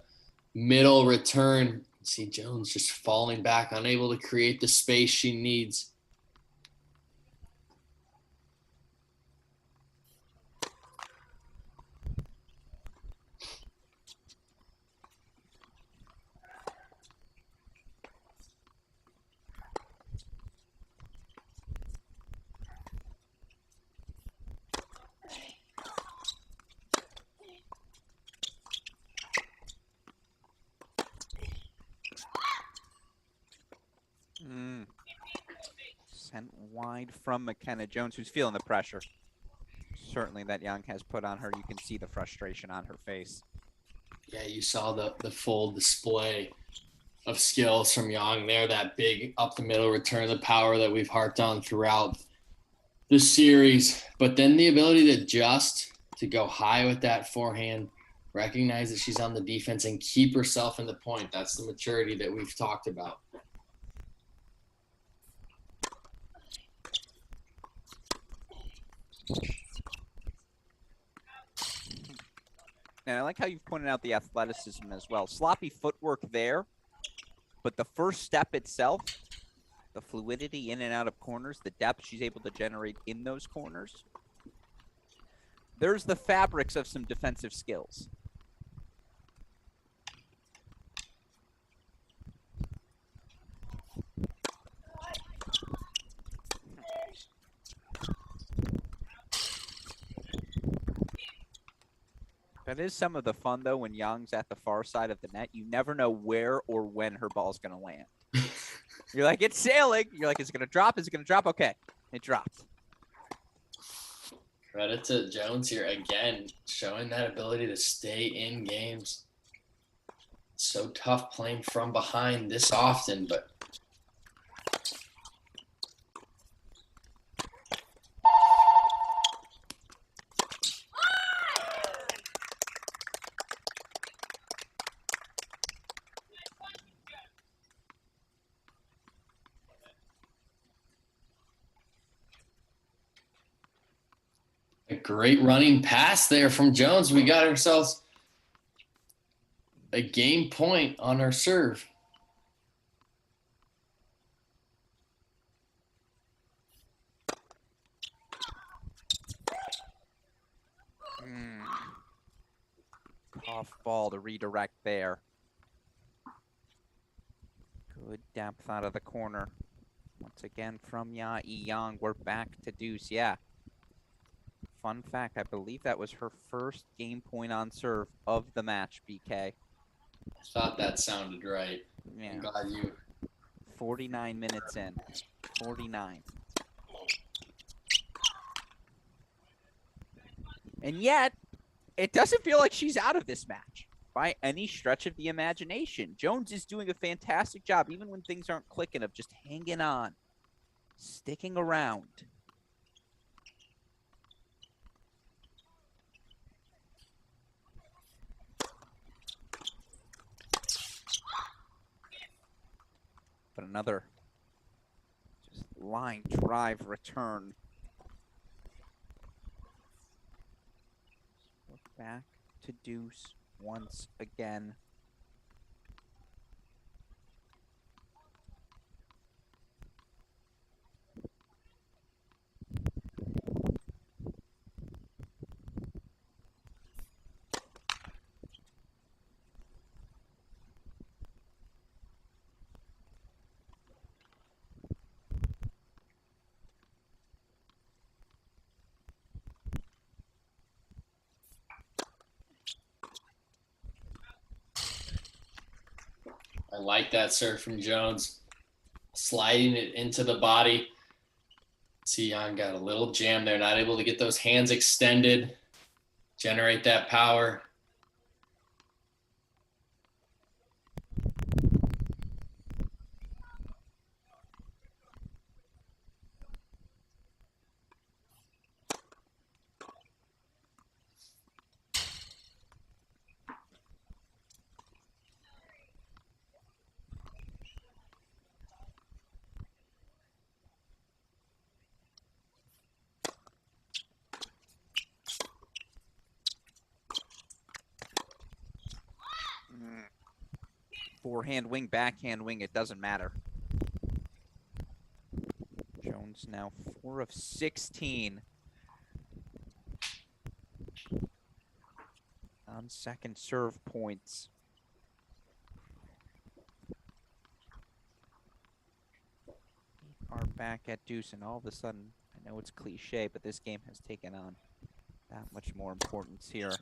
middle return. See Jones just falling back, unable to create the space she needs. Sent wide from McKenna Jones, who's feeling the pressure. Certainly that Yang has put on her. You can see the frustration on her face. Yeah, you saw the full display of skills from Yang there, that big up the middle return, the power that we've harped on throughout the series. But then the ability to adjust, to go high with that forehand, recognize that she's on the defense and keep herself in the point. That's the maturity that we've talked about. And I like how you've pointed out the athleticism as well. Sloppy footwork there, but the first step itself, the fluidity in and out of corners, the depth she's able to generate in those corners. There's the fabrics of some defensive skills. That is some of the fun, though, when Yang's at the far side of the net. You never know where or when her ball's going to land. You're like, it's sailing. You're like, is it going to drop? Is it going to drop? Okay, it dropped. Credit to Jones here again, showing that ability to stay in games. It's so tough playing from behind this often, but a great running pass there from Jones. We got ourselves a game point on our serve. Off ball to redirect there. Good depth out of the corner. Once again from Yang, we're back to deuce. Yeah. Fun fact, I believe that was her first game point on serve of the match, BK. I thought that sounded right. Yeah. I'm glad you. 49 minutes in. 49. And yet, it doesn't feel like she's out of this match by any stretch of the imagination. Jones is doing a fantastic job, even when things aren't clicking, of just hanging on, sticking around. But another just line drive return. Look back to deuce once again. I like that serve from Jones. Sliding it into the body. See, Yang got a little jam there, not able to get those hands extended, generate that power. Forehand wing, backhand wing, it doesn't matter. Jones now 4 of 16 on second serve points. Are back at deuce, and all of a sudden, I know it's cliche, but this game has taken on that much more importance here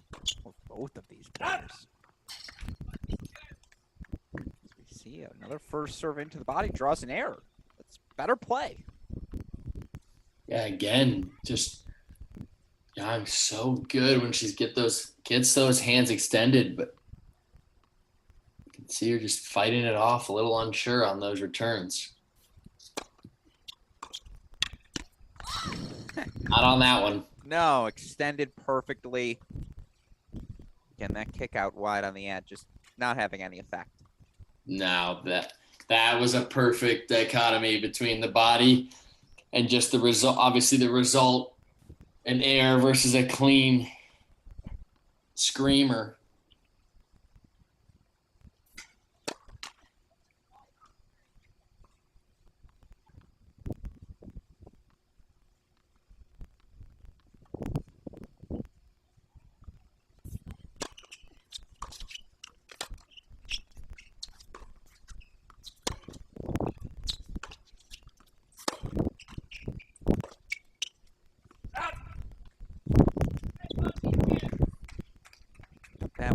for both of these players. See another first serve into the body, draws an error. That's better play. Yeah, again, just Yang's so good when she gets those hands extended, but you can see her just fighting it off, a little unsure on those returns. Not on that one. No, extended perfectly. Again, that kick out wide on the end, just not having any effect. No, that was a perfect dichotomy between the body and just the result. Obviously, the result, an air versus a clean screamer.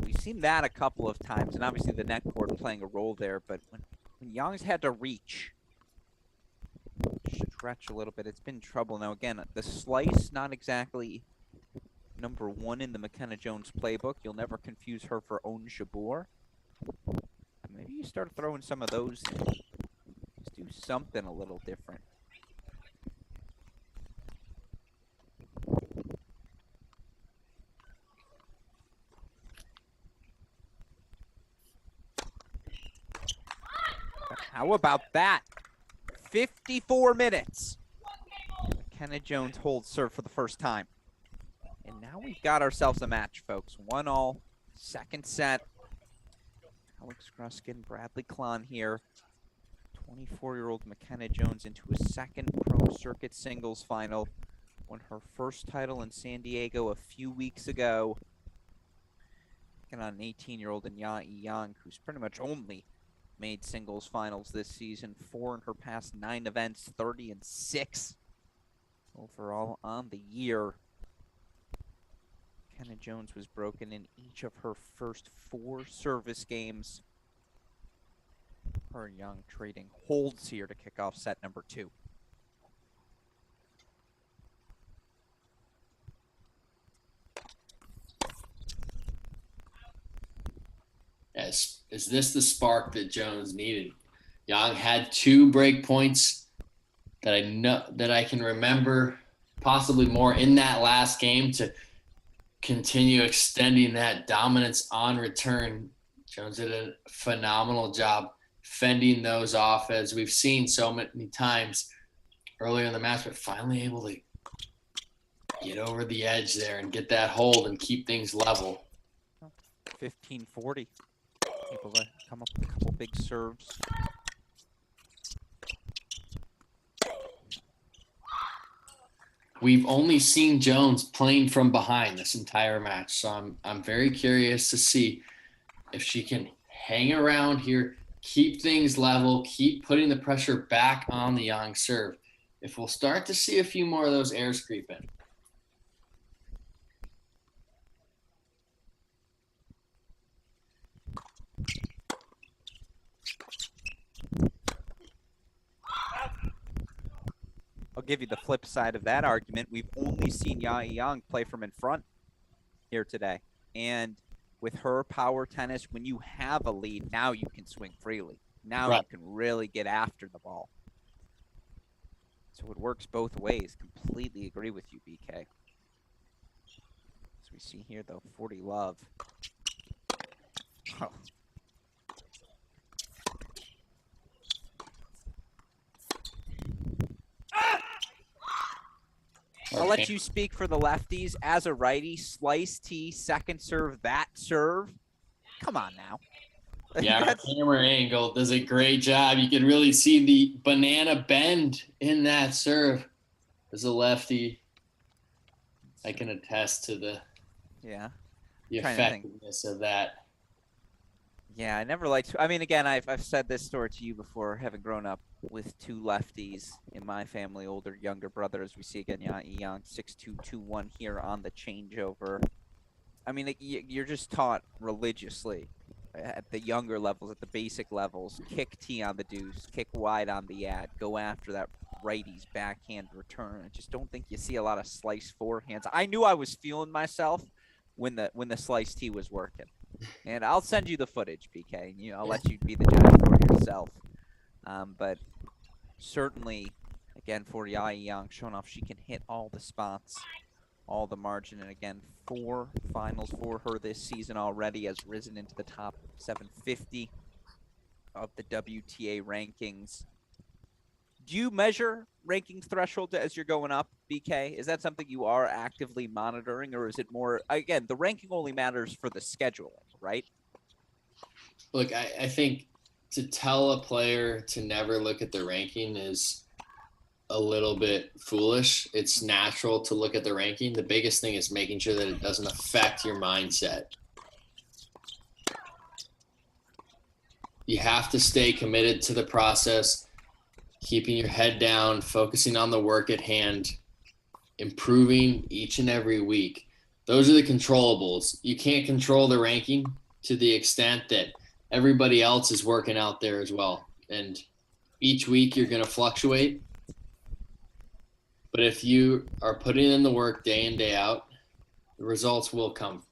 We've seen that a couple of times, and obviously the net cord playing a role there, but when Yang's had to reach, stretch a little bit, it's been trouble. Now again, the slice, not exactly number 1 in the McKenna Jones playbook. You'll never confuse her for Own Jabeur. Maybe you start throwing some of those in. Just do something a little different. How about that? 54 minutes. McKenna Jones holds serve for the first time. And now we've got ourselves a match, folks. 1-1, second set. Alex Gruskin, Bradley Klahn here. 24-year-old McKenna Jones into a second Pro Circuit singles final. Won her first title in San Diego a few weeks ago. Taking on an 18-year-old Yang, who's pretty much only made singles finals this season, 4 in her past 9 events, 30-6 overall on the year. McKenna Jones was broken in each of her first 4 service games. Her and Yang trading holds here to kick off set number 2. Is this the spark that Jones needed? Yang had 2 break points that I can remember, possibly more, in that last game to continue extending that dominance on return. Jones did a phenomenal job fending those off, as we've seen so many times earlier in the match, but finally able to get over the edge there and get that hold and keep things level. 15-40. Able to come up with a couple big serves. We've only seen Jones playing from behind this entire match, so I'm very curious to see if she can hang around here, keep things level, keep putting the pressure back on the Yang serve. If we'll start to see a few more of those airs creep in. give you the flip side of that argument. We've only seen Ya Yang play from in front here today. And with her power tennis, when you have a lead, now you can swing freely. Now you can really get after the ball. So it works both ways. Completely agree with you, BK. As we see here, though, 40 love. Oh. I'll let you speak for the lefties. As a righty, slice T, second serve, that serve. Come on now. Yeah, our camera angle does a great job. You can really see the banana bend in that serve. As a lefty, I can attest to the effectiveness of that. Yeah, I never liked. I mean, again, I've said this story to you before, having grown up with two lefties in my family, older, younger brother. As we see again, Yang 6-2-2-1 here on the changeover. I mean, you're just taught religiously at the younger levels, at the basic levels, kick T on the deuce, kick wide on the ad, go after that righty's backhand return. I just don't think you see a lot of slice forehands. I knew I was feeling myself when the slice T was working. And I'll send you the footage, BK. And I'll let you be the judge for yourself. But certainly, again, for Ya Yang, showing off she can hit all the spots, all the margin. And again, 4 finals for her this season already, has risen into the top 750 of the WTA rankings. Do you measure ranking threshold as you're going up, BK? Is that something you are actively monitoring, or is it more, again, the ranking only matters for the scheduling, right? Look, I think to tell a player to never look at the ranking is a little bit foolish. It's natural to look at the ranking. The biggest thing is making sure that it doesn't affect your mindset. You have to stay committed to the process, keeping your head down, focusing on the work at hand, improving each and every week. Those are the controllables. You can't control the ranking to the extent that everybody else is working out there as well. And each week you're going to fluctuate. But if you are putting in the work day in, day out, the results will come.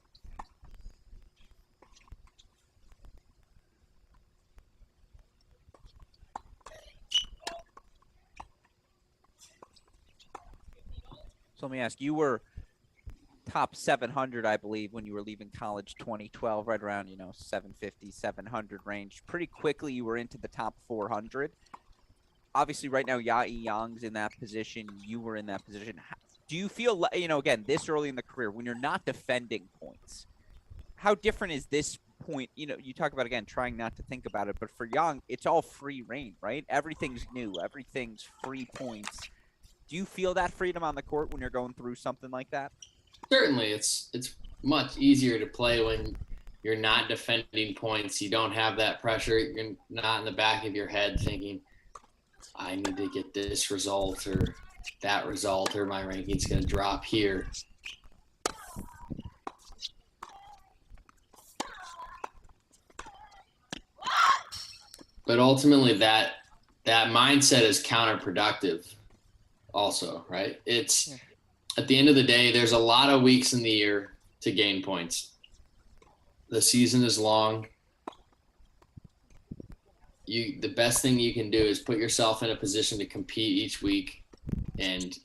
So let me ask, you were top 700, I believe, when you were leaving college 2012, right around, 750, 700 range. Pretty quickly, you were into the top 400. Obviously, right now, Ya Yang's in that position. You were in that position. Do you feel, again, this early in the career, when you're not defending points, how different is this point? You talk about, again, trying not to think about it, but for Yang, it's all free reign, right? Everything's new. Everything's free points. Do you feel that freedom on the court when you're going through something like that? Certainly. It's much easier to play when you're not defending points. You don't have that pressure. You're not in the back of your head thinking, I need to get this result or that result, or my ranking's going to drop here. But ultimately, that mindset is counterproductive also, right? It's at the end of the day, there's a lot of weeks in the year to gain points. The season is long. The best thing you can do is put yourself in a position to compete each week, and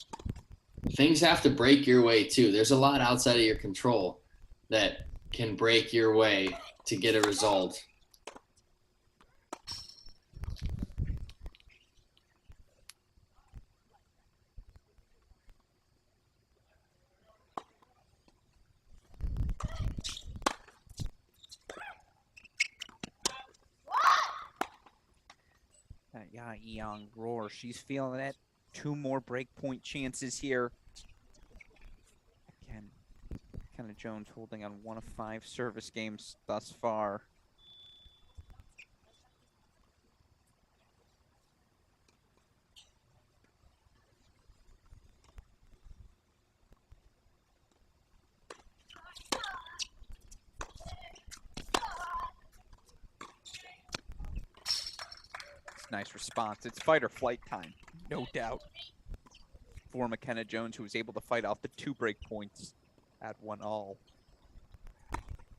things have to break your way too. There's a lot outside of your control that can break your way to get a result. Ya Yang roar, she's feeling it. 2 more break point chances here. Again, Kenna Jones holding on 1 of 5 service games thus far. Nice response. It's fight or flight time, no doubt. for McKenna Jones, who was able to fight off the 2 break points at 1-all.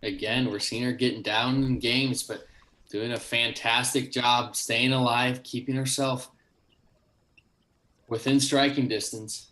Again, we're seeing her getting down in games, but doing a fantastic job staying alive, keeping herself within striking distance.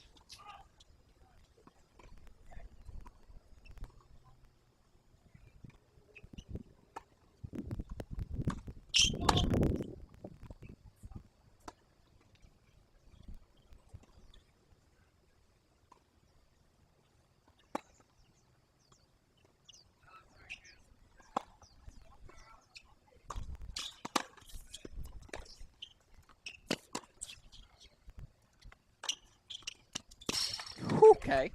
Okay.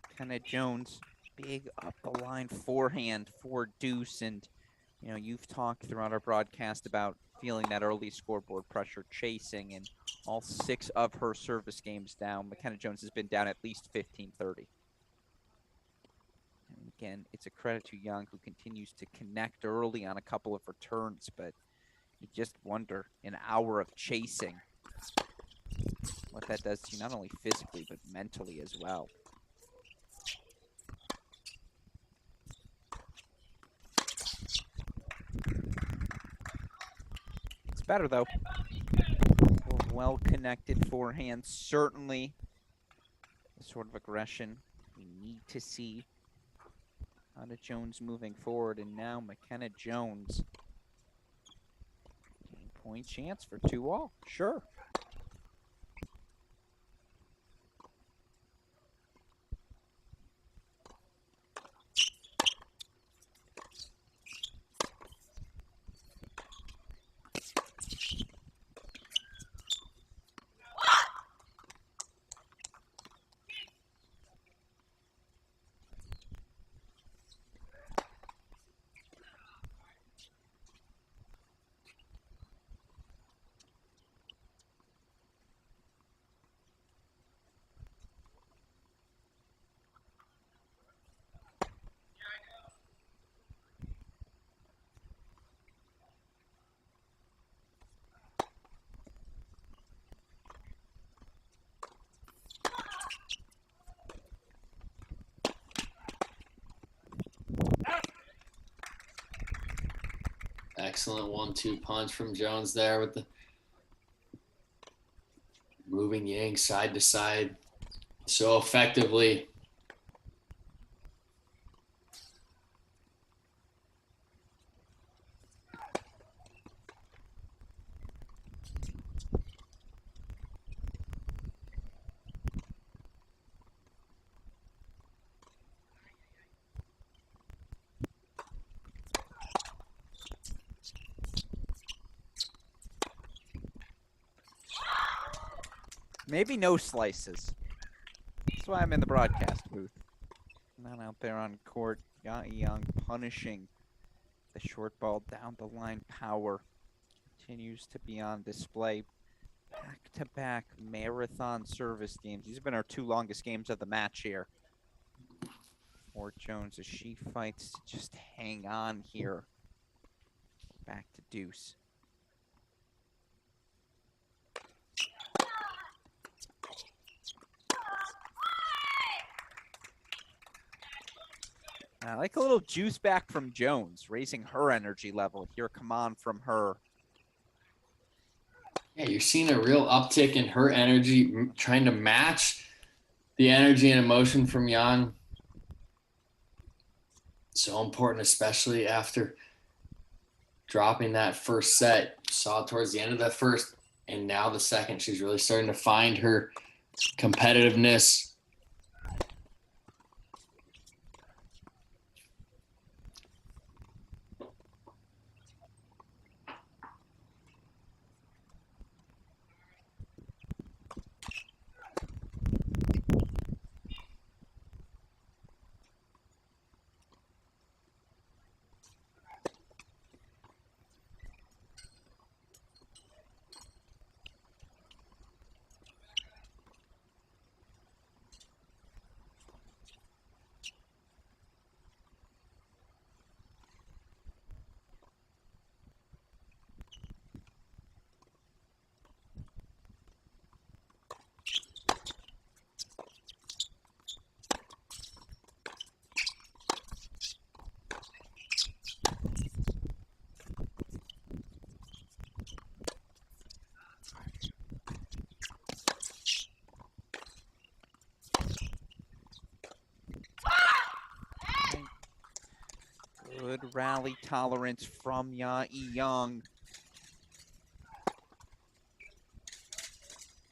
McKenna Jones, big up the line forehand for deuce. And, you know, you've talked throughout our broadcast about feeling that early scoreboard pressure, chasing, and all 6 of her service games down. McKenna Jones has been down at least 15-30. And again, it's a credit to Young, who continues to connect early on a couple of returns, but you just wonder, an hour of chasing, what that does to you, not only physically, but mentally as well. It's better, though. Well-connected forehand, certainly the sort of aggression we need to see out of Jones moving forward. And now McKenna Jones, 10-point chance for 2-all, sure. Excellent 1-2 punch from Jones there with the moving Yang side to side so effectively. Maybe no slices. That's why I'm in the broadcast booth. Not out there on court. Young punishing the short ball down the line power. Continues to be on display. Back-to-back marathon service games. These have been our 2 longest games of the match here. For Jones as she fights to just hang on here. Back to deuce. I like a little juice back from Jones, raising her energy level. Here, come on from her. Yeah, you're seeing a real uptick in her energy, trying to match the energy and emotion from Yang. So important, especially after dropping that first set. Saw towards the end of the first and now the second, she's really starting to find her competitiveness. rally tolerance from Ya Young.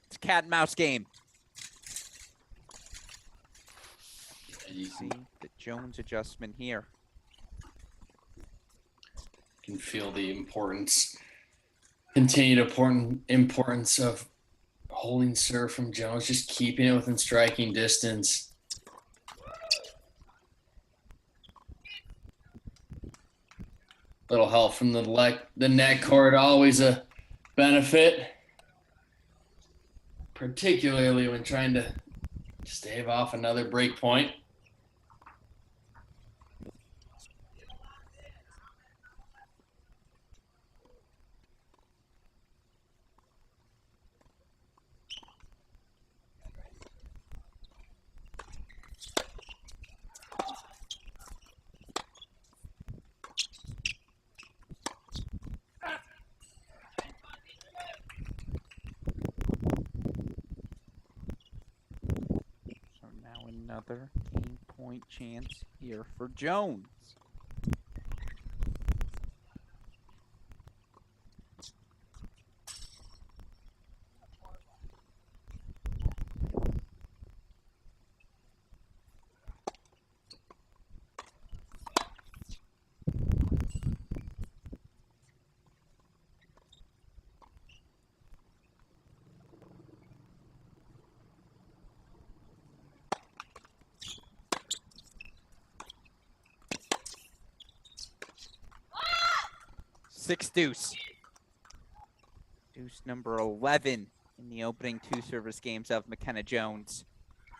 It's a cat and mouse game. You see the Jones adjustment here. You can feel the importance, continued importance of holding serve from Jones, just keeping it within striking distance. Little help from the net cord, always a benefit, particularly when trying to stave off another break point. Another game point chance here for Jones. Six deuce. Deuce number 11 in the opening two service games of McKenna Jones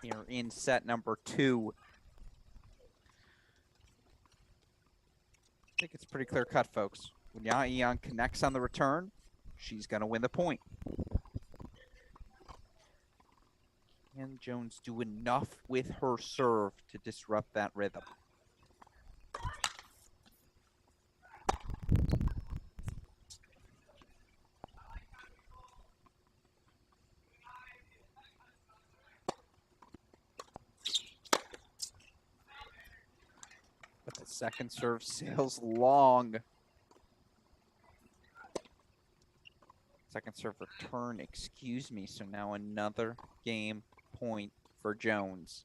here in set number 2. I think it's pretty clear cut, folks. When Ya Young connects on the return, she's going to win the point. Can Jones do enough with her serve to disrupt that rhythm? But the second serve sails long. Second serve return, excuse me. So now another game point for Jones.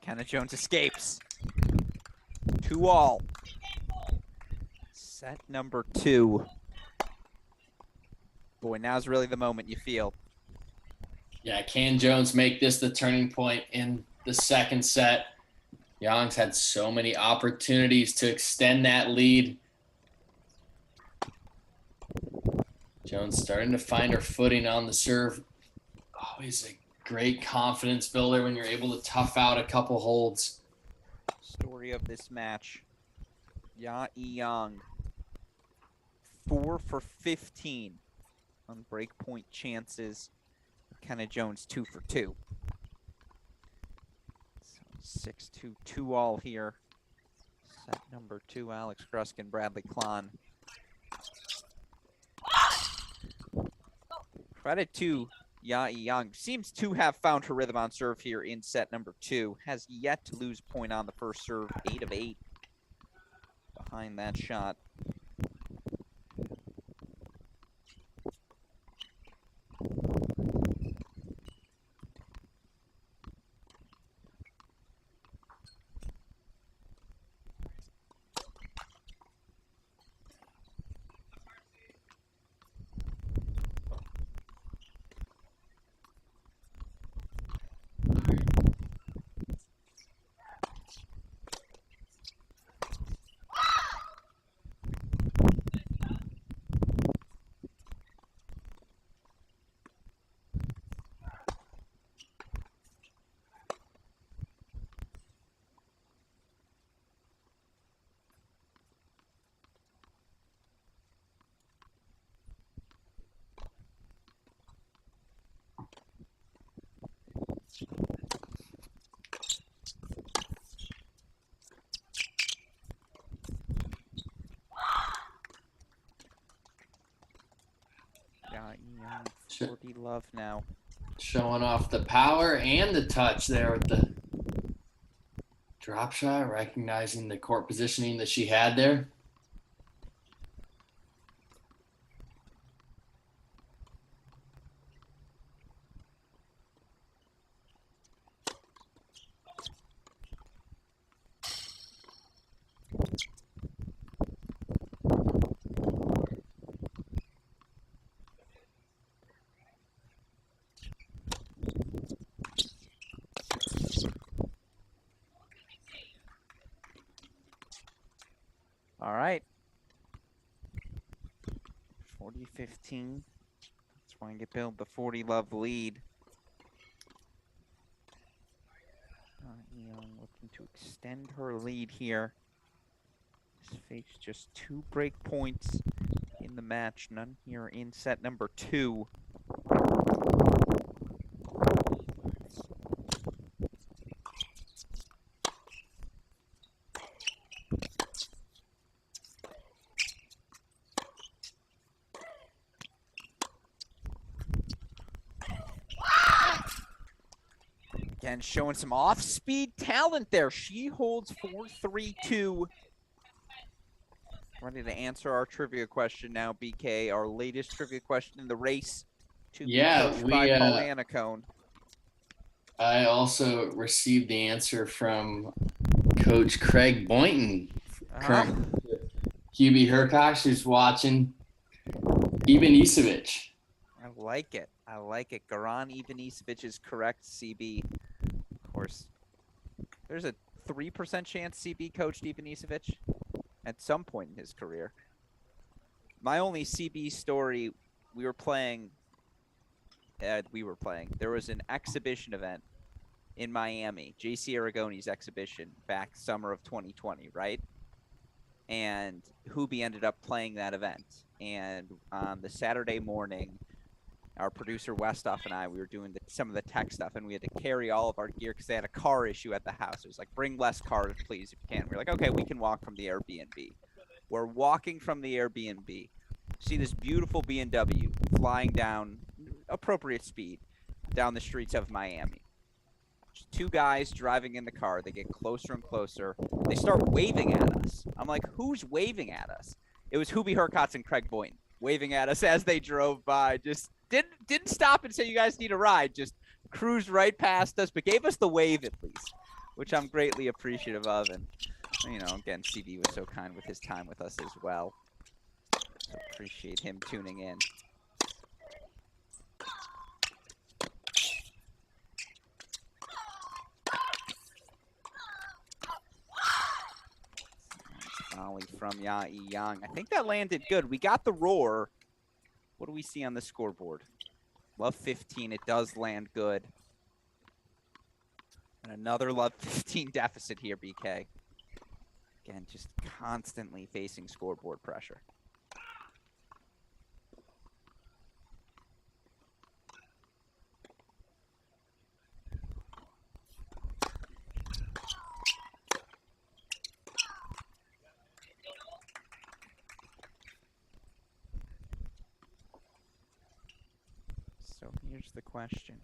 Kenna Jones escapes. 2-all. Set number 2. Boy, now's really the moment, you feel. Yeah, can Jones make this the turning point in the second set? Young's had so many opportunities to extend that lead. Jones starting to find her footing on the serve. Always a great confidence builder when you're able to tough out a couple holds. Story of this match. Ya Young, 4 for 15 on breakpoint chances. Kenna Jones, 2 for 2. So 6-2, 2-all here. Set number 2, Alex Gruskin, Bradley Klahn. Credit to Ya Young. Seems to have found her rhythm on serve here in set number 2. Has yet to lose point on the first serve. 8 of 8 behind that shot. Yeah, 40 love now. Showing off the power and the touch there with the drop shot, recognizing the court positioning that she had there. All right. 40-15. Let's try and build the 40 love lead. Young looking to extend her lead here. She's faced just 2 break points in the match. None here in set number 2. Again, showing some off-speed talent there. She holds 4-3-2. Ready to answer our trivia question now, BK. Our latest trivia question in the race to be coached by Pollyanna Cone. I also received the answer from Coach Craig Boynton, current QB Herkosh, who's watching. Ivanisevic. I like it. I like it. Goran Ivanisevic is correct, CB. Of course, there's a 3% chance CB coached Ivanisevic at some point in his career. My only CB story, there was an exhibition event in Miami, JC Aragone's exhibition back summer of 2020, right? And Hubie ended up playing that event. And on the Saturday morning, our producer Westoff and I, we were doing some of the tech stuff, and we had to carry all of our gear because they had a car issue at the house. It was like, bring less cars, please, if you can. We're like, okay, we can walk from the Airbnb. We're walking from the Airbnb. See this beautiful BMW flying down appropriate speed down the streets of Miami. 2 guys driving in the car. They get closer and closer. They start waving at us. I'm like, who's waving at us? It was Hubie Hurkacz and Craig Boynton waving at us as they drove by. Just didn't stop and say, you guys need a ride. Just cruised right past us, but gave us the wave at least, which I'm greatly appreciative of. And, you know, again, CB was so kind with his time with us as well. So appreciate him tuning in. Volley from Yae Yang. I think that landed good. We got the roar. What do we see on the scoreboard? Love 15. It does land good. And another love 15 deficit here, BK. Again, just constantly facing scoreboard pressure. So here's the question.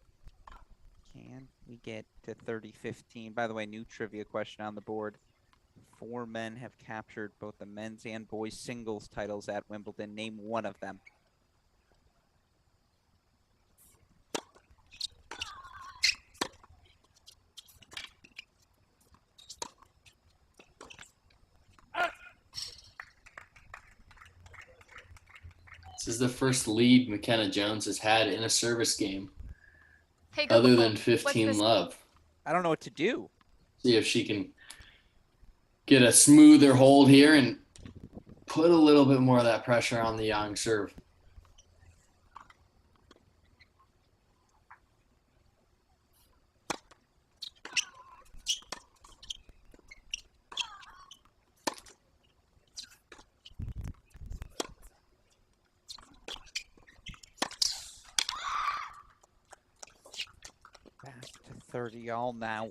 Can we get to 30-15? By the way, new trivia question on the board. 4 men have captured both the men's and boys singles titles at Wimbledon. Name one of them. This is the first lead McKenna Jones has had in a service game, Hey, Google, other than 15 love. I don't know what to do. See if she can get a smoother hold here and put a little bit more of that pressure on the Yang serve. Back to 30 all now.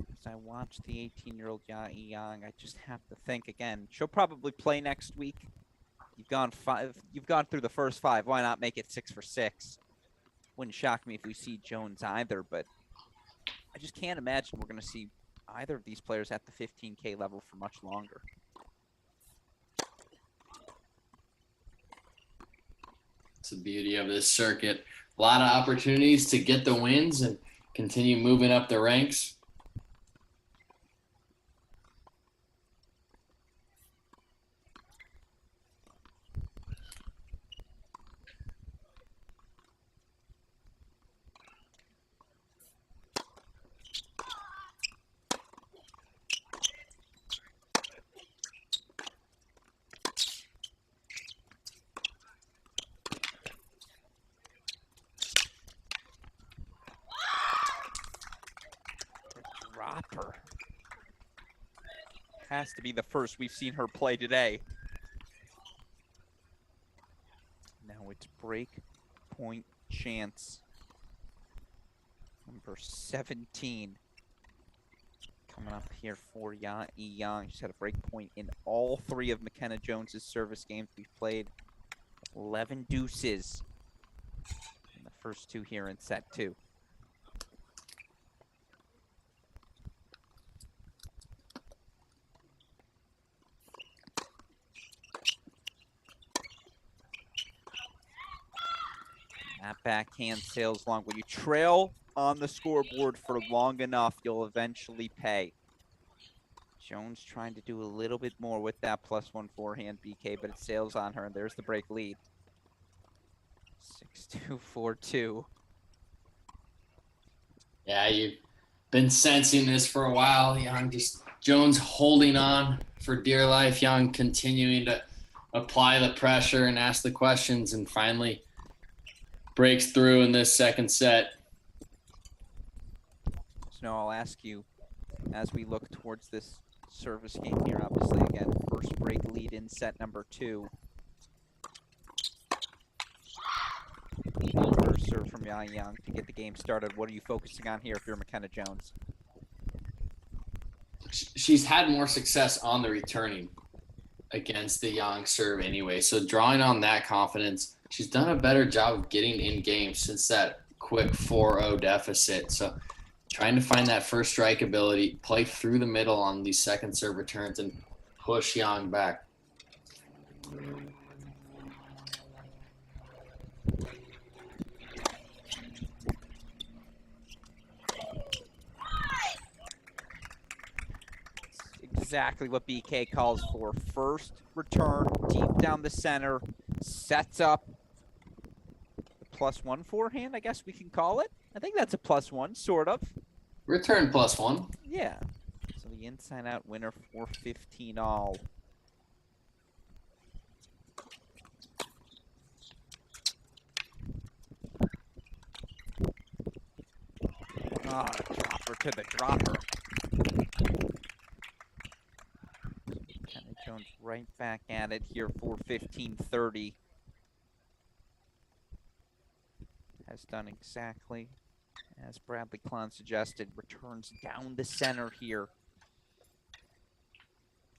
As I watch the 18-year-old Yang, I just have to think again. She'll probably play next week. You've gone through the first 5. Why not make it 6 for 6? Wouldn't shock me if we see Jones either, but I just can't imagine we're going to see either of these players at the 15K level for much longer. It's the beauty of this circuit. A lot of opportunities to get the wins and continue moving up the ranks. Dropper. Has to be the first we've seen her play today. Now it's break point chance. Number 17. Coming up here for Yang. She's had a break point in all 3 of McKenna Jones's service games. We've played 11 deuces in the first 2 here in set 2. That backhand sails long. When you trail on the scoreboard for long enough, you'll eventually pay. Jones trying to do a little bit more with that +1 forehand, BK, but it sails on her, and there's the break lead. 6-2, 4-2. Yeah, you've been sensing this for a while. Young just Jones holding on for dear life. Young continuing to apply the pressure and ask the questions, and finally breaks through in this second set. So now I'll ask you, as we look towards this service game here, obviously, again, first break lead in set number 2. First serve from Yang to get the game started. What are you focusing on here if you're McKenna Jones? She's had more success on the returning against the Yang serve anyway. So drawing on that confidence, she's done a better job of getting in games since that quick 4-0 deficit. So trying to find that first strike ability, play through the middle on these second serve returns, and push Yang back. Exactly what BK calls for. First return deep down the center, sets up the +1 forehand, I guess we can call it. I think that's a +1, sort of. Return +1. Yeah. So the inside out winner, 415 all. Ah, the dropper to the dropper. Kenny Jones right back at it here for 15-30. Has done exactly as Bradley Klahn suggested. Returns down the center here.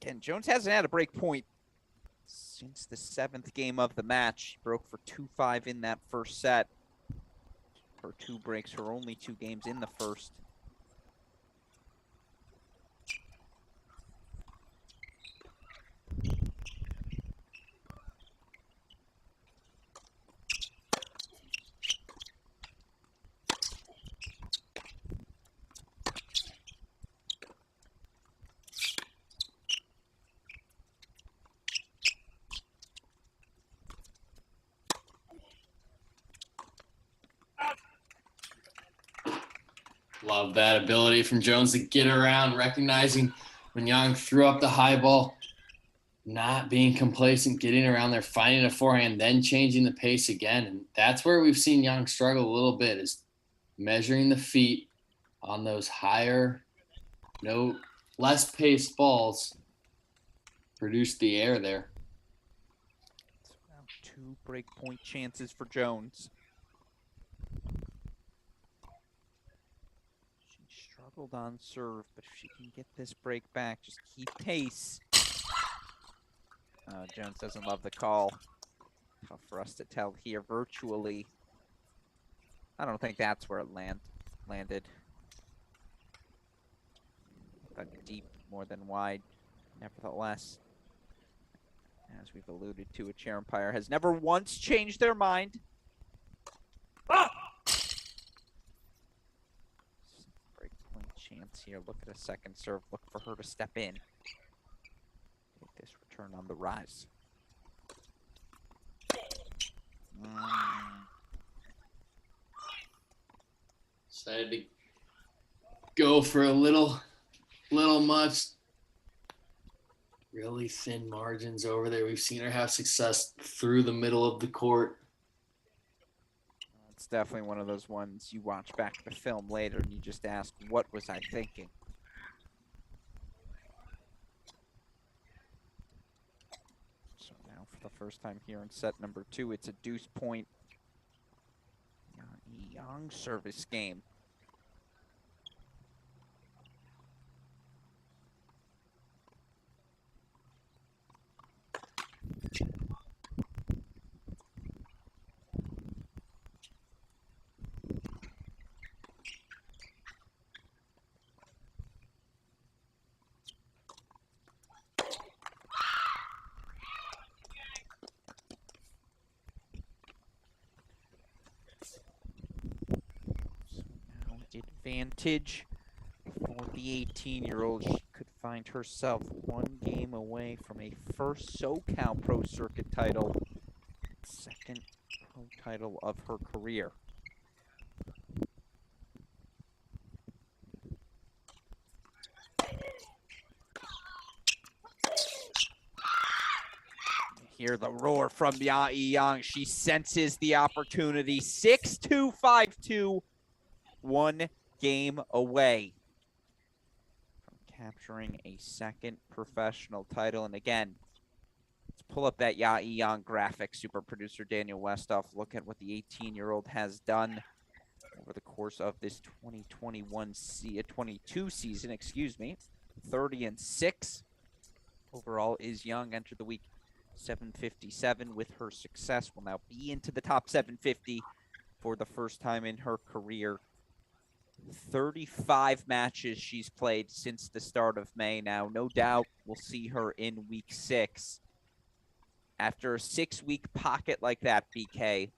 Again, Jones hasn't had a break point since the 7th game of the match. She broke for 2-5 in that first set. Her 2 breaks, her only 2 games in the first. Love that ability from Jones to get around, recognizing when Yang threw up the high ball, not being complacent, getting around there, finding a forehand, then changing the pace again. And that's where we've seen Yang struggle a little bit, is measuring the feet on those higher, less paced balls. Produced the air there. It's around 2 break point chances for Jones. She struggled on serve, but if she can get this break back, just keep pace. Jones doesn't love the call. Tough for us to tell here virtually. I don't think that's where it landed. But deep more than wide, nevertheless. As we've alluded to, a chair umpire has never once changed their mind. Break point chance here. Look at a second serve. Look for her to step in. Get this return on the rise. Decided to go for a little much. Really thin margins over there. We've seen her have success through the middle of the court. It's definitely one of those ones you watch back the film later and you just ask, what was I thinking? So now for the first time here in set number 2, it's a deuce point Young service game. Advantage for the 18-year-old. She could find herself one game away from a first SoCal Pro Circuit title, second pro title of her career. Hear the roar from Ya Yang. She senses the opportunity. 6-2, 5-2, one game away from capturing a second professional title. And again, let's pull up that Ya Yang graphic. Super producer Daniel Westoff. Look at what the 18-year-old has done over the course of this 22 season, excuse me. 30-6. Overall is Young. Entered the week 757 with her success. Will now be into the top 750 for the first time in her career. 35 matches she's played since the start of May now. No doubt we'll see her in week 6. After a 6-week pocket like that, BK,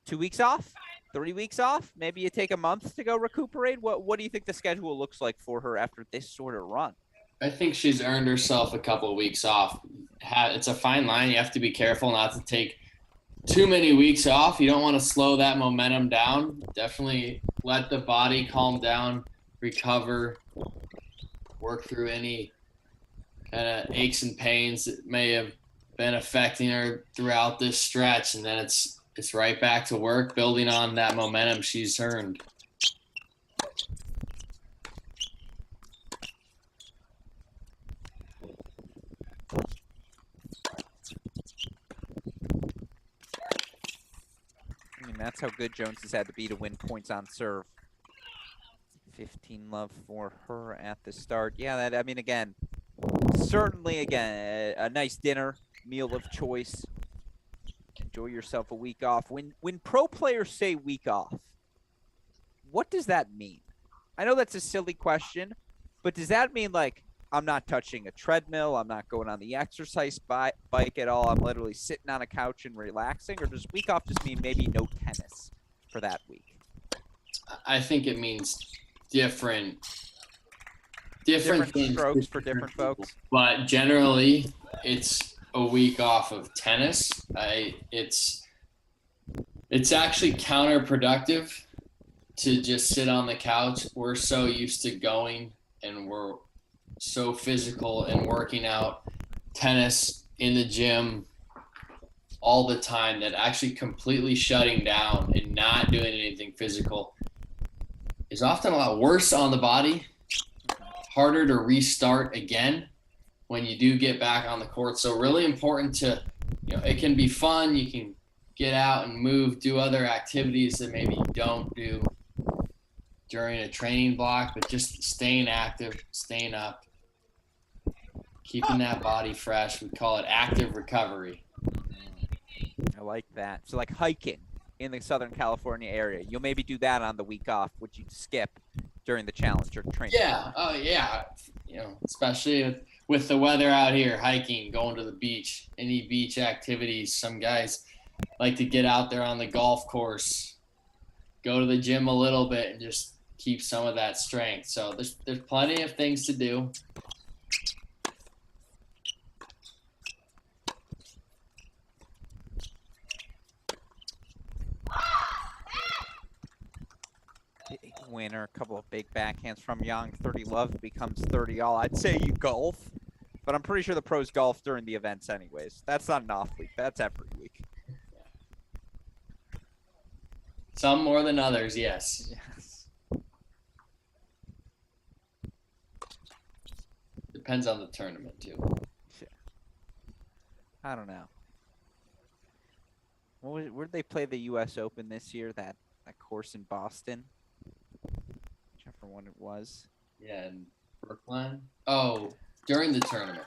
2 weeks off? 3 weeks off? Maybe you take a month to go recuperate? What do you think the schedule looks like for her after this sort of run? I think she's earned herself a couple of weeks off. It's a fine line. You have to be careful not to take too many weeks off. You don't want to slow that momentum down. Definitely let the body calm down, recover, work through any kind of aches and pains that may have been affecting her throughout this stretch. And then it's right back to work, building on that momentum she's earned. That's how good Jones has had to be to win points on serve. 15 love for her at the start. Yeah, that, I mean, again, certainly, again, a nice dinner, meal of choice. Enjoy yourself a week off. When pro players say week off, what does that mean? I know that's a silly question, but does that mean, like, I'm not touching a treadmill, I'm not going on the exercise bike at all, I'm literally sitting on a couch and relaxing? Or does week off just mean maybe no tennis for that week? I think it means different things, strokes for different folks. But generally, it's a week off of tennis. It's actually counterproductive to just sit on the couch. We're so used to going, and we're so physical and working out, tennis in the gym all the time, that actually completely shutting down and not doing anything physical is often a lot worse on the body, harder to restart again when you do get back on the court. So really important to, it can be fun. You can get out and move, do other activities that maybe you don't do during a training block, but just staying active, staying up, keeping that body fresh. We call it active recovery. I like that. So like hiking in the Southern California area, you'll maybe do that on the week off, which you skip during the challenge or training. Yeah. Oh yeah. You know, especially with the weather out here, hiking, going to the beach, any beach activities. Some guys like to get out there on the golf course, go to the gym a little bit and just keep some of that strength. So there's plenty of things to do. Big winner, a couple of big backhands from Yang. 30 love becomes 30 all. I'd say you golf, but I'm pretty sure the pros golf during the events anyways. That's not an off week. That's every week. Some more than others, yes. Yes. Depends on the tournament too. Yeah. I don't know. Where did they play the U.S. Open this year? That course in Boston? Whichever one it was. Yeah, in Brookline. Oh, during the tournament.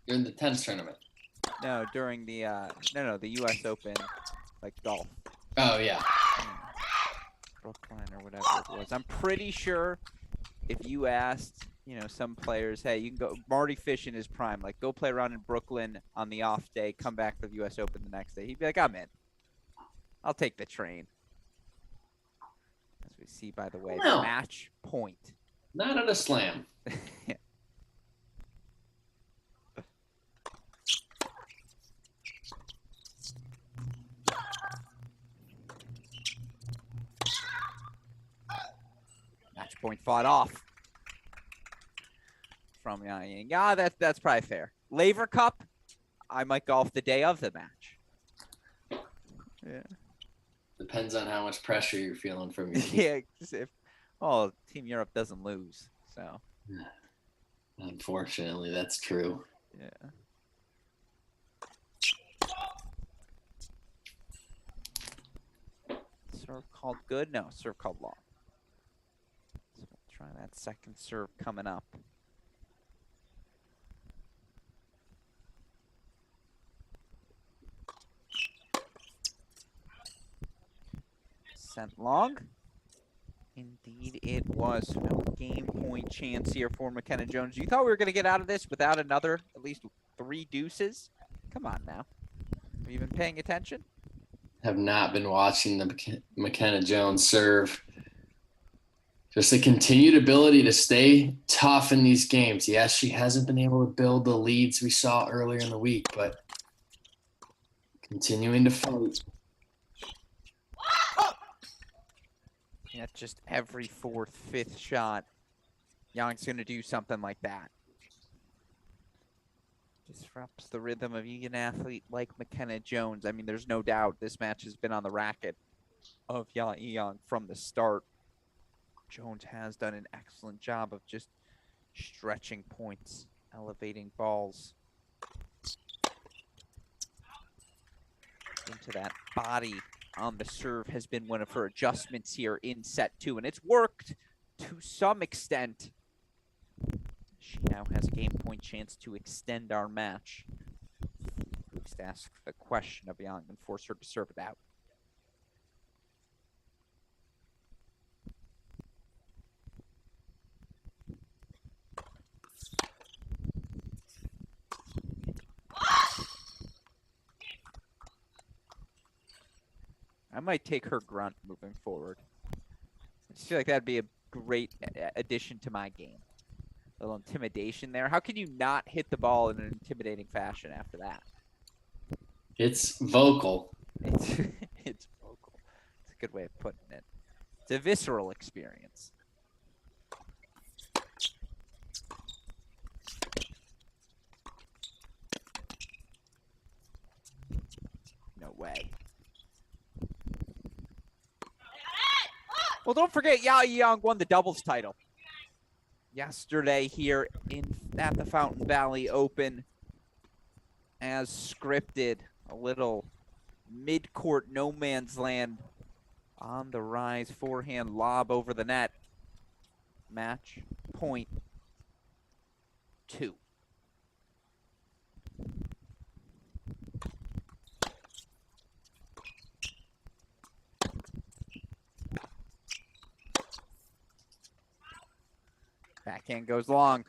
During the tennis tournament. No, during the the U.S. Open, like golf. Oh yeah. Brookline or whatever it was. I'm pretty sure if you asked, some players, hey, you can go, Marty Fish in his prime, like go play around in Brooklyn on the off day, come back for the U.S. Open the next day. He'd be like, I'm in. I'll take the train. As we see, by the way, No. match point. Not at a slam. Yeah. Match point fought off from Yang. Yeah, that's probably fair. Laver Cup, I might golf the day of the match. Yeah. Depends on how much pressure you're feeling from your team. Yeah. Team Europe doesn't lose, so. Unfortunately, that's true. Yeah. Serve called good? No, serve called long. So we'll try that second serve coming up. Sent long. Indeed it was. No game point chance here for McKenna Jones. You thought we were going to get out of this without another at least 3 deuces? Come on now. Have you been paying attention? Have not been watching the McKenna Jones serve. Just the continued ability to stay tough in these games. Yes, she hasn't been able to build the leads we saw earlier in the week, but continuing to fight. Yeah, just every 4th, 5th shot, Yang's going to do something like that. Disrupts the rhythm of an athlete like McKenna Jones. I mean, there's no doubt this match has been on the racket of Yang from the start. Jones has done an excellent job of just stretching points, elevating balls into that body on the serve has been one of her adjustments here in set 2, and it's worked to some extent. She now has a game point chance to extend our match. At least ask the question of Yang and force her to serve it out. I might take her grunt moving forward. I just feel like that'd be a great addition to my game. A little intimidation there. How can you not hit the ball in an intimidating fashion after that? It's vocal. It's vocal. It's a good way of putting it. It's a visceral experience. No way. Well, don't forget, Yang won the doubles title yesterday here at the Fountain Valley Open. As scripted, a little mid-court no man's land on the rise, forehand lob over the net. Match point 2. Backhand goes long.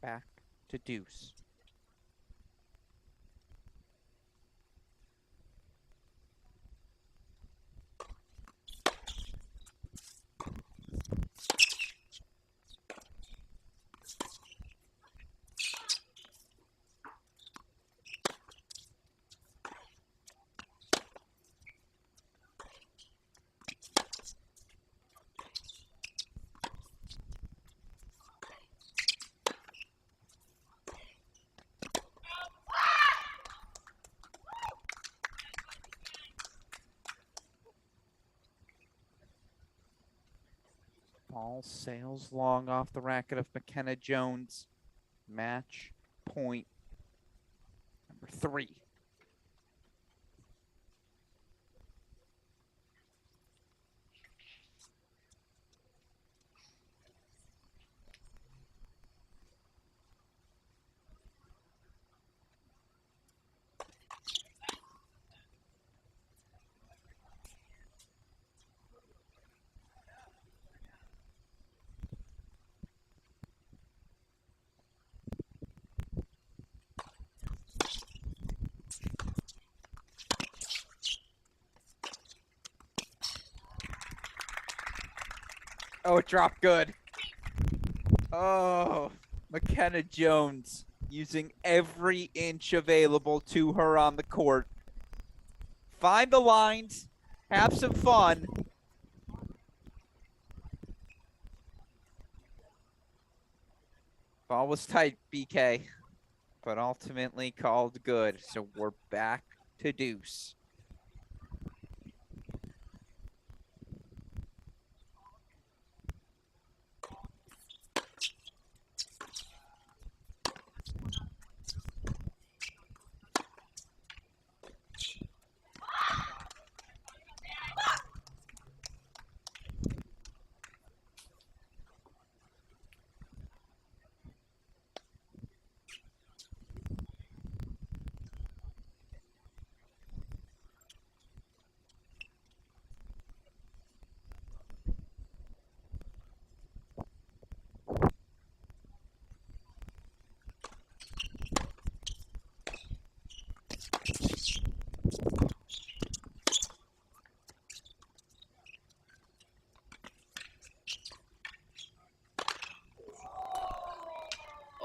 Back to deuce. Ball sails long off the racket of McKenna Jones. Match point number 3. Oh, it dropped good. Oh, McKenna Jones using every inch available to her on the court. Find the lines, have some fun. Ball was tight, BK, but ultimately called good. So we're back to deuce.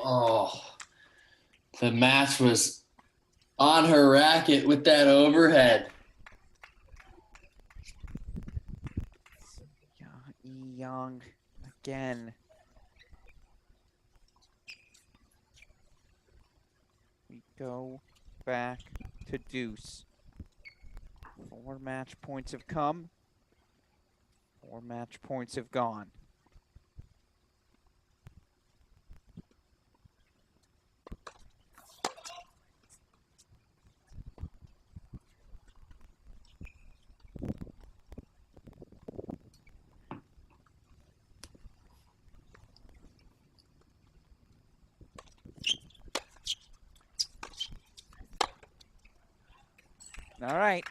Oh, the match was on her racket with that overhead. Young again. We go back to deuce. 4 match points have come. 4 match points have gone. All right.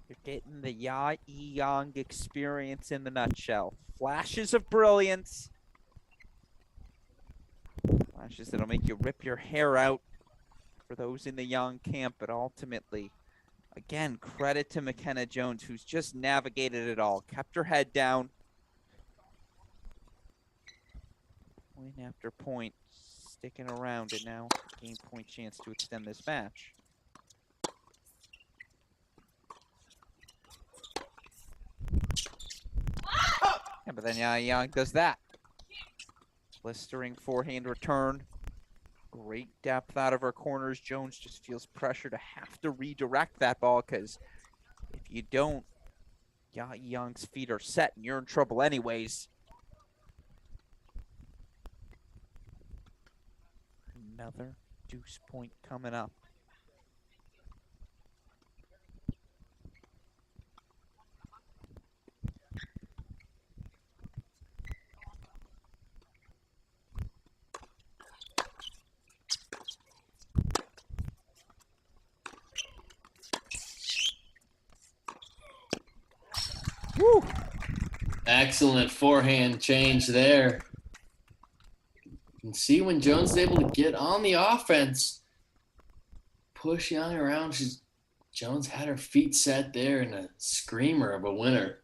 You're getting the Ya Young experience in the nutshell. Flashes of brilliance. Flashes that'll make you rip your hair out for those in the Young camp, but ultimately, again, credit to McKenna Jones, who's just navigated it all, kept her head down. Point after point, sticking around, and now game point chance to extend this match. Yeah, but then Young does that. Blistering forehand return. Great depth out of her corners. Jones just feels pressure to have to redirect that ball, because if you don't, Young's feet are set and you're in trouble anyways. Another deuce point coming up. Woo. Excellent forehand change there. You can see when Jones is able to get on the offense, push Young around. Jones had her feet set there, and a screamer of a winner.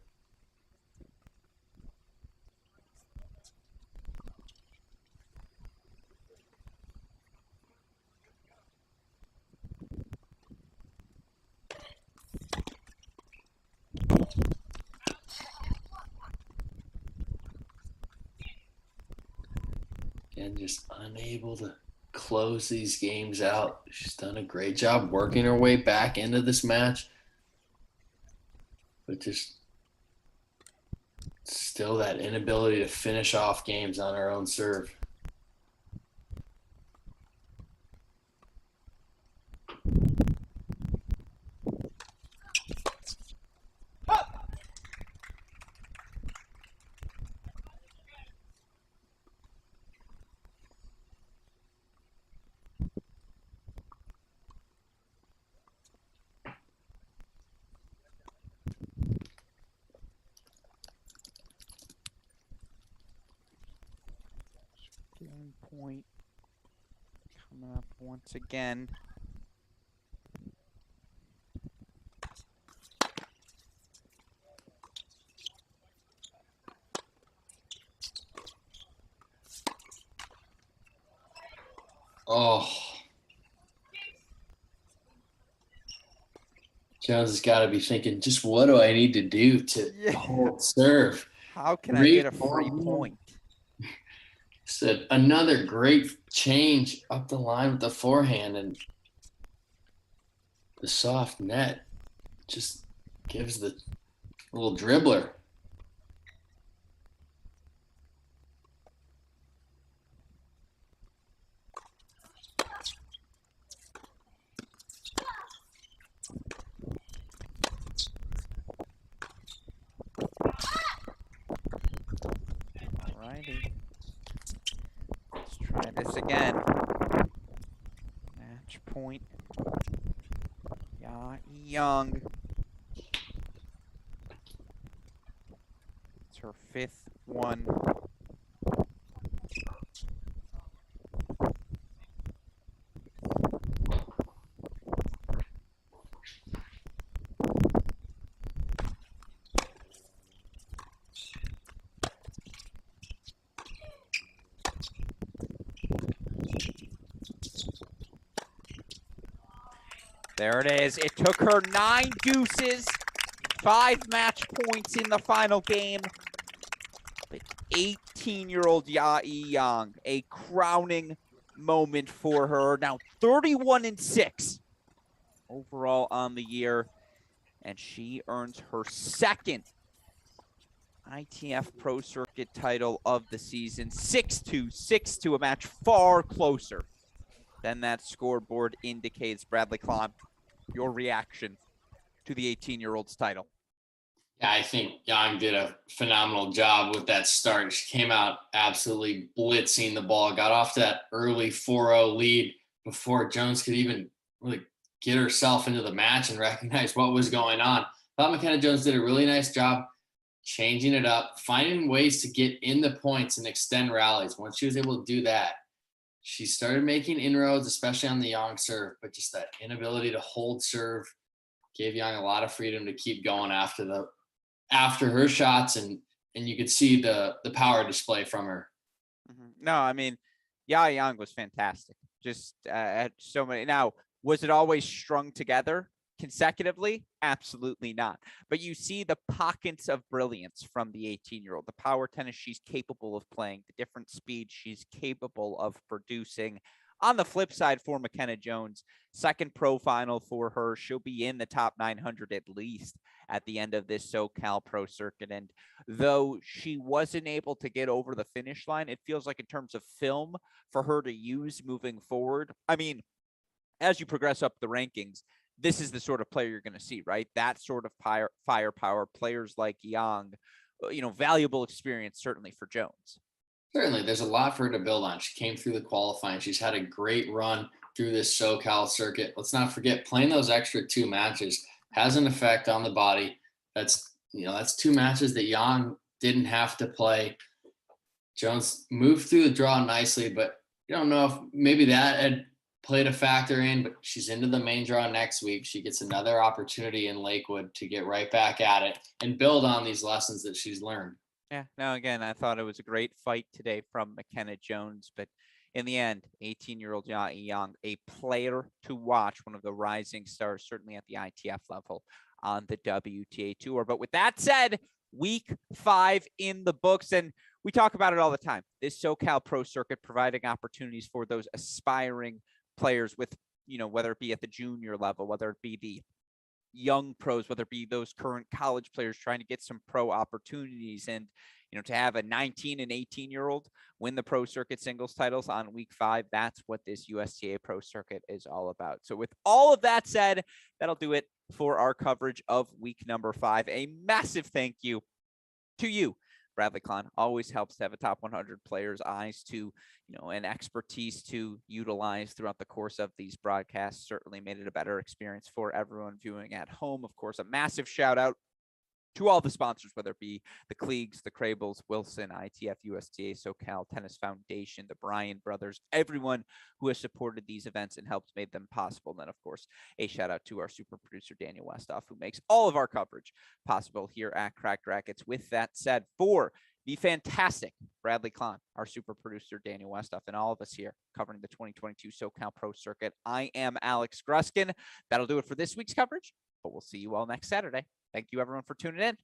And just unable to close these games out. She's done a great job working her way back into this match, but just still that inability to finish off games on her own serve. Game point coming up once again. Oh. Jones has got to be thinking, just what do I need to do to hold serve? How can I get a free point? Said another great change up the line with the forehand, and the soft net just gives the little dribbler. Alrighty. Let's try this again. Match point. Young. It's her fifth one. There it is. It took her 9 deuces, 5 match points in the final game. But 18-year-old Yae Yang, a crowning moment for her. Now 31-6 overall on the year, and she earns her second ITF Pro Circuit title of the season. 6-2, 6-2, a match far closer than that scoreboard indicates. Bradley Klahn, your reaction to the 18-year-old's title? Yeah, I think Yang did a phenomenal job with that start. She came out absolutely blitzing the ball, got off that early 4-0 lead before Jones could even really get herself into the match and recognize what was going on. Thought McKenna Jones did a really nice job changing it up, finding ways to get in the points and extend rallies. Once she was able to do that, she started making inroads, especially on the Yang serve, but just that inability to hold serve gave Yang a lot of freedom to keep going after her shots, and you could see the power display from her. No, I mean, Yae Yang was fantastic. Just at so many. Now, was it always strung together consecutively? Absolutely not. But you see the pockets of brilliance from the 18-year-old, the power tennis she's capable of playing, the different speeds she's capable of producing. On the flip side for McKenna Jones, second pro final for her. She'll be in the top 900 at least at the end of this SoCal Pro Circuit. And though she wasn't able to get over the finish line, it feels like in terms of film for her to use moving forward, I mean, as you progress up the rankings, this is the sort of player you're going to see, right? That sort of firepower, players like Yang, valuable experience certainly for Jones. Certainly, there's a lot for her to build on. She came through the qualifying. She's had a great run through this SoCal circuit. Let's not forget, playing those extra 2 matches has an effect on the body. That's 2 matches that Yang didn't have to play. Jones moved through the draw nicely, but you don't know if maybe that had played a factor in, but she's into the main draw next week. She gets another opportunity in Lakewood to get right back at it and build on these lessons that she's learned. Yeah, no, again, I thought it was a great fight today from McKenna Jones, but in the end, 18-year-old Yang, a player to watch, one of the rising stars, certainly at the ITF level on the WTA Tour. But with that said, week 5 in the books, and we talk about it all the time. This SoCal Pro Circuit providing opportunities for those aspiring players with, whether it be at the junior level, whether it be the young pros, whether it be those current college players trying to get some pro opportunities. And, to have a 19 and 18-year-old win the Pro Circuit singles titles on week 5, that's what this USTA Pro Circuit is all about. So with all of that said, that'll do it for our coverage of week number 5. A massive thank you to you, Bradley Klahn. Always helps to have a top 100 player's eyes to, and expertise to utilize throughout the course of these broadcasts. Certainly made it a better experience for everyone viewing at home. Of course, a massive shout out to all the sponsors, whether it be the Klieg's, the Krables, Wilson, ITF, USTA, SoCal Tennis Foundation, the Bryan brothers, everyone who has supported these events and helped made them possible. And then, of course, a shout out to our super producer, Daniel Westoff, who makes all of our coverage possible here at Cracked Rackets. With that said, for the fantastic Bradley Klahn, our super producer, Daniel Westoff, and all of us here covering the 2022 SoCal Pro Circuit, I am Alex Gruskin. That'll do it for this week's coverage, but we'll see you all next Saturday. Thank you, everyone, for tuning in.